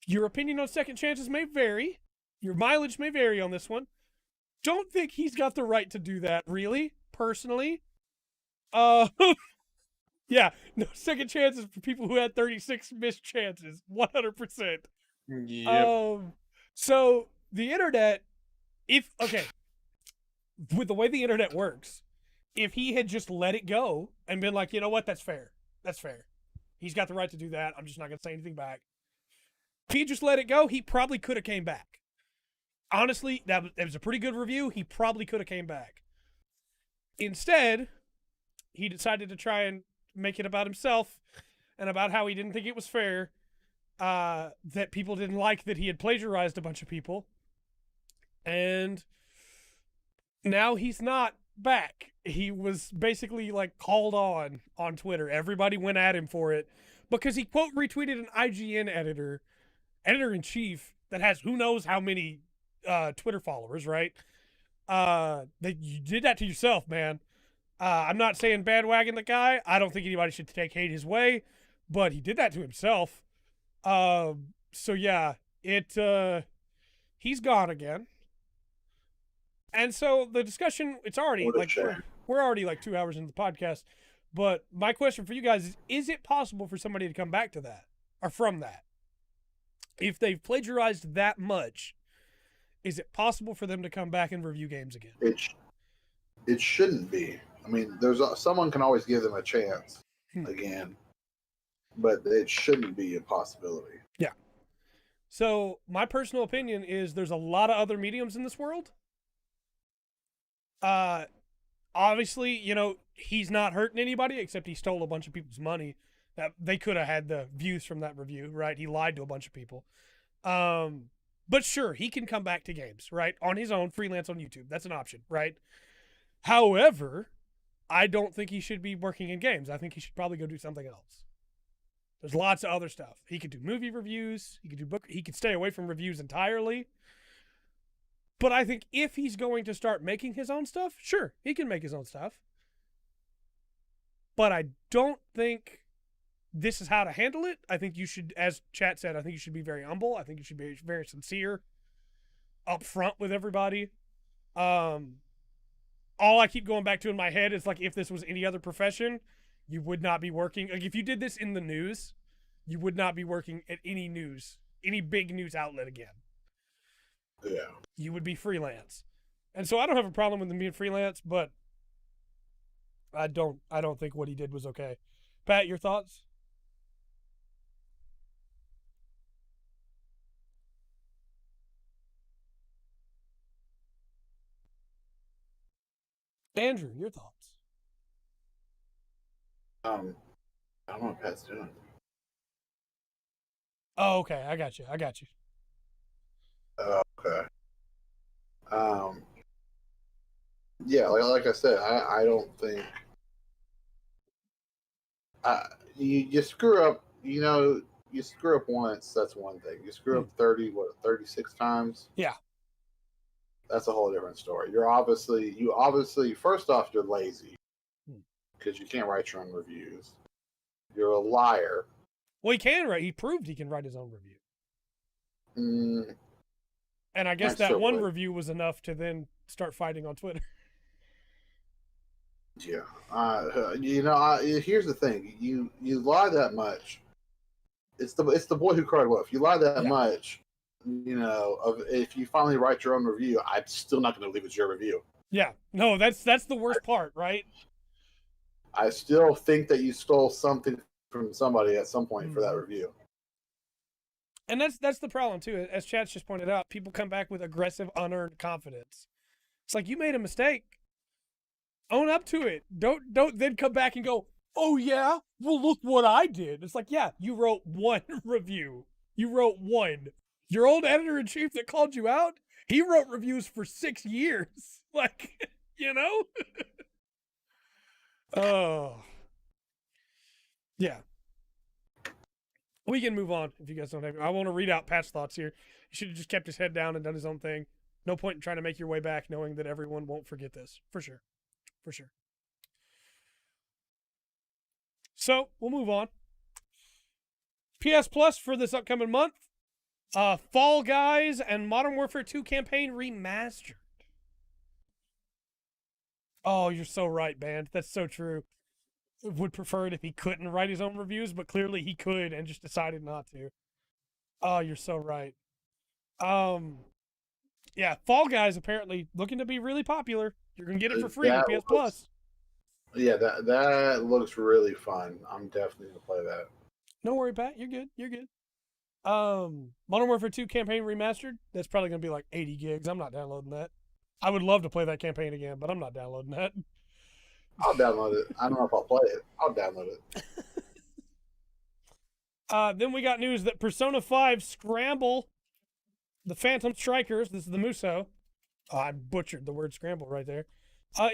Your opinion on second chances may vary. Your mileage may vary on this one. Don't think he's got the right to do that, really, personally. Yeah, no second chances for people who had 36 missed chances, 100%. Yep. So the internet, with the way the internet works, if he had just let it go and been like, you know what, that's fair. That's fair. He's got the right to do that. I'm just not going to say anything back. If he just let it go, he probably could have came back. Honestly, that was a pretty good review. He probably could have came back. Instead, he decided to try and make it about himself and about how he didn't think it was fair, that people didn't like that he had plagiarized a bunch of people. And now he's not back. He was basically like called on Twitter. Everybody went at him for it because he quote retweeted an IGN editor-in-chief that has who knows how many Twitter followers, right? That you did that to yourself, man. I'm not saying bandwagon the guy. I don't think anybody should take hate his way, but he did that to himself. So yeah, he's gone again. And so the discussion, it's already like, we're already like 2 hours into the podcast, but my question for you guys is it possible for somebody to come back to that or from that? If they've plagiarized that much, is it possible for them to come back and review games again? It shouldn't be. I mean, someone can always give them a chance again, but it shouldn't be a possibility. Yeah. So my personal opinion is there's a lot of other mediums in this world. Obviously, you know, he's not hurting anybody except he stole a bunch of people's money that they could have had the views from that review, right? He lied to a bunch of people. But sure, he can come back to games, right? On his own, freelance on YouTube. That's an option, right? However, I don't think he should be working in games. I think he should probably go do something else. There's lots of other stuff. He could do movie reviews. He could do book. He could stay away from reviews entirely. But I think if he's going to start making his own stuff, sure, he can make his own stuff. But I don't think this is how to handle it. I think you should, as chat said, I think you should be very humble. I think you should be very sincere, upfront with everybody. All I keep going back to in my head is like, if this was any other profession, you would not be working. Like if you did this in the news, you would not be working at any big news outlet again. Yeah. You would be freelance. And so I don't have a problem with him being freelance, but I don't think what he did was okay. Pat, your thoughts? Andrew, your thoughts? I don't know what Pat's doing. Oh, okay. I got you. Okay. Yeah, like I said, I don't think you screw up. You know, you screw up once. That's one thing. You screw up 36 times. Yeah. That's a whole different story. You obviously, first off, you're lazy because you can't write your own reviews. You're a liar. Well, he can write. He proved he can write his own review. And I guess that one review was enough to then start fighting on Twitter. Yeah. Here's the thing. You lie that much. It's the boy who cried wolf. You lie that much. If you finally write your own review, I'm still not going to believe it's your review. Yeah. No, that's the worst part, right? I still think that you stole something from somebody at some point for that review. And that's the problem too. As Chat's just pointed out, people come back with aggressive, unearned confidence. It's like, you made a mistake. Own up to it. Don't then come back and go, oh yeah, well look what I did. It's like, yeah, you wrote one review. You wrote one. Your old editor-in-chief that called you out, he wrote reviews for 6 years. Like, Oh. Yeah. We can move on if you guys don't have. I want to read out Pat's thoughts here. He should have just kept his head down and done his own thing. No point in trying to make your way back knowing that everyone won't forget this. For sure. So, we'll move on. PS Plus for this upcoming month. Fall Guys and Modern Warfare 2 campaign remastered. Oh, you're so right, Band. That's so true. Would prefer it if he couldn't write his own reviews, but clearly he could and just decided not to. Oh, you're so right. Yeah, Fall Guys apparently looking to be really popular. You're gonna get it for free on PS Plus. Yeah, that looks really fun. I'm definitely gonna play that. No worry, Pat. You're good. Modern Warfare 2 campaign remastered. That's probably gonna be like 80 gigs. I'm not downloading that. I would love to play that campaign again, but I'm not downloading that. I'll download it. I don't know if I'll play it. I'll download it. Then we got news that Persona 5 Scramble, the Phantom Strikers, this is the Muso. Oh, I butchered the word scramble right there.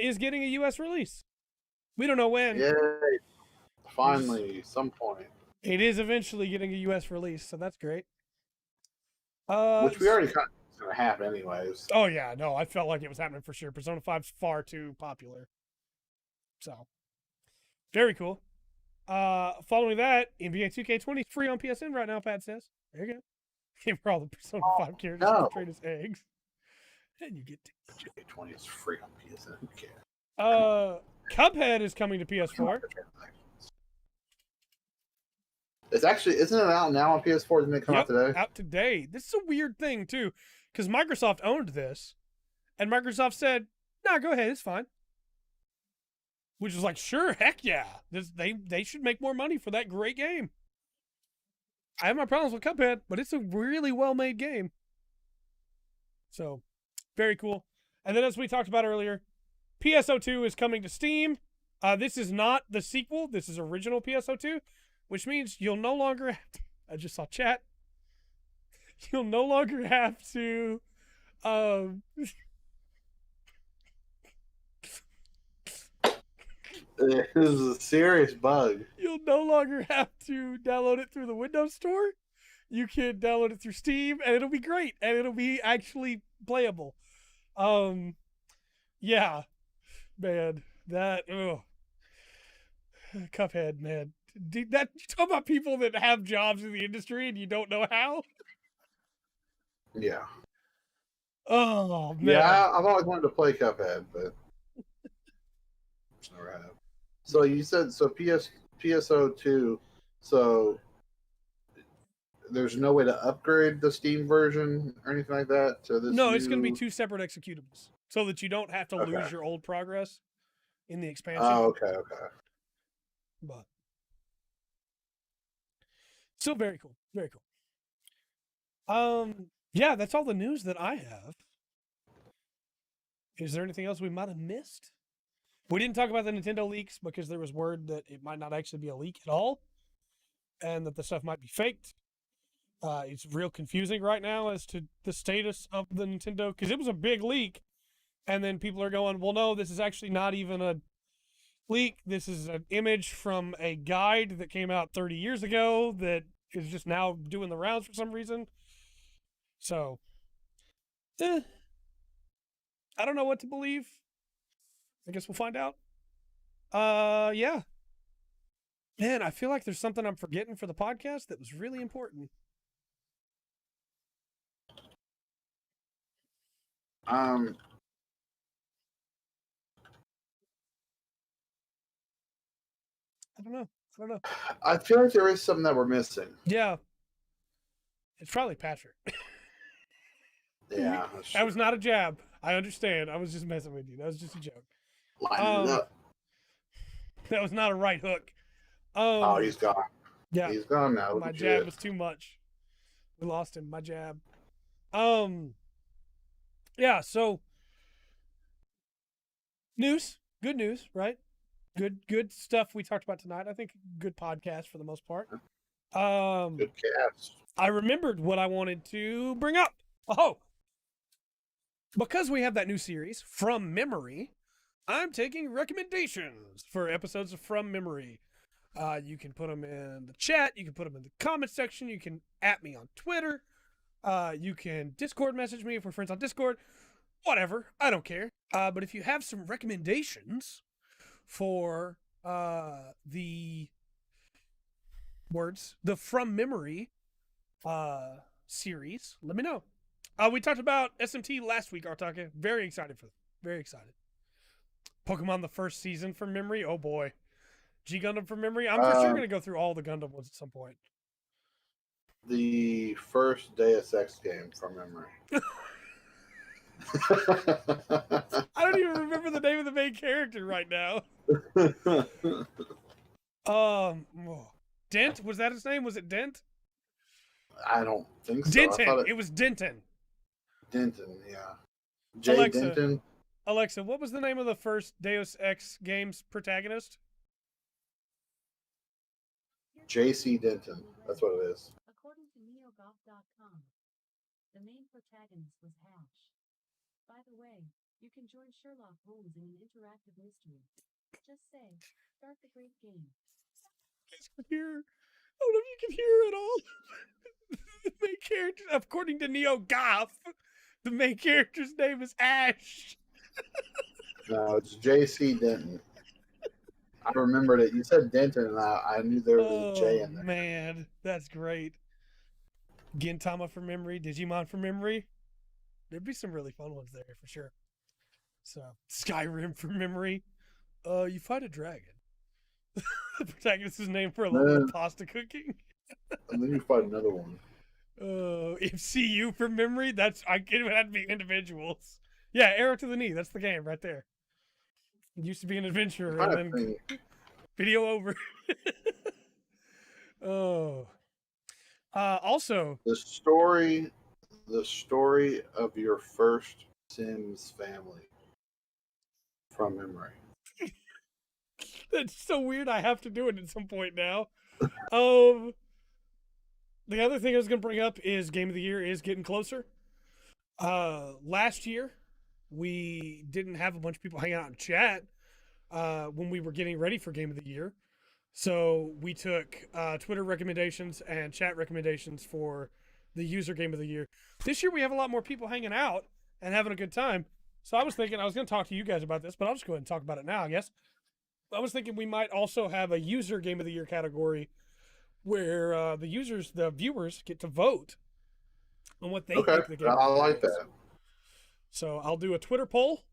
Is getting a U.S. release. We don't know when. Yay. Finally, some point. It is eventually getting a U.S. release, so that's great. Which we already kind of going to have anyways. Oh, yeah. No, I felt like it was happening for sure. Persona 5's far too popular. So, very cool. Following that, NBA 2K20 is free on PSN right now, Pat says. There you go. Give her all the Persona 5 characters and trade as eggs. And you get NBA 2K20 is free on PSN. Okay. Cuphead is coming to PS4. Isn't it out now on PS4? Didn't it come out today? Out today. This is a weird thing, too, because Microsoft owned this, and Microsoft said, nah, go ahead, it's fine. Which is like, sure, heck yeah. They should make more money for that great game. I have my problems with Cuphead, but it's a really well-made game. So, very cool. And then as we talked about earlier, PSO2 is coming to Steam. This is not the sequel. This is original PSO2, which means you'll no longer have to, I just saw chat. You'll no longer have to This is a serious bug. You'll no longer have to download it through the Windows Store. You can download it through Steam, and it'll be great, and it'll be actually playable. Yeah, man, that Cuphead, man. You talk about people that have jobs in the industry and you don't know how. Yeah. Oh man. Yeah, I've always wanted to play Cuphead, but never have. So you said PSO2. So there's no way to upgrade the Steam version or anything like that to this. No, it's going to be 2 separate executables, so that you don't have to lose your old progress in the expansion. Oh, okay. But still very cool, very cool. Yeah, that's all the news that I have. Is there anything else we might have missed? We didn't talk about the Nintendo leaks because there was word that it might not actually be a leak at all, and that the stuff might be faked. It's real confusing right now as to the status of the Nintendo, because it was a big leak, and then people are going, well, no, this is actually not even a leak. This is an image from a guide that came out 30 years ago that is just now doing the rounds for some reason. So, I don't know what to believe. I guess we'll find out. Yeah. Man, I feel like there's something I'm forgetting for the podcast that was really important. I don't know. I feel like there is something that we're missing. Yeah. It's probably Pattrick. Yeah. That was not a jab. I understand. I was just messing with you. That was just a joke. Line it up. That was not a right hook. Oh, he's gone. Yeah. He's gone now. My jab was too much. We lost him. My jab. Yeah, so news. Good news, right? Good stuff we talked about tonight. I think good podcast for the most part. Good cast. I remembered what I wanted to bring up. Oh, because we have that new series, From Memory, I'm taking recommendations for episodes of From Memory. You can put them in the chat. You can put them in the comment section. You can @ me on Twitter. You can Discord message me if we're friends on Discord. Whatever. I don't care. But if you have some recommendations for the From Memory series, let me know. We talked about SMT last week, Artaka. Very excited for them. Very excited. Pokemon the first season from memory. Oh boy. G Gundam from memory. I'm for sure going to go through all the Gundam ones at some point. The first Deus Ex game from memory. I don't even remember the name of the main character right now. Dent? Was that his name? Was it Dent? I don't think so. Denton. It was Denton. Denton, yeah. Jay Denton. Alexa, what was the name of the first Deus Ex game's protagonist? JC Denton. That's what it is. According to NeoGoth.com, the main protagonist was Hash. By the way, you can join Sherlock Holmes in an interactive mystery. Just say, start the great game. Here. I don't know if you can hear it all. The main character, according to NeoGoth, the main character's name is Ash. No, it's JC Denton. I remembered it. You said Denton, and I knew there was a J in there. Man, that's great. Gintama from memory, Digimon from memory. There'd be some really fun ones there for sure. So, Skyrim from memory. You fight a dragon. The protagonist is named for a level of pasta cooking. And then you fight another one. MCU from memory. It would have to be individuals. Yeah, Arrow to the Knee. That's the game right there. It used to be an adventure, and then video over. Also, the story of your first Sims family from memory. That's so weird. I have to do it at some point now. The other thing I was going to bring up is Game of the Year is getting closer. Last year, we didn't have a bunch of people hanging out in chat when we were getting ready for Game of the Year. So we took Twitter recommendations and chat recommendations for the user Game of the Year. This year we have a lot more people hanging out and having a good time. So I was thinking I was going to talk to you guys about this, but I'll just go ahead and talk about it now, I guess. I was thinking we might also have a user Game of the Year category where the viewers get to vote on what they think the game I like is. that. So I'll do a Twitter poll,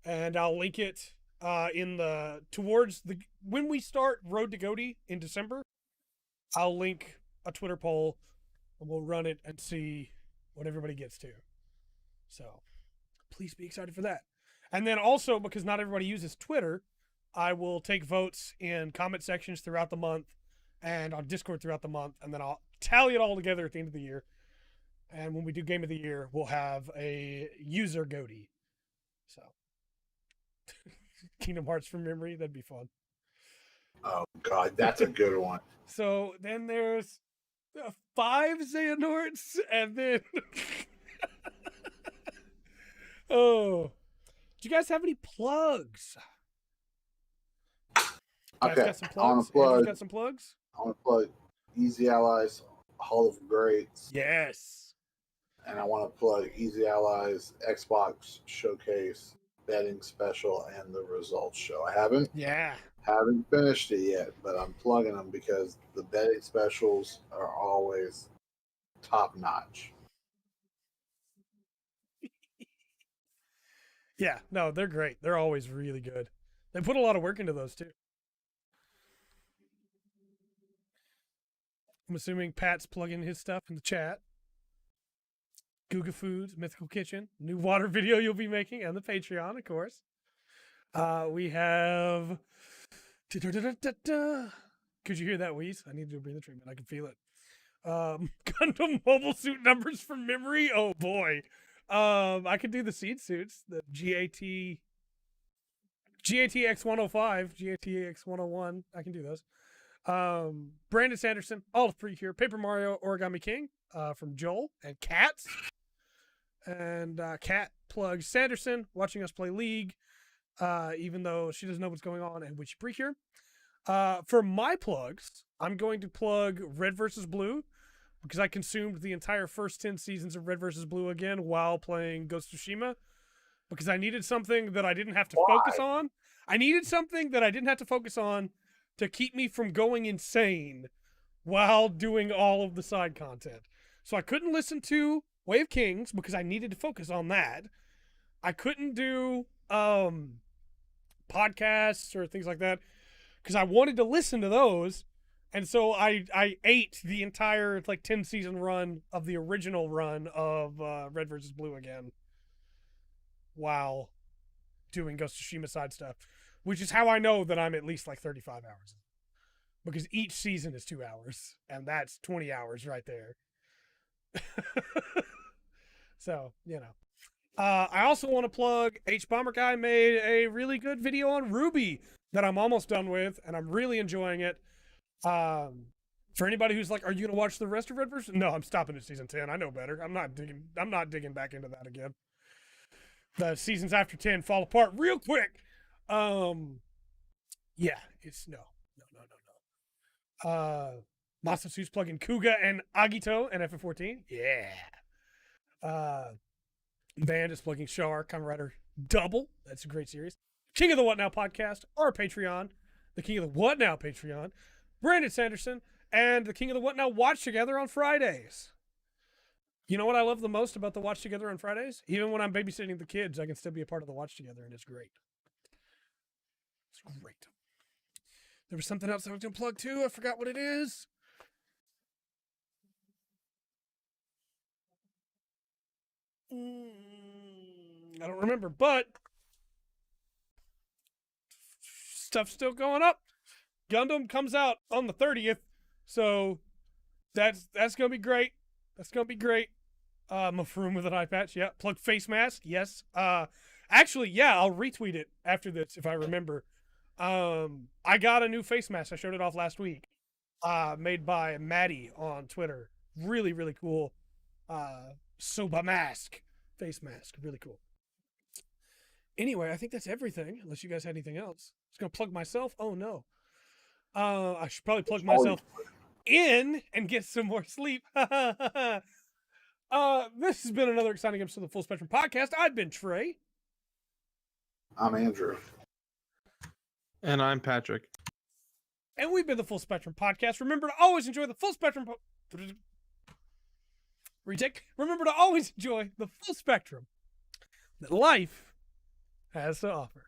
and I'll link it when we start Road to Goaty in December. I'll link a Twitter poll, and we'll run it and see what everybody gets to. So please be excited for that. And then also, because not everybody uses Twitter, I will take votes in comment sections throughout the month and on Discord throughout the month, and then I'll tally it all together at the end of the year. And when we do Game of the Year, we'll have a user goatee. So, Kingdom Hearts from memory, that'd be fun. Oh, God, that's a good one. So then there's 5 Xehanorts, and then... oh. Do you guys have any plugs? Okay, got some I want plugs? to plug. Andrew's got some plugs? I want to plug Easy Allies Hall of Greats. Yes. And I want to plug Easy Allies Xbox Showcase betting special and the results show. I haven't finished it yet, but I'm plugging them because the betting specials are always top notch. Yeah, no, they're great. They're always really good. They put a lot of work into those too. I'm assuming Pat's plugging his stuff in the chat. Guga Foods, Mythical Kitchen, new water video you'll be making, and the Patreon, of course. We have... Could you hear that wheeze? I need to do a breathing treatment. I can feel it. Gundam mobile suit numbers from memory. Oh, boy. I could do the seed suits. The GAT X105, GAT X101. I can do those. Brandon Sanderson, all of Precure, Paper Mario, Origami King, from Joel, and Cats. And Cat plugs Sanderson, watching us play League, even though she doesn't know what's going on, and which Precure. For my plugs, I'm going to plug Red vs. Blue, because I consumed the entire first 10 seasons of Red vs. Blue again while playing Ghost of Tsushima, because I needed something that I didn't have to focus on. I needed something that I didn't have to focus on to keep me from going insane while doing all of the side content. So I couldn't listen to Way of Kings because I needed to focus on that. I couldn't do podcasts or things like that because I wanted to listen to those. And so I ate the entire 10 season run of the original run of Red vs. Blue again while doing Ghost of Tsushima side stuff, which is how I know that I'm at least 35 hours. Because each season is 2 hours, and that's 20 hours right there. So, I also want to plug H-Bomber Guy made a really good video on Ruby that I'm almost done with, and I'm really enjoying it. For anybody who's like, are you going to watch the rest of Red vs.? No, I'm stopping at season 10. I know better. I'm not digging back into that again. The seasons after 10 fall apart real quick. Yeah, it's no. Masasu's plugging Kuga and Agito and FF14. Yeah. Band is plugging Shar, Kamen Rider Double. That's a great series. King of the What Now podcast, our Patreon, the King of the What Now Patreon, Brandon Sanderson, and the King of the What Now Watch Together on Fridays. You know what I love the most about the Watch Together on Fridays? Even when I'm babysitting the kids, I can still be a part of the Watch Together, and it's great. It's great. There was something else I was going to plug too. I forgot what it is. I don't remember, but stuff's still going up. Gundam comes out on the 30th, so that's going to be great. That's going to be great. Mafroom with an eye patch, yeah. Plug face mask, yes. Actually, yeah, I'll retweet it after this if I remember. I got a new face mask. I showed it off last week. Made by Maddie on Twitter. Really, really cool. Soba mask. Face mask. Really cool. Anyway, I think that's everything, unless you guys had anything else. Just gonna plug myself. Oh no. I should probably plug myself in and get some more sleep. This has been another exciting episode of the Full Spectrum Podcast. I've been Trey. I'm Andrew. And I'm Pattrick. And we've been the Full Spectrum Podcast. Remember to always enjoy the full spectrum. Retake. Remember to always enjoy the full spectrum that life has to offer.